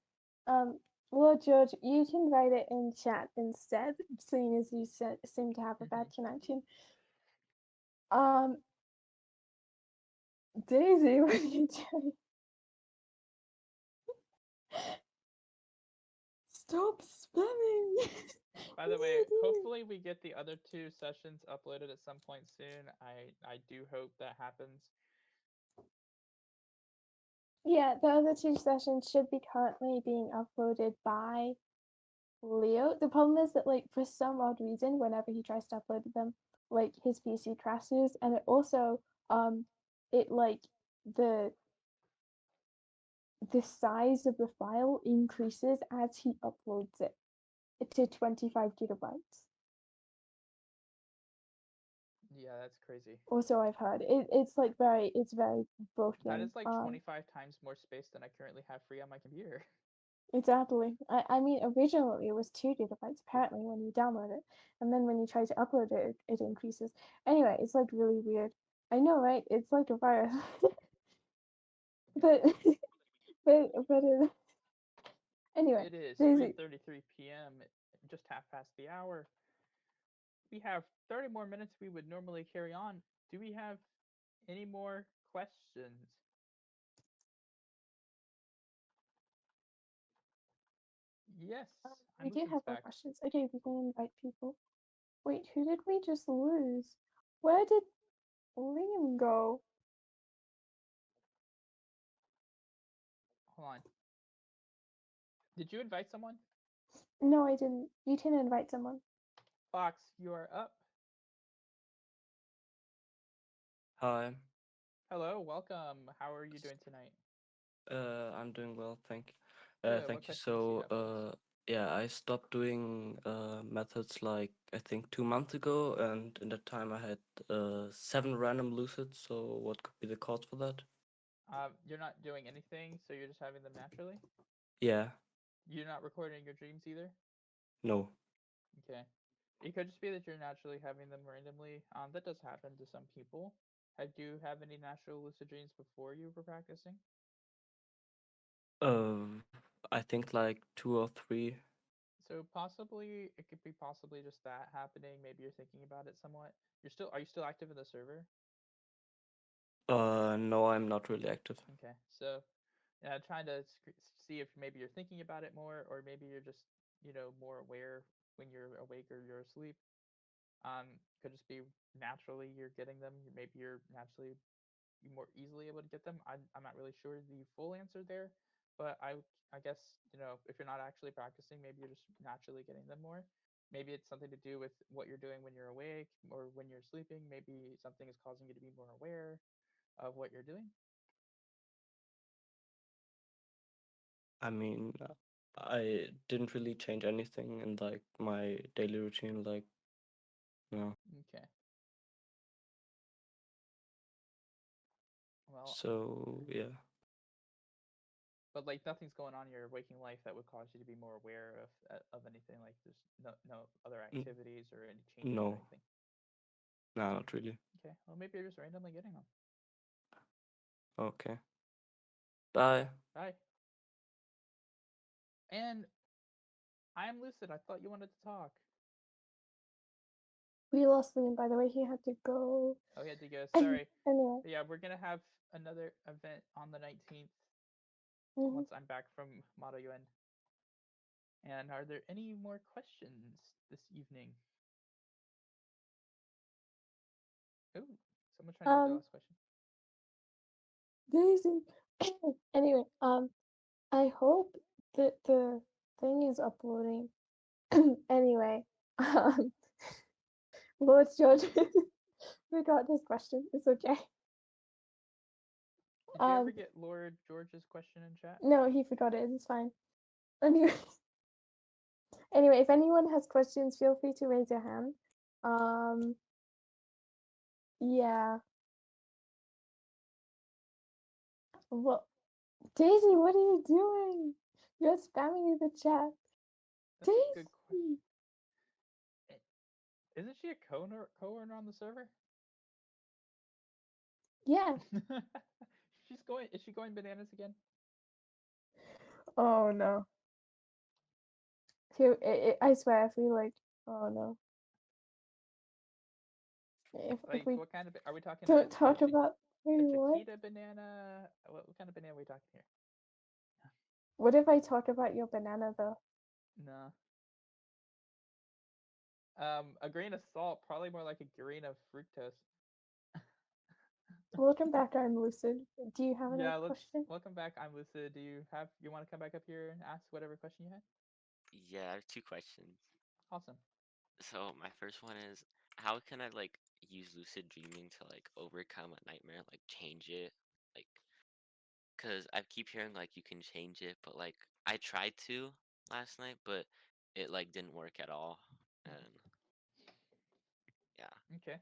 Lord George, you can write it in chat instead, seeing as you seem to have a bad connection. Daisy, what are you doing? Stop spamming! By the way, hopefully we get the other 2 sessions uploaded at some point soon. I do hope that happens. Yeah, the other 2 sessions should be currently being uploaded by Leo. The problem is that, like, for some odd reason, whenever he tries to upload them, like, his PC crashes, and it also, it, like, the size of the file increases as he uploads it to 25 gigabytes. Yeah, that's crazy. Also, I've heard it's very broken. That is like 25 times more space than I currently have free on my computer. Exactly. I mean, originally it was 2 GB apparently when you download it, and then when you try to upload it, it increases. Anyway, it's like really weird. I know, right? It's like a virus. but anyway, It is Daisy. 3:33 p.m., just half past the hour. We have 30 more minutes we would normally carry on. Do we have any more questions? Yes, We I'm do Lucid's have more back. questions. Okay, we can invite people. Wait, who did we just lose? Where did Liam go? Hold on. Did you invite someone? No, I didn't. You can invite someone. Fox, you are up. Hi, Hello, welcome. How are you doing tonight? I'm doing well, thank Good. What thank you. questions do you So, have for us? yeah, I stopped doing methods like I think 2 months ago, and in that time I had 7 random lucids. So, what could be the cause for that? You're not doing anything, so you're just having them naturally? Yeah, You're not recording your dreams either? no. Okay. It could just be that you're naturally having them randomly. That does happen to some people. Had you have any natural lucid dreams before you were practicing? I think like 2 or 3. So possibly it could be possibly just that happening. Maybe you're thinking about it somewhat. Are you still active in the server? No, I'm not really active. Okay. So trying to see if maybe you're thinking about it more, or maybe you're just more aware when you're awake or you're asleep. Could just be naturally you're getting them. Maybe you're naturally more easily able to get them. I'm not really sure the full answer there, but I guess if you're not actually practicing, maybe you're just naturally getting them more. Maybe it's something to do with what you're doing when you're awake or when you're sleeping. Maybe something is causing you to be more aware of what you're doing. I mean, I didn't really change anything in like my daily routine, like, no. Okay. Well, So, yeah. but like nothing's going on in your waking life that would cause you to be more aware of anything. Like there's no other N- activities or any changes or No, anything. no, not really. Okay. Well, maybe you're just randomly getting them. Okay. Bye. Bye. And I am Lucid. I thought you wanted to talk. We lost Liam, by the way. He had to go. Oh, he had to go. Sorry. Anyway. But yeah, we're gonna have another event on the 19th Mhm. once I'm back from Moto UN. And are there any more questions this evening? Oh, someone's trying to read the last question. Daisy. Anyway, I hope that the thing is uploading. Anyway, Lord George forgot his question. It's okay. Did you ever get Lord George's question in chat? No, he forgot it. It's fine. Anyway, anyway, if anyone has questions, feel free to raise your hand. Yeah. What, Daisy? What are you doing? You're spamming the chat. That's a good question. Daisy. Isn't she a co-owner on the server? Yeah. Is she going bananas again? Oh no. I swear, if we like, oh no. If we What kind of are we talking? don't talk about a what? Chiquita banana? What kind of banana are we talking here? What if I talk about your banana though? No. A grain of salt, probably more like a grain of fructose. Welcome back, I'm Lucid. Do you have another question? Welcome back. I'm Lucid. You want to come back up here and ask whatever question you had? Yeah, I have 2 questions. Awesome. So my first one is, how can I like use lucid dreaming to like overcome a nightmare, like change it, like, cause I keep hearing like you can change it, but like I tried to last night, but it like didn't work at all, and yeah. Okay.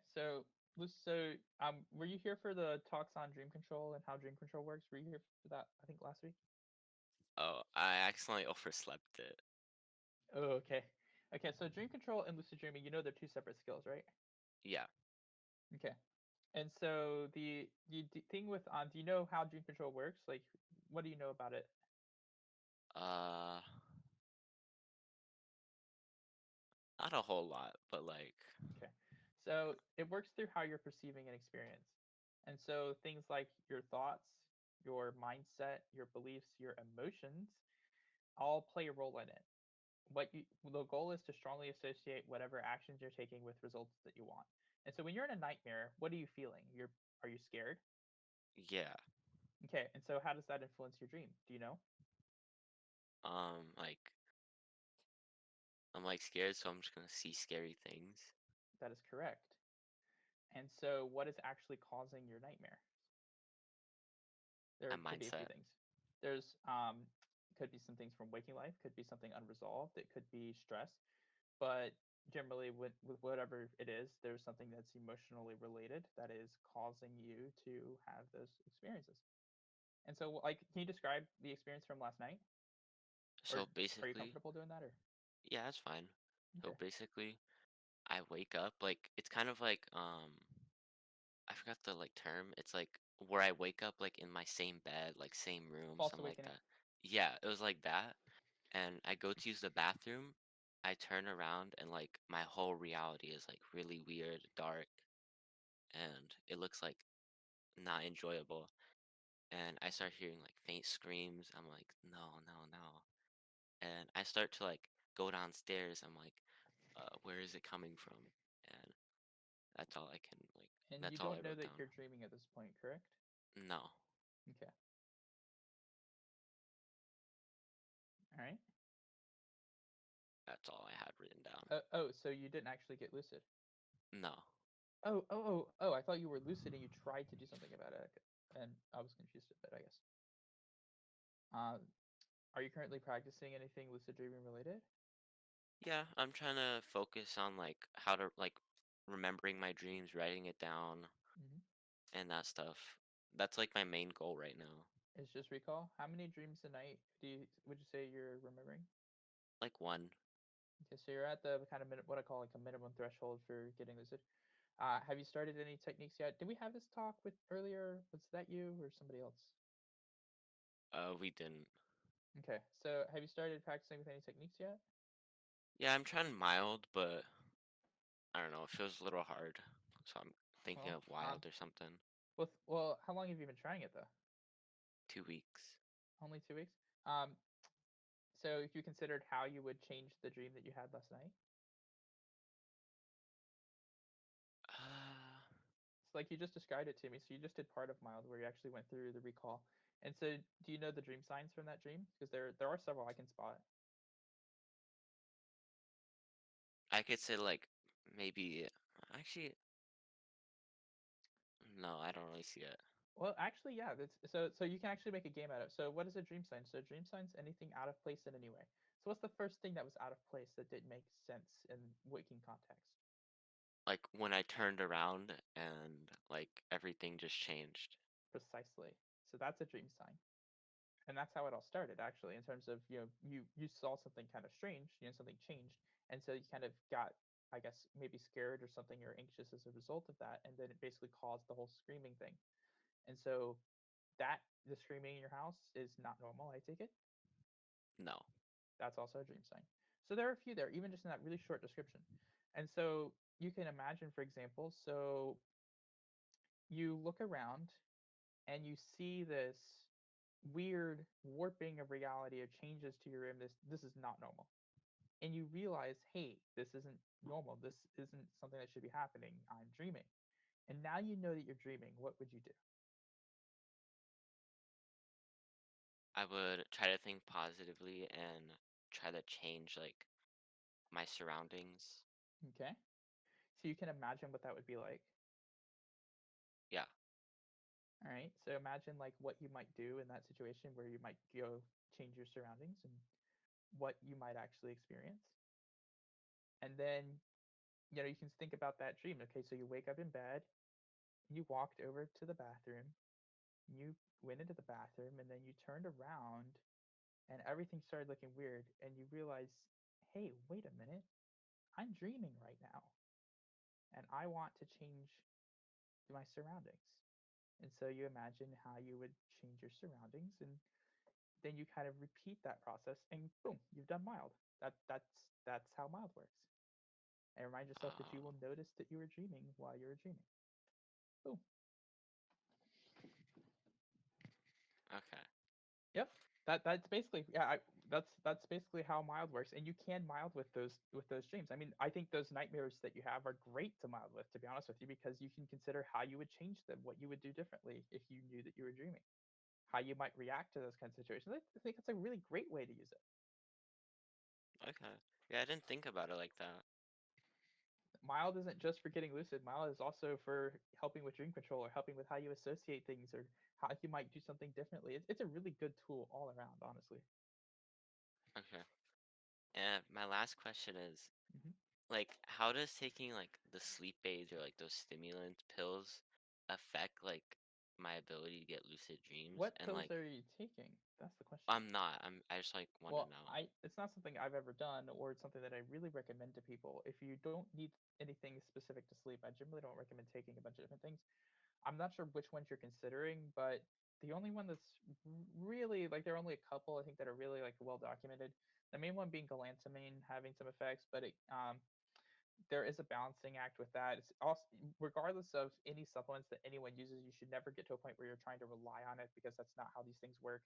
Were you here for the talks on dream control and how dream control works? Were you here for that? I think last week. Oh, I accidentally overslept it. Oh, okay. Okay, so dream control and lucid dreaming, they're two separate skills, right? Yeah. Okay. And so the thing with do you know how dream control works? Like, what do you know about it? Uh, not a whole lot, but like, Okay. So it works through how you're perceiving an experience. And so things like your thoughts, your mindset, your beliefs, your emotions all play a role in it. The goal is to strongly associate whatever actions you're taking with results that you want. And so when you're in a nightmare, what are you feeling? Are you scared? yeah. Okay, and so how does that influence your dream? Do you know? Like I'm like scared, so I'm just gonna see scary things. That is correct. And so what is actually causing your nightmare? My There could be a few mindset. things. There's could be some things from waking life, could be something unresolved, it could be stress, but generally with whatever it is, there's something that's emotionally related that is causing you to have those experiences. And so, like, can you describe the experience from last night? Or So are you basically, comfortable doing that? Or yeah, that's fine. So okay, basically, I wake up like it's kind of like I forgot the like term. It's like where I wake up like in my same bed, like same room, false something like awakening. that. Yeah, it was like that. And I go to use the bathroom. I turn around and like my whole reality is like really weird, dark, and it looks like not enjoyable. And I start hearing like faint screams. I'm like, no, no, no. And I start to like go downstairs. I'm like, where is it coming from? And that's all I can like. And you That's all I don't know wrote that down. you're dreaming at this point, correct? No, Okay. All right. that's all I had written down. Oh, so you didn't actually get lucid. No, Oh, I thought you were lucid and you tried to do something about it. And I was confused a bit, I guess. Um, are you currently practicing anything lucid dreaming related? yeah, I'm trying to focus on like how to like remembering my dreams, writing it down, Hmm. and that stuff. That's like my main goal right now. It's just recall. How many dreams a night would you say you're remembering? Like one. Okay, so you're at the kind of what I call like a minimum threshold for getting lucid. Have you started any techniques yet? Did we have this talk with earlier? Was that you or somebody else? We didn't. Okay, so have you started practicing with any techniques yet? Yeah, I'm trying mild, but I don't know. It feels a little hard, so I'm thinking Well, of wild or something. well, how long have you been trying it though? 2 weeks. Only 2 weeks. Um, so if you considered how you would change the dream that you had last night, Uh, it's like you just described it to me. So you just did part of mild where you actually went through the recall. And so, do you know the dream signs from that dream? Because there are several I can spot. I could say like maybe. Actually, no, I don't really see it. Well, actually, yeah. That's so you can actually make a game out of it. So what is a dream sign? So dream signs anything out of place in any way. So what's the first thing that was out of place that didn't make sense in waking context? Like when I turned around and like everything just changed. Precisely. So that's a dream sign. And that's how it all started actually in terms of you saw something kind of strange, something changed, and so you kind of got, I guess, maybe scared or something or anxious as a result of that, and then it basically caused the whole screaming thing. And so that the screaming in your house is not normal, I take it. No. That's also a dream sign. So there are a few there, even just in that really short description. And so you can imagine, for example, so you look around and you see this weird warping of reality or changes to your room. This is not normal. And you realize, hey, this isn't normal. This isn't something that should be happening. I'm dreaming. And now you know that you're dreaming. What would you do? I would try to think positively and try to change like my surroundings. Okay. So you can imagine what that would be like. Yeah. All right. So imagine like what you might do in that situation where you might go change your surroundings and what you might actually experience. And then, you can think about that dream. Okay. So you wake up in bed, you walked over to the bathroom, you went into the bathroom, and then you turned around and everything started looking weird, and you realize, hey, wait a minute, I'm dreaming right now, and I want to change my surroundings. And so you imagine how you would change your surroundings, and then you kind of repeat that process, and boom, you've done mild. That's how mild works. And remind yourself that you will notice that you were dreaming while you were dreaming. Boom. Okay. Yep. That's basically that's basically how mild works, and you can mild with those dreams. I mean, I think those nightmares that you have are great to mild with, to be honest with you, because you can consider how you would change them, what you would do differently if you knew that you were dreaming, how you might react to those kinds of situations. I think it's a really great way to use it. Okay. Yeah, I didn't think about it like that. Mild isn't just for getting lucid. Mild is also for helping with dream control, or helping with how you associate things, or how you might do something differently. It's a really good tool all around, honestly. Okay. And my last question is, Hmm. like, how does taking like the sleep aids or like those stimulant pills affect like my ability to get lucid dreams? What And pills like, are you taking? That's the question. I'm not. I just like want to Well, know. it's not something I've ever done, or it's something that I really recommend to people. If you don't need anything specific to sleep, I generally don't recommend taking a bunch of different things. I'm not sure which ones you're considering, but the only one that's really like, there are only a couple I think that are really like well documented. The main one being galantamine having some effects, but there is a balancing act with that. It's also, regardless of any supplements that anyone uses, you should never get to a point where you're trying to rely on it, because that's not how these things work.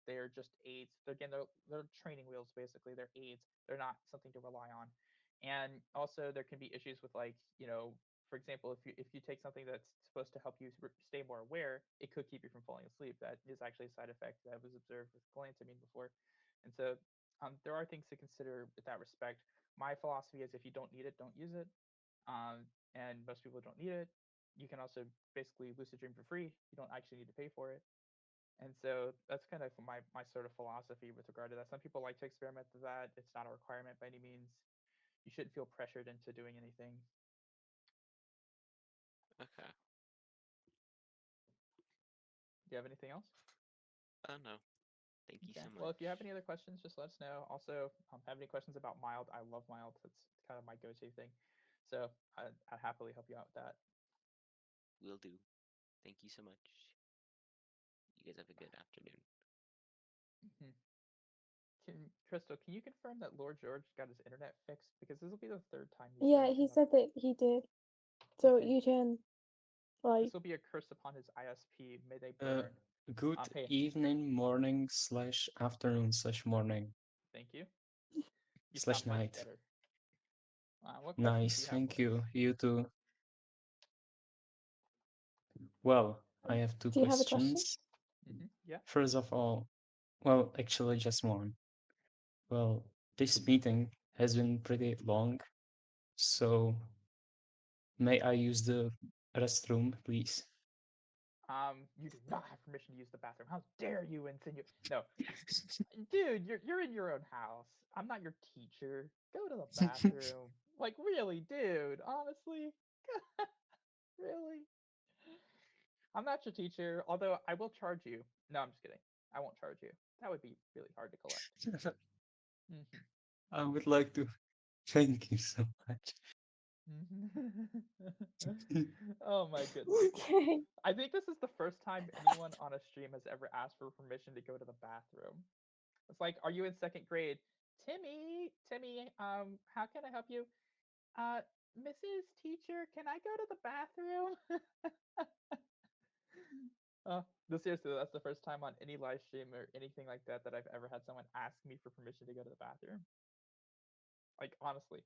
They're just aids. They're training wheels, basically. They're aids. They're not something to rely on. And also, there can be issues with, like, for example, if you take something that's supposed to help you stay more aware, it could keep you from falling asleep. That is actually a side effect that was observed with galantamine before. And so there are things to consider with that respect. My philosophy is, if you don't need it, don't use it. And most people don't need it. You can also basically lucid dream for free. You don't actually need to pay for it. And so that's kind of my sort of philosophy with regard to that. Some people like to experiment with that. It's not a requirement by any means. You shouldn't feel pressured into doing anything. Okay. Do you have anything else? Oh no. Thank you Okay. so Well, if you have much. any other questions, just let us know. Also, have any questions about mild? I love mild. That's kind of my go-to thing. So I'd happily help you out with that. Will do. Thank you so much. You guys have a good afternoon. Mhm. Crystal, can you confirm that Lord George got his internet fixed? Because this will be the third time he's Yeah, trying to he come up. said that he did. So Okay. you can, like, This will be a curse upon his ISP. May they Uh, burn. good Hey, evening, morning slash afternoon slash morning thank you. You slash sound much night. better. What questions do Nice, you have thank for us? you. You too. Well, I have two do you have a question? questions. Yeah. First of all, well, actually just one. Well, this meeting has been pretty long, so may I use the restroom, please? You do not have permission to use the bathroom. How dare you insinuate? No, dude, you're in your own house. I'm not your teacher. Go to the bathroom. Like, really, dude. Honestly, really. I'm not your teacher, although I will charge you. No, I'm just kidding. I won't charge you. That would be really hard to collect. Hmm. I would like to thank you so much. Oh my goodness. Okay. I think this is the first time anyone on a stream has ever asked for permission to go to the bathroom. It's like, are you in second grade? Timmy, how can I help you? Mrs. Teacher, can I go to the bathroom? No, seriously, that's the first time on any live stream or anything like that that I've ever had someone ask me for permission to go to the bathroom. Like, honestly.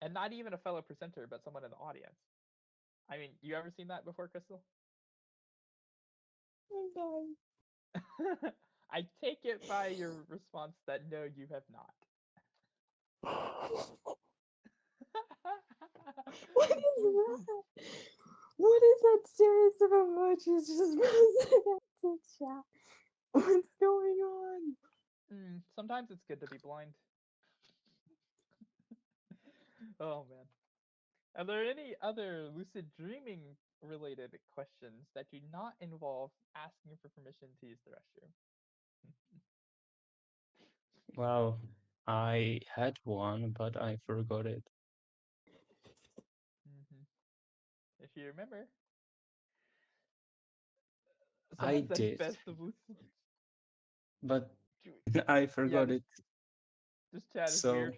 And not even a fellow presenter, but someone in the audience. I mean, you ever seen that before, Crystal? Okay. I take it by your response that no, you have not. What is that? What is that series of emojis just posted into chat? What's going on? Sometimes it's good to be blind. Oh man. Are there any other lucid dreaming related questions that do not involve asking for permission to use the restroom? Well, I had one, but I forgot it. If you remember, I someone said did, best of Lucid. but I Yeah, forgot it. this chat is So weird.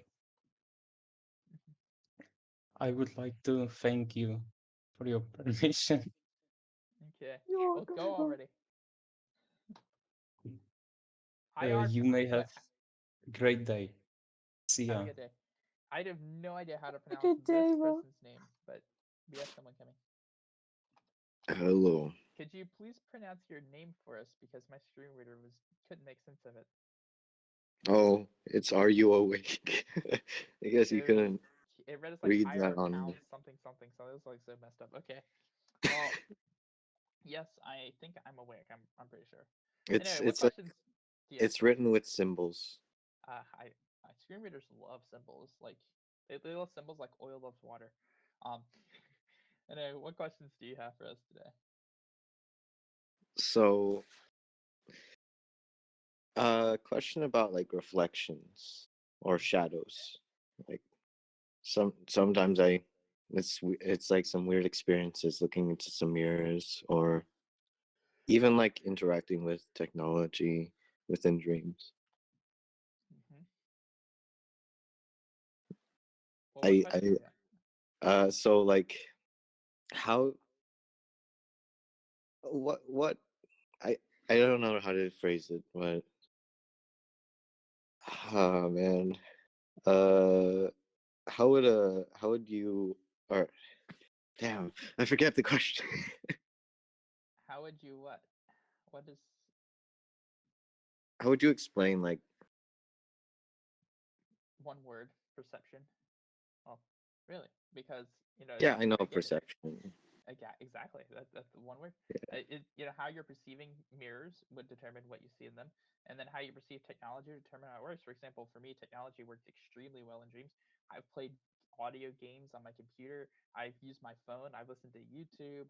I would like to thank you for your permission. Okay. You're Well, welcome, go Nicole. already. Hi, Art. You may What? have a great day. See Have a ya. good day. I have no idea how to Have a pronounce good this day, bro. person's name, but we have someone coming. Hello. Could you please pronounce your name for us because my screen reader couldn't make sense of it. Oh, it's Are You Awake? I guess you couldn't It read as like read that IR on. pound something something, so it was like so messed up. Okay. Well, yes, I think I'm awake. I'm pretty sure. It's Anyway, what it's like questions do you have it's for us? written with symbols. My screen readers love symbols. Like they love symbols like oil loves water. Um. Anyway, what questions do you have for us today? So, question about like reflections or shadows. Like sometimes it's like some weird experiences looking into some mirrors or even like interacting with technology within dreams. Well, what questions do you have? So like how what I I don't know how to phrase it, but oh man. Uh how would you or damn, I forget the question. How would you what? What is How would you explain like one word? Perception. Well, really, because yeah, I know I get it. perception. Yeah, exactly. That's the one word. Yeah. How you're perceiving mirrors would determine what you see in them, and then how you perceive technology would determine how it works. For example, for me, technology works extremely well in dreams. I've played audio games on my computer. I've used my phone. I've listened to YouTube.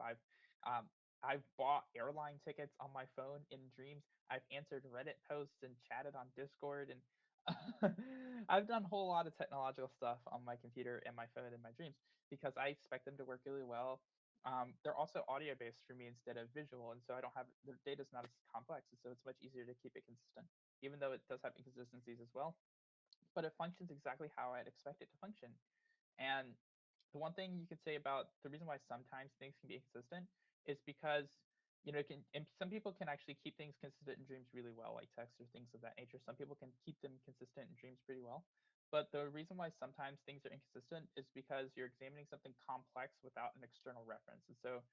Um, I've bought airline tickets on my phone in dreams. I've answered Reddit posts and chatted on Discord, and I've done a whole lot of technological stuff on my computer and my phone in my dreams because I expect them to work really well. They're also audio based for me instead of visual, and so I don't have the data's not as complex, and so it's much easier to keep it consistent, even though it does have inconsistencies as well. But it functions exactly how I'd expect it to function. And the one thing you could say about the reason why sometimes things can be inconsistent is because some people can actually keep things consistent in dreams really well, like text or things of that nature. Some people can keep them consistent in dreams pretty well. But the reason why sometimes things are inconsistent is because you're examining something complex without an external reference. And so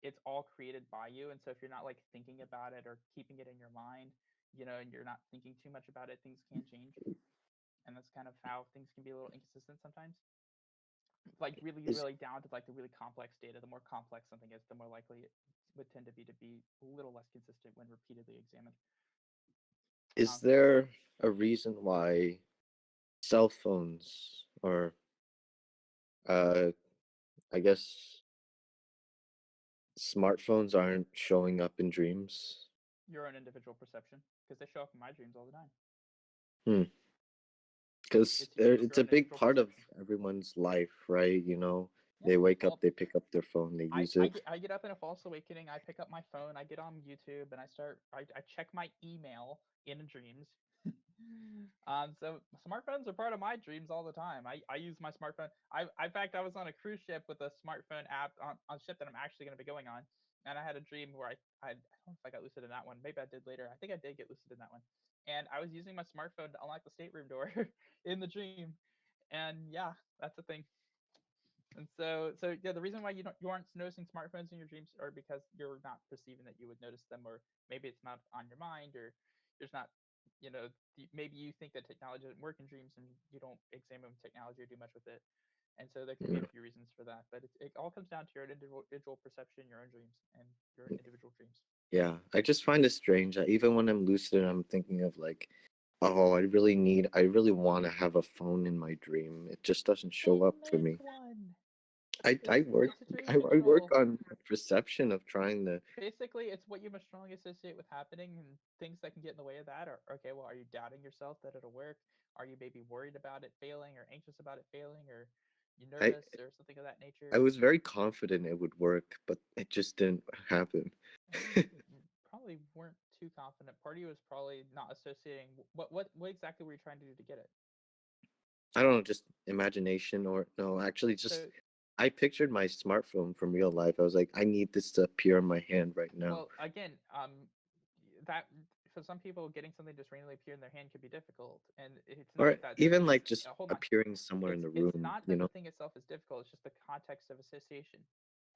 it's all created by you. And so if you're not like thinking about it or keeping it in your mind, and you're not thinking too much about it, things can change. And that's kind of how things can be a little inconsistent sometimes. Like really, Is really down to like the really complex data. The more complex something is, the more likely it would tend to be a little less consistent when repeatedly examined. is there a reason why cell phones or I guess smartphones aren't showing up in dreams? Your own individual perception, because they show up in my dreams all the time. Because it's your a own big individual part of perception. everyone's life, right? Yeah. They wake up, Well, they pick up their phone, they use I it. get I get up in a false awakening. I pick up my phone. I get on YouTube and I check my email in dreams. So smartphones are part of my dreams all the time. I use my smartphone. In fact I was on a cruise ship with a smartphone app on a ship that I'm actually going to be going on, and I had a dream where I don't know if I got lucid in that one. Maybe I did later. I think I did get lucid in that one, and I was using my smartphone to unlock the stateroom door in the dream, and yeah, that's a thing. And so yeah, the reason why you aren't noticing smartphones in your dreams are because you're not perceiving that you would notice them, or maybe it's not on your mind, or there's not, maybe you think that technology doesn't work in dreams and you don't examine technology or do much with it. And so there could be a few reasons for that, but it all comes down to your individual perception, your own dreams, and your individual dreams. Yeah, I just find it strange that even when I'm lucid, I'm thinking of like, oh, I really want to have a phone in my dream. It just doesn't show up for me. One. I work Lucid dream I work control. on perception of trying to. Basically, it's what you most strongly associate with happening, and things that can get in the way of that are okay. Well, are you doubting yourself that it'll work? Are you maybe worried about it failing, or anxious about it failing, or you I nervous, or something of that nature? I was very confident it would work, but it just didn't happen. You probably weren't too confident. Part of you was probably not associating. What exactly were you trying to do to get it? I don't know, just imagination or no, actually just So, I pictured my smartphone from real life. I was like, I need this to appear in my hand right now. well, again, that for some people, getting something just randomly appear in their hand could be difficult, and it's not Or that. even like It's just hold on. appearing somewhere in the It's room, not you that the know? thing itself is difficult. It's just the context of association,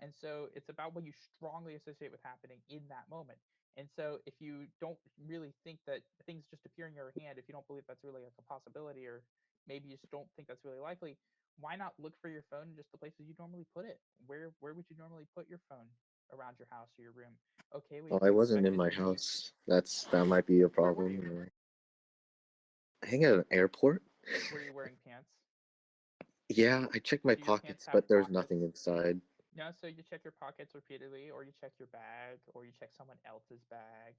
and so it's about what you strongly associate with happening in that moment. And so if you don't really think that things just appear in your hand, if you don't believe that's really like a possibility, or maybe you just don't think that's really likely, why not look for your phone in just the places you normally put it? Where would you normally put your phone around your house or your room? Okay, we Oh, I wasn't expect in it my to be. house. That might be a Where were you? problem. I think at an airport. Were you wearing pants? Yeah, I checked my Do your pants pockets, have but there's pockets? nothing inside. No, so you check your pockets repeatedly, or you check your bag, or you check someone else's bag.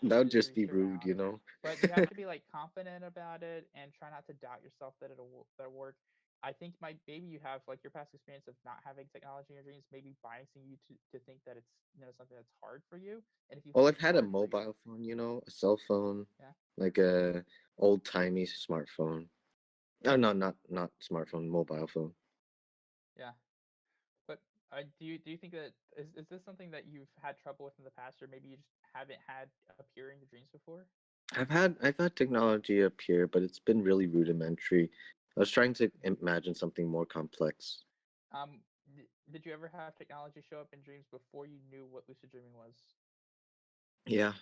That would Just just be reach rude, you around. know? But you have to be like confident about it and try not to doubt yourself that that'll work. I think maybe you have like your past experience of not having technology in your dreams, maybe biasing you to think that it's something that's hard for you. And if you Well, think I've it's had a hard for you, mobile phone, you know, a cell phone, yeah, like a old-timey smartphone. Oh, no, not smartphone, mobile phone. yeah. But do you think that is this something that you've had trouble with in the past, or maybe you just haven't had appear in your dreams before? I've had technology appear, but it's been really rudimentary. I was trying to imagine something more complex. Um, did you ever have technology show up in dreams before you knew what lucid dreaming was? Yeah,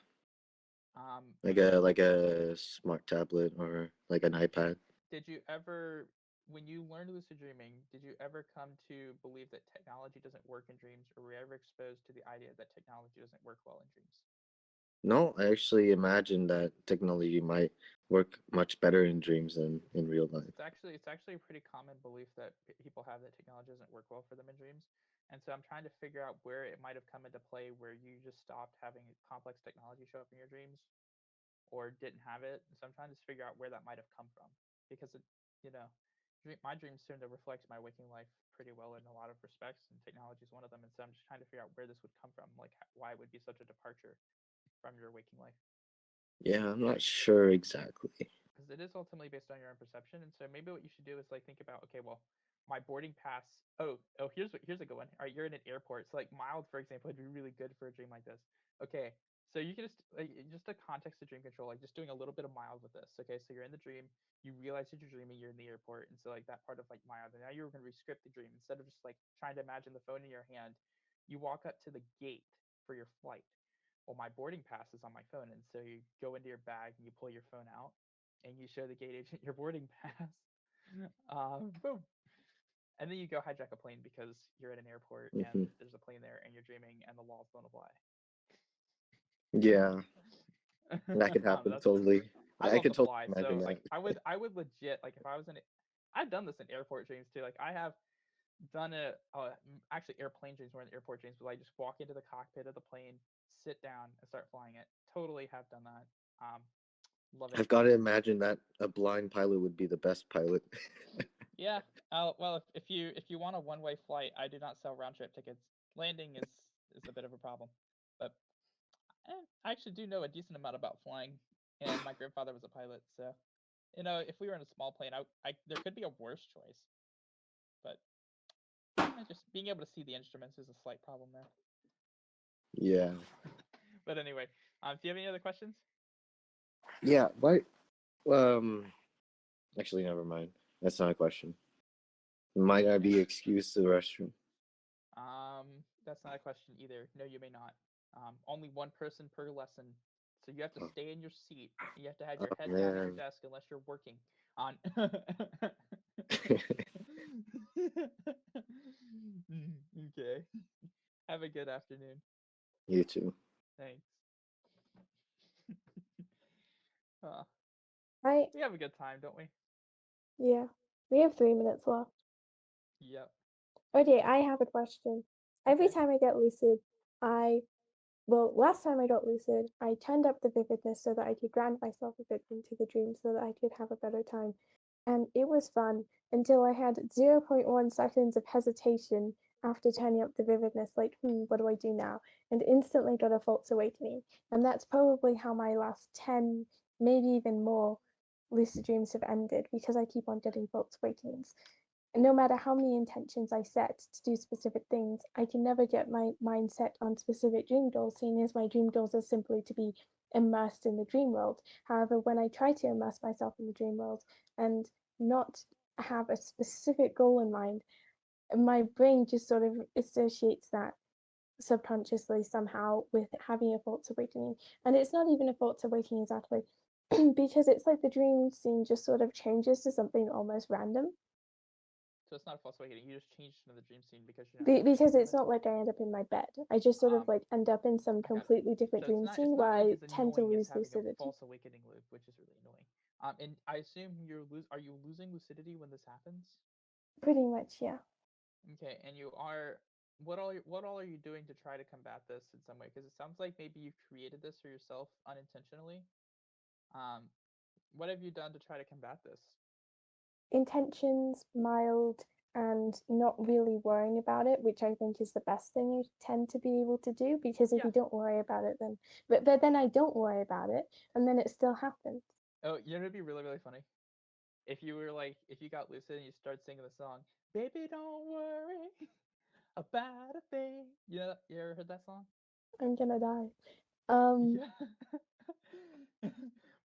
Um, like a smart tablet or like an iPad. did you ever, when you learned lucid dreaming, did you ever come to believe that technology doesn't work in dreams, or were you ever exposed to the idea that technology doesn't work well in dreams? No, I actually imagined that technology might work much better in dreams than in real life. It's actually a pretty common belief that people have that technology doesn't work well for them in dreams. And so I'm trying to figure out where it might have come into play, where you just stopped having complex technology show up in your dreams, or didn't have it. So I'm trying to figure out where that might have come from, because you know, my dreams seem to reflect my waking life pretty well in a lot of respects, and technology is one of them. And so I'm just trying to figure out where this would come from, like why it would be such a departure from your waking life, Yeah, I'm not sure exactly. because it is ultimately based on your own perception. And so maybe what you should do is like think about, okay, well, my boarding pass. Oh, here's a good one. All right, you're in an airport. So like mild, for example, would be really good for a dream like this. Okay, so you can just a context of dream control, like just doing a little bit of mild with this. Okay, so you're in the dream, you realize that you're dreaming, you're in the airport, and so like that part of like mild, and now you're going to rescript the dream instead of just like trying to imagine the phone in your hand. You walk up to the gate for your flight. Well, my boarding pass is on my phone, and so you go into your bag and you pull your phone out, and you show the gate agent your boarding pass. Boom. And then you go hijack a plane because you're at an airport and Hmm. there's a plane there and you're dreaming and the laws don't apply. Yeah, that could happen That's totally. I I love could to totally fly, imagine so that. like I would legit, like if I was in it, I've done this in airport dreams too. Like I have done it actually airplane dreams more than airport dreams, but I just walk into the cockpit of the plane, sit down, and start flying it. Totally have done that. Love it. I've got to imagine that a blind pilot would be the best pilot. Yeah. Well, if you want a one-way flight, I do not sell round trip tickets. Landing is a bit of a problem, but I actually do know a decent amount about flying, and my grandfather was a pilot, so if we were in a small plane, I there could be a worse choice, but just being able to see the instruments is a slight problem there. Yeah. But anyway, do you have any other questions? Yeah. Why? Um. Actually, never mind. That's not a question. Might I be excused to the restroom? That's not a question either. No, you may not. Only one person per lesson, so you have to Oh, stay in your seat. You have to have oh your head down at your man. desk unless you're working on. Okay. Have a good afternoon. You too. Thanks. I We have a good time, don't we? yeah. We have 3 minutes left. Yep. Okay, I have a question. Every Okay. time I get lucid, I last time I got lucid, I turned up the vividness so that I could ground myself a bit into the dream so that I could have a better time. And it was fun until I had 0.1 seconds of hesitation after turning up the vividness, like, what do I do now? And instantly got a false awakening. And that's probably how my last 10, maybe even more, lucid dreams have ended because I keep on getting false awakenings. And no matter how many intentions I set to do specific things, I can never get my mind set on specific dream goals, seeing as my dream goals are simply to be immersed in the dream world. However, when I try to immerse myself in the dream world and not have a specific goal in mind, my brain just sort of associates that subconsciously somehow with having a false awakening. And it's not even a false awakening exactly, because it's like the dream scene just sort of changes to something almost random. So it's not a false awakening. You just changed into the dream scene because you're not really Because thinking of it's it. not like I end up in my bed. I just sort of like end up in some I got it. completely different So it's dream not scene where like I as tend to annoying as lose having a lucidity. false awakening loop, which is really annoying. And I assume are you losing lucidity when this happens? Pretty much, yeah. Okay, and you are what all are you doing to try to combat this in some way? Because it sounds like maybe you've created this for yourself unintentionally. Um, what have you done to try to combat this? Intentions, mild, and not really worrying about it, which I think is the best thing you tend to be able to do. Because if Yeah. you don't worry about it, then but then I don't worry about it, and then it still happens. Oh, you know, it'd be really really funny if you were like if you got lucid and you start singing the song, "Baby, don't worry about a thing." You know, you ever heard that song? I'm gonna die. Yeah.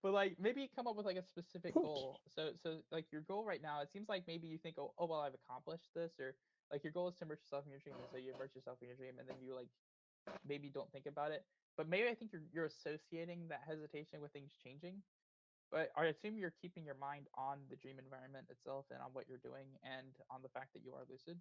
But like maybe come up with like a specific goal. So like your goal right now, it seems like maybe you think, oh well, I've accomplished this, or like your goal is to immerse yourself in your dream, and so you immerse yourself in your dream, and then you like maybe don't think about it. But maybe I think you're associating that hesitation with things changing. But I assume you're keeping your mind on the dream environment itself and on what you're doing and on the fact that you are lucid.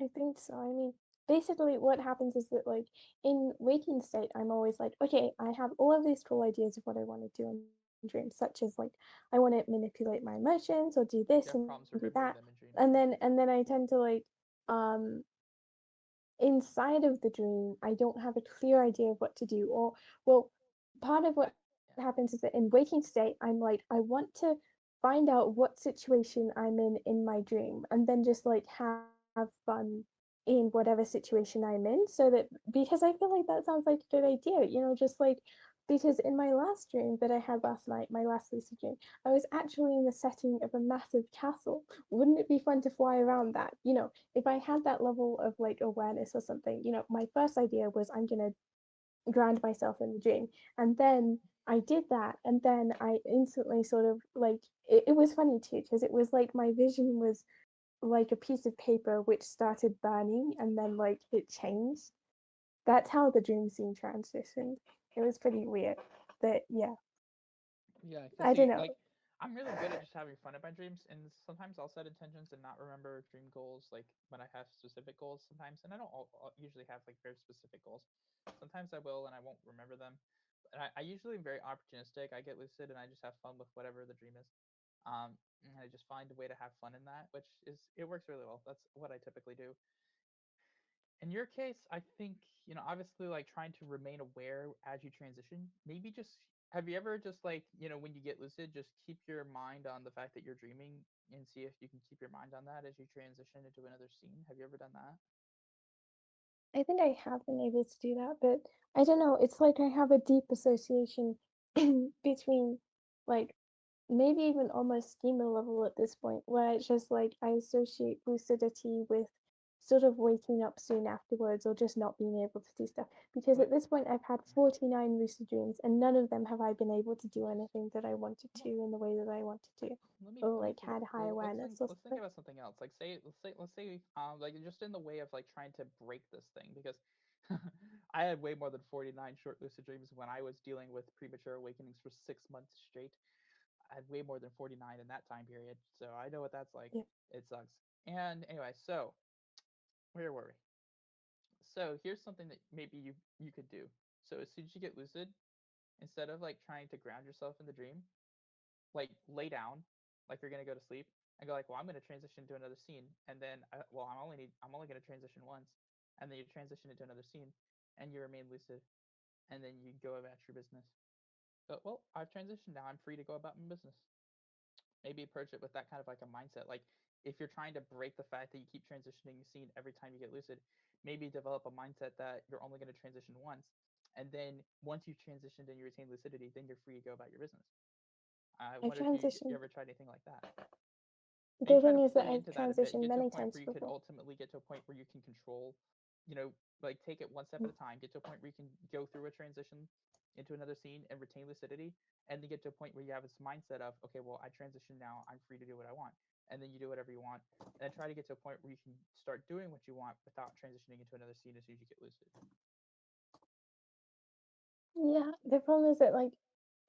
I think so. I mean, basically, what happens is that, like, in waking state, I'm always like, okay, I have all of these cool ideas of what I want to do in dreams, such as like, I want to manipulate my emotions or do this But and you do have that, problems remembering them in dreams. and then I tend to like, um, inside of the dream, I don't have a clear idea of what to do. Or, well, part of what happens is that in waking state, I'm like, I want to find out what situation I'm in my dream, and then just like have fun in whatever situation I'm in. So that because I feel like that sounds like a good idea, just like because in my last dream that I had last night, my last lucid dream, I was actually in the setting of a massive castle. Wouldn't it be fun to fly around that? If I had that level of like awareness or something, my first idea was I'm gonna ground myself in the dream. And then I did that, and then I instantly sort of like it was funny too, because it was like my vision was like a piece of paper which started burning and then like it changed. That's how the dream scene transitioned. It was pretty weird. But yeah, Yeah, because I don't see, know. like, I'm really good at just having fun at my dreams, and sometimes I'll set intentions and not remember dream goals, like when I have specific goals sometimes, and I don't usually have like very specific goals. Sometimes I will, and I won't remember them. And I usually am very opportunistic. I get lucid, and I just have fun with whatever the dream is. And I just find a way to have fun in that, which is it works really well. That's what I typically do. In your case, I think, obviously like trying to remain aware as you transition. Maybe just have you ever just like, when you get lucid, just keep your mind on the fact that you're dreaming and see if you can keep your mind on that as you transition into another scene. Have you ever done that? I think I have been able to do that, but I don't know. It's like I have a deep association between, like, maybe even almost schema level at this point, where it's just like I associate lucidity with sort of waking up soon afterwards or just not being able to do stuff. Because What at this point, I've had 49 lucid dreams, and none of them have I been able to do anything that I wanted to in the way that I wanted to, or let me like put it. had high Well, awareness or let's think something. about something else. Like let's say like just in the way of like trying to break this thing because I had way more than 49 short lucid dreams when I was dealing with premature awakenings for 6 months straight. I had way more than 49 in that time period, so I know what that's like. Yeah. It sucks. And anyway, so where were we? So here's something that maybe you could do. So as soon as you get lucid, instead of like trying to ground yourself in the dream, like lay down, like you're gonna go to sleep, I go like, well, I'm going to transition to another scene, and then well, I'm only going to transition once, and then you transition into another scene, and you remain lucid, and then you go about your business. But well, I've transitioned now. I'm free to go about my business. Maybe approach it with that kind of like a mindset. Like if you're trying to break the fact that you keep transitioning the scene every time you get lucid, maybe develop a mindset that you're only going to transition once, and then once you've transitioned and you retain lucidity, then you're free to go about your business. I I wonder if you transitioned. ever tried anything like that. The Maybe try thing to is that play I've into that a bit and transitioned get to a many point times where you could before. ultimately get to a point where you can control, like take it one step at a time, get to a point where you can go through a transition into another scene and retain lucidity, and then get to a point where you have this mindset of, okay, well, I transition now, I'm free to do what I want. And then you do whatever you want, and try to get to a point where you can start doing what you want without transitioning into another scene as soon as you get lucid. Yeah, the problem is that like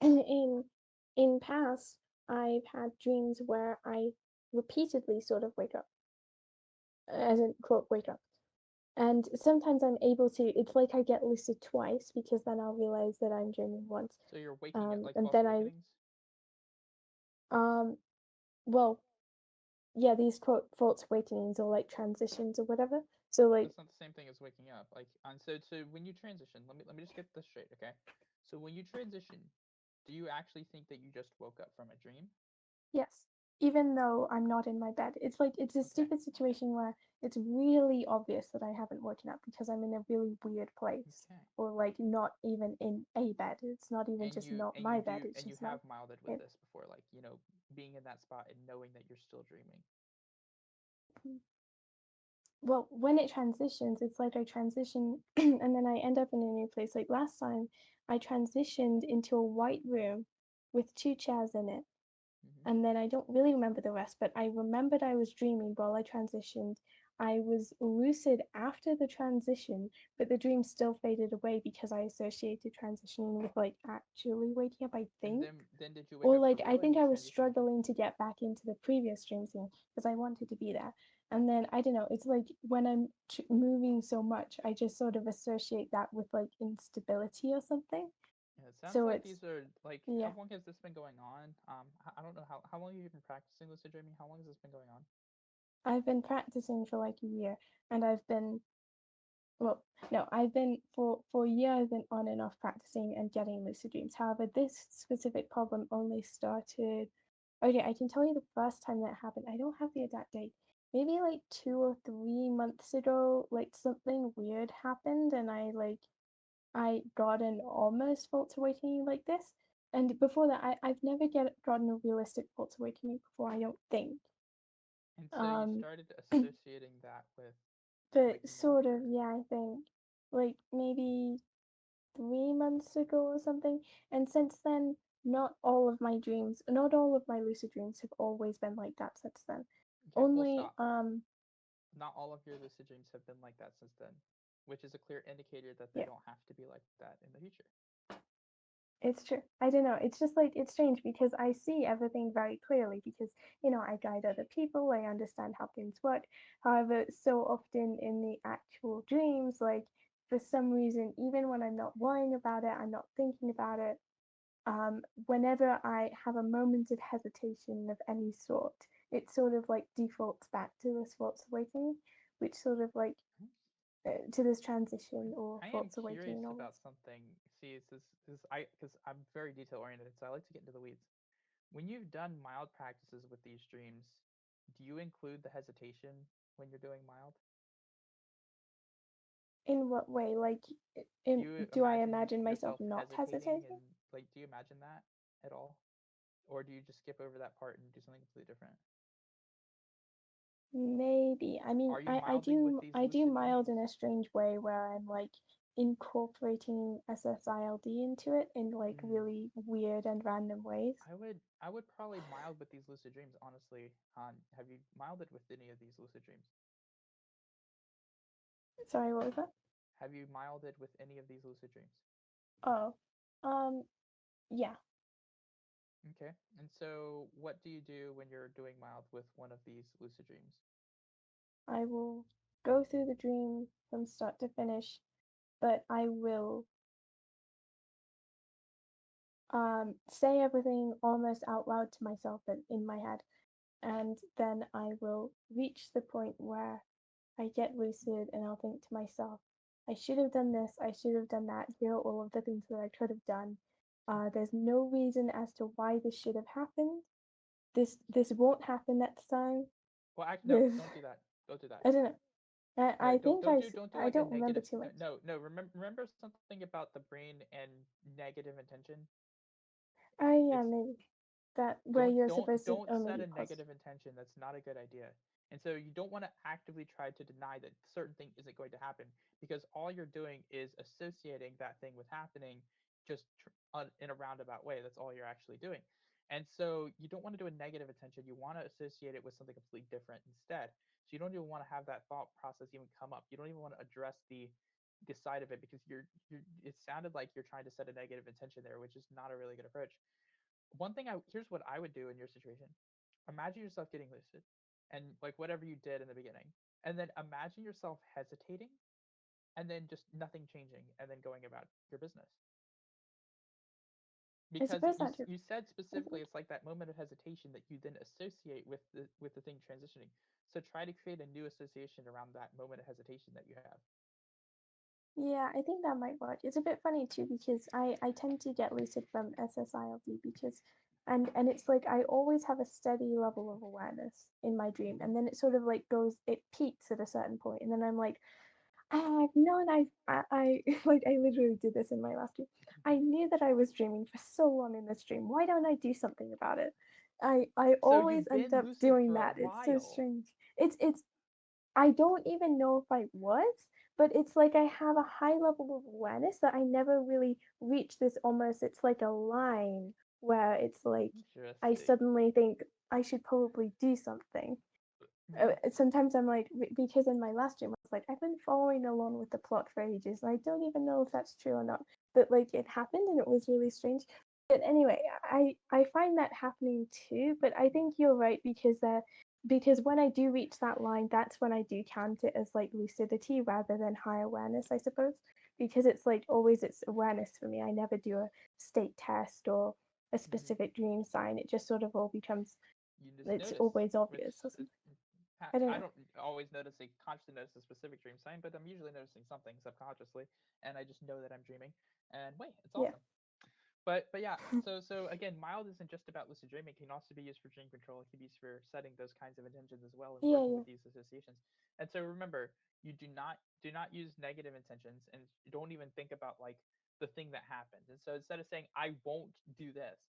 in past I've had dreams where I repeatedly sort of wake up, as in quote wake up. And sometimes I'm able to, it's like I get lucid twice because then I'll realize that I'm dreaming once. So you're waking at like And false then awakenings? well, yeah, these quote false awakenings or like transitions or whatever. So like, That's not the same thing as waking up. Like, and so when you transition, let me just get this straight, okay? So when you transition, do you actually think that you just woke up from a dream? yes, even though I'm not in my bed, it's like it's a Okay. stupid situation where it's really obvious that I haven't woken up because I'm in a really weird place, Okay. or like not even in a bed. It's not even And just you not and my you bed. do It's and you just have not milded with it. this before, like, being in that spot and knowing that you're still dreaming. Well, when it transitions, it's like I transition and then I end up in a new place. Like last time, I transitioned into a white room with two chairs in it. And then I don't really remember the rest, but I remembered I was dreaming while I transitioned. I was lucid after the transition, but the dream still faded away because I associated transitioning with like actually waking up, I And think. then did you wake Or up for like I real, or think did I you was transition? struggling to get back into the previous dream scene because I wanted to be there. And then I don't know, it's like when I'm moving so much, I just sort of associate that with like instability or something. Yeah, it sounds So like it's these are like, how yeah. long has this been going on? I don't know how long have you been practicing lucid dreaming? How long has this been going on? I've been practicing for like a year and I've been well, no, I've been for a year I've been on and off practicing and getting lucid dreams. However, this specific problem only started. Okay, I can tell you the first time that happened. I don't have the exact date. Maybe like 2 or 3 months ago, like something weird happened, and I got an almost false awakening like this. And before that, I've never gotten a realistic false awakening before. I don't think. And so you Um, started associating that with but waking up, sort of, or yeah, I think like maybe 3 months ago or something. And since then, not all of my dreams, not all of my lucid dreams have always been like that since then. okay, full Only, stop. Not all of your lucid dreams have been like that since then, which is a clear indicator that they yeah, don't have to be like that in the future. it's true. I don't know. It's just like, it's strange because I see everything very clearly because, I guide other people, I understand how things work. However, so often in the actual dreams, like, for some reason, even when I'm not worrying about it, I'm not thinking about it, whenever I have a moment of hesitation of any sort, it sort of like defaults back to this false awakening, which sort of like to this transition or I am false awakening curious almost. about something. See, this I because I'm very detail oriented, so I like to get into the weeds. When you've done mild practices with these dreams, do you include the hesitation when you're doing mild? In what way? Like, Do in you do I imagine imagine myself yourself not hesitating, and hesitating? like, do you imagine that at all? Or do you just skip over that part and do something completely different? Maybe. I mean, Are you I milding with do these I do lucid mild dreams? in a strange way where I'm like incorporating SSILD into it in like really weird and random ways. I would probably mild with these lucid dreams, honestly. Have you milded with any of these lucid dreams? Sorry, what was that? Have you milded with any of these lucid dreams? Oh, yeah. Okay. And so what do you do when you're doing mild with one of these lucid dreams? I will go through the dream from start to finish, but I will say everything almost out loud to myself but in my head. and then I will reach the point where I get lucid and I'll think to myself, I should have done this, I should have done that. Here are all of the things that I could have done. There's no reason as to why this should have happened. This won't happen next time. Well, actually, no, don't do that. Don't do that. I don't know. No, I don't think don't do don't do I like a don't remember negative. too much. No. Remember something about the brain and negative intention. Oh yeah, It's maybe that where you're supposed to don't only set be a positive. negative intention. That's not a good idea. And so you don't want to actively try to deny that certain thing isn't going to happen because all you're doing is associating that thing with happening just in a roundabout way. That's all you're actually doing. And so you don't want to do a negative intention. You want to associate it with something completely different instead. So you don't even want to have that thought process even come up. You don't even want to address the side of it because you're it sounded like you're trying to set a negative intention there, which is not a really good approach. One thing here's what I would do in your situation. Imagine yourself getting lucid and like whatever you did in the beginning. And then imagine yourself hesitating and then just nothing changing and then going about your business. I Because suppose that you said specifically it's like that moment of hesitation that you then associate with the thing transitioning. So try to create a new association around that moment of hesitation that you have. Yeah, I think that might work. It's a bit funny too because I tend to get lucid from SSILD because and it's like I always have a steady level of awareness in my dream and then it sort of like it peaks at a certain point and then I'm like I've known I like I literally did this in my last dream. I knew that I was dreaming for so long in this dream. Why don't I do something about it? I So always you've end been up lucid doing for a that. It's so while. strange. It's I don't even know if I was, but it's like I have a high level of awareness that I never really reach this almost, it's like a line where it's like I Interesting. suddenly think I should probably do something. Sometimes I'm like, because in my last dream, I was like, I've been following along with the plot for ages, and I don't even know if that's true or not. But like, it happened, and it was really strange. But anyway, I find that happening too. But I think you're right because when I do reach that line, that's when I do count it as like lucidity rather than high awareness, I suppose. Because it's like always it's awareness for me. I never do a state test or a specific dream sign. It just sort of all becomes You just it's notice, always which obvious or something. I don't I know. don't always notice consciously notice a specific dream sign, but I'm usually noticing something subconsciously, and I just know that I'm dreaming. And wait, it's Yeah. awesome. But yeah, so again, mild isn't just about lucid dreaming. It can also be used for dream control. It can be used for setting those kinds of intentions as well and Yeah, working yeah. with these associations. And so remember, you do not use negative intentions, and don't even think about like the thing that happened. And so instead of saying I won't do this,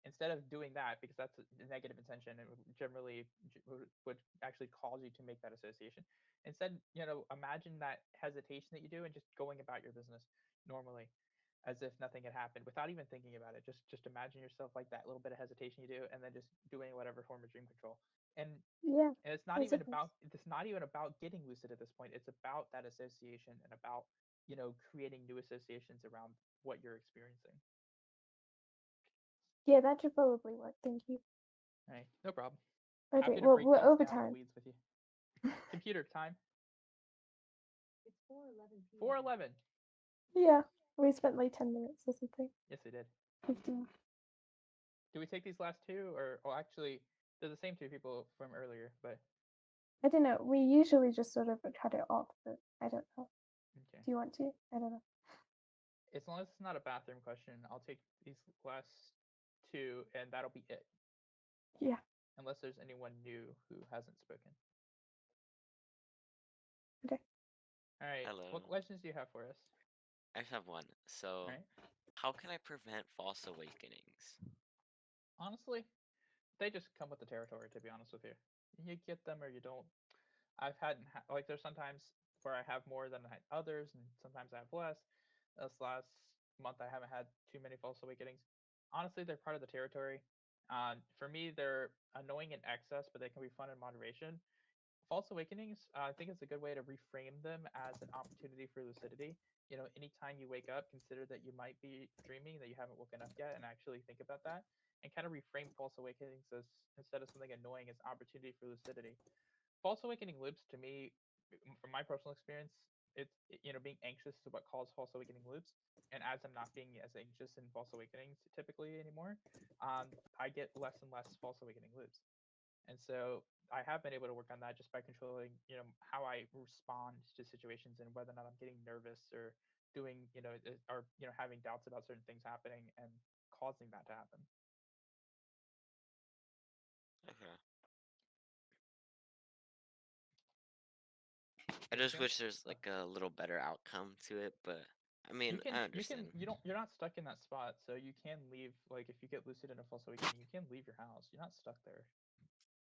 instead of doing that because that's a negative intention and would generally would actually cause you to make that association, instead imagine that hesitation that you do and just going about your business normally as if nothing had happened without even thinking about it. Just imagine yourself like that little bit of hesitation you do and then just doing whatever form of dream control. and Yeah, and I suppose. it's not even about getting lucid at this point. It's about that association and about creating new associations around what you're experiencing. Yeah, that should probably work. Thank you. Right, no problem. Okay, Happy to well, break we're things over down in the time. weeds with you. Computer time. It's 4:11 p.m. 4:11. Yeah, we spent like 10 minutes or something. Yes, we did. 15. Do we take these last two, or actually, they're the same two people from earlier, but I don't know. We usually just sort of cut it off, but I don't know. okay. Do you want to? I don't know. As long as it's not a bathroom question, I'll take these last two, and that'll be it. Yeah. Unless there's anyone new who hasn't spoken. Okay. All right. Hello. What questions do you have for us? I just have one. So, All right. how can I prevent false awakenings? Honestly, they just come with the territory. To be honest with you, you get them or you don't. I've had like there's sometimes where I have more than I had others, and sometimes I have less. This last month, I haven't had too many false awakenings. Honestly, they're part of the territory. For me, they're annoying in excess, but they can be fun in moderation. False awakenings, I think it's a good way to reframe them as an opportunity for lucidity. Anytime you wake up, consider that you might be dreaming, that you haven't woken up yet, and actually think about that, and kind of reframe false awakenings as instead of something annoying as opportunity for lucidity. False awakening loops to me, from my personal experience, being anxious is what caused false awakening loops. And as I'm not being as anxious in false awakenings typically anymore, I get less and less false awakening loops. And so I have been able to work on that just by controlling, how I respond to situations and whether or not I'm getting nervous or doing, or having doubts about certain things happening and causing that to happen. Okay. I just wish there's like a little better outcome to it, but I mean, I understand. You're not stuck in that spot, so you can leave. Like if you get lucid in a false awakening, you can leave your house. You're not stuck there.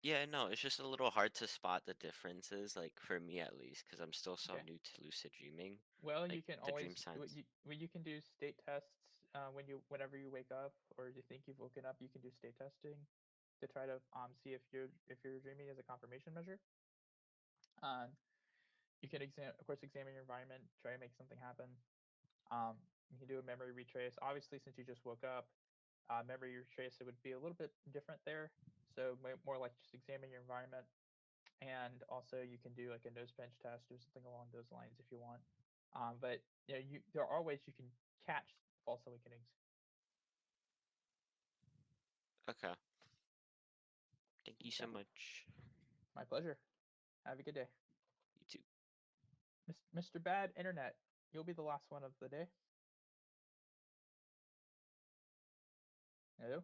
Yeah, no, it's just a little hard to spot the differences, like for me at least, because I'm still so Okay. new to lucid dreaming. Well, Like you can the always dream science. you can do state tests whenever you wake up or you think you've woken up. You can do state testing to try to see if you're dreaming as a confirmation measure. You can of course examine your environment, try to make something happen. You can do a memory retrace. Obviously, since you just woke up, memory retrace it would be a little bit different there. So more like just examine your environment, and also you can do like a nose bench test or something along those lines if you want. But there are ways you can catch false awakenings. Okay. Thank you so Okay. much. My pleasure. Have a good day. You too. Mr. Bad Internet, you'll be the last one of the day. Hello?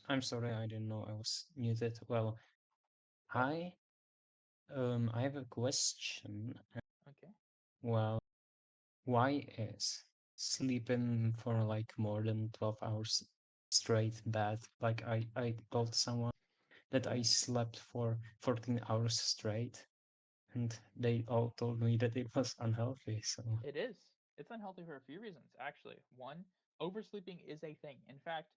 I'm sorry, I didn't know I was muted. Well, I have a question. Okay. Well, why is sleeping for like more than 12 hours straight bad? Like I told someone that I slept for 14 hours straight, and they all told me that it was unhealthy. So It is. It's unhealthy for a few reasons, actually. One, oversleeping is a thing. In fact,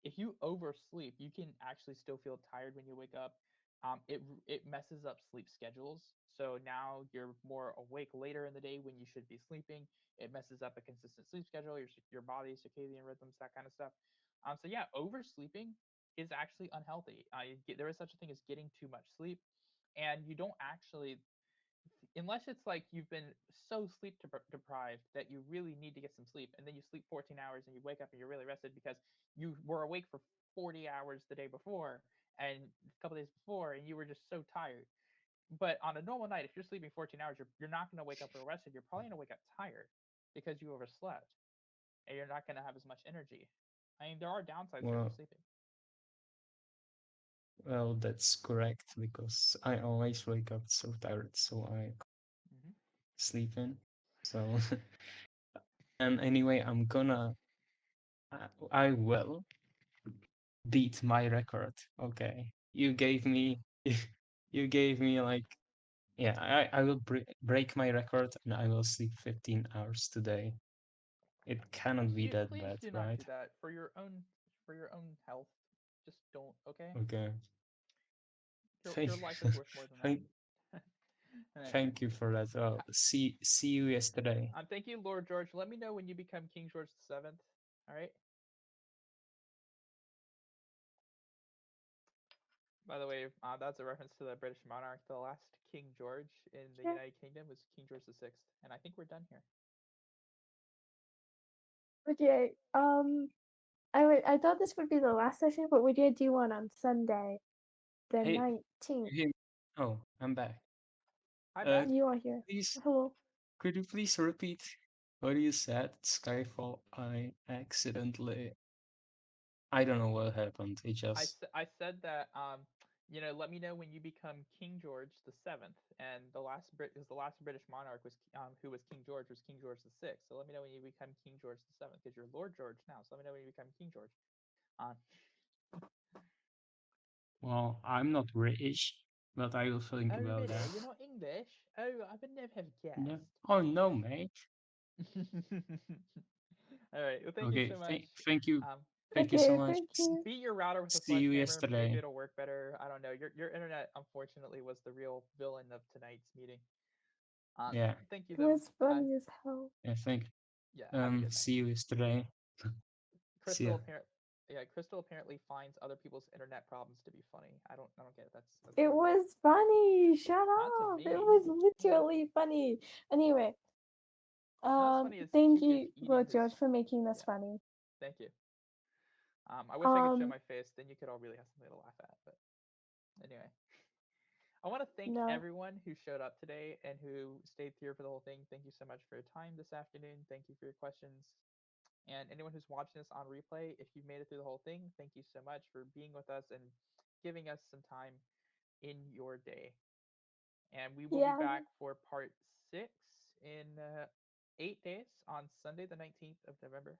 if you oversleep, you can actually still feel tired when you wake up. It messes up sleep schedules. So now you're more awake later in the day when you should be sleeping. It messes up a consistent sleep schedule, your body, circadian rhythms, that kind of stuff. So yeah, oversleeping is actually unhealthy. There is such a thing as getting too much sleep, and you don't actually unless it's like you've been so sleep deprived that you really need to get some sleep and then you sleep 14 hours and you wake up and you're really rested because you were awake for 40 hours the day before and a couple days before and you were just so tired. But on a normal night, if you're sleeping 14 hours, you're not going to wake up rested. You're probably going to wake up tired because you overslept and you're not going to have as much energy. I mean, there are downsides to well, oversleeping. well, that's correct because I always wake up so tired, so I sleep in. So, and anyway, I will beat my record. Okay, you gave me like, yeah, I will break my record and I will sleep 15 hours today. It cannot be that Please bad, do not right? do that for your own health. Just don't, okay? Okay. Your life is worth more than Thank, that. All right. thank you for that. Well, see you yesterday. Thank you, Lord George. Let me know when you become King George VII. All right. By the way, that's a reference to the British monarch. The last King George in the Sure. United Kingdom was King George VI, and I think we're done here. Okay. I thought this would be the last session, but we did do one on Sunday, the Hey, 19th. oh, I'm back. Hi, Uh, Beth. You are here. please, Hello. could you please repeat what you said? Skyfall. I accidentally. I don't know what happened. It just. I said that let me know when you become King George VII, and the last British monarch was who was King George was King George VI. So let me know when you become King George VII because you're Lord George now. So let me know when you become King George. Well, I'm not British, but I will think Oh about really? that. You're not English? Oh, I would never have No. guessed. Oh no, mate. All right. Well, thank you Okay. so much. Thank you so Okay, much. thank you. Beat your router with a See you sledgehammer. Maybe yesterday. it'll work better. I don't know. Your internet unfortunately was the real villain of tonight's meeting. Yeah. Thank you It though. was funny as hell. Yeah. Yeah. Have a good night. See you yesterday. See ya. Crystal apparently finds other people's internet problems to be funny. I don't get it. That's It weird. was funny. Shut Not to up. It me. was literally funny. Anyway, Not as funny as thank Chica's you, eating Lord his. George, for making this Yeah. funny. Thank you. I wish I could show Um, my face. Then you could all really have something to laugh at. But Anyway, I want to thank No. everyone who showed up today and who stayed here for the whole thing. Thank you so much for your time this afternoon. Thank you for your questions. And anyone who's watching this on replay, if you've made it through the whole thing, thank you so much for being with us and giving us some time in your day. And we will be Yeah. back for part 6 in 8 days on Sunday, the 19th of November.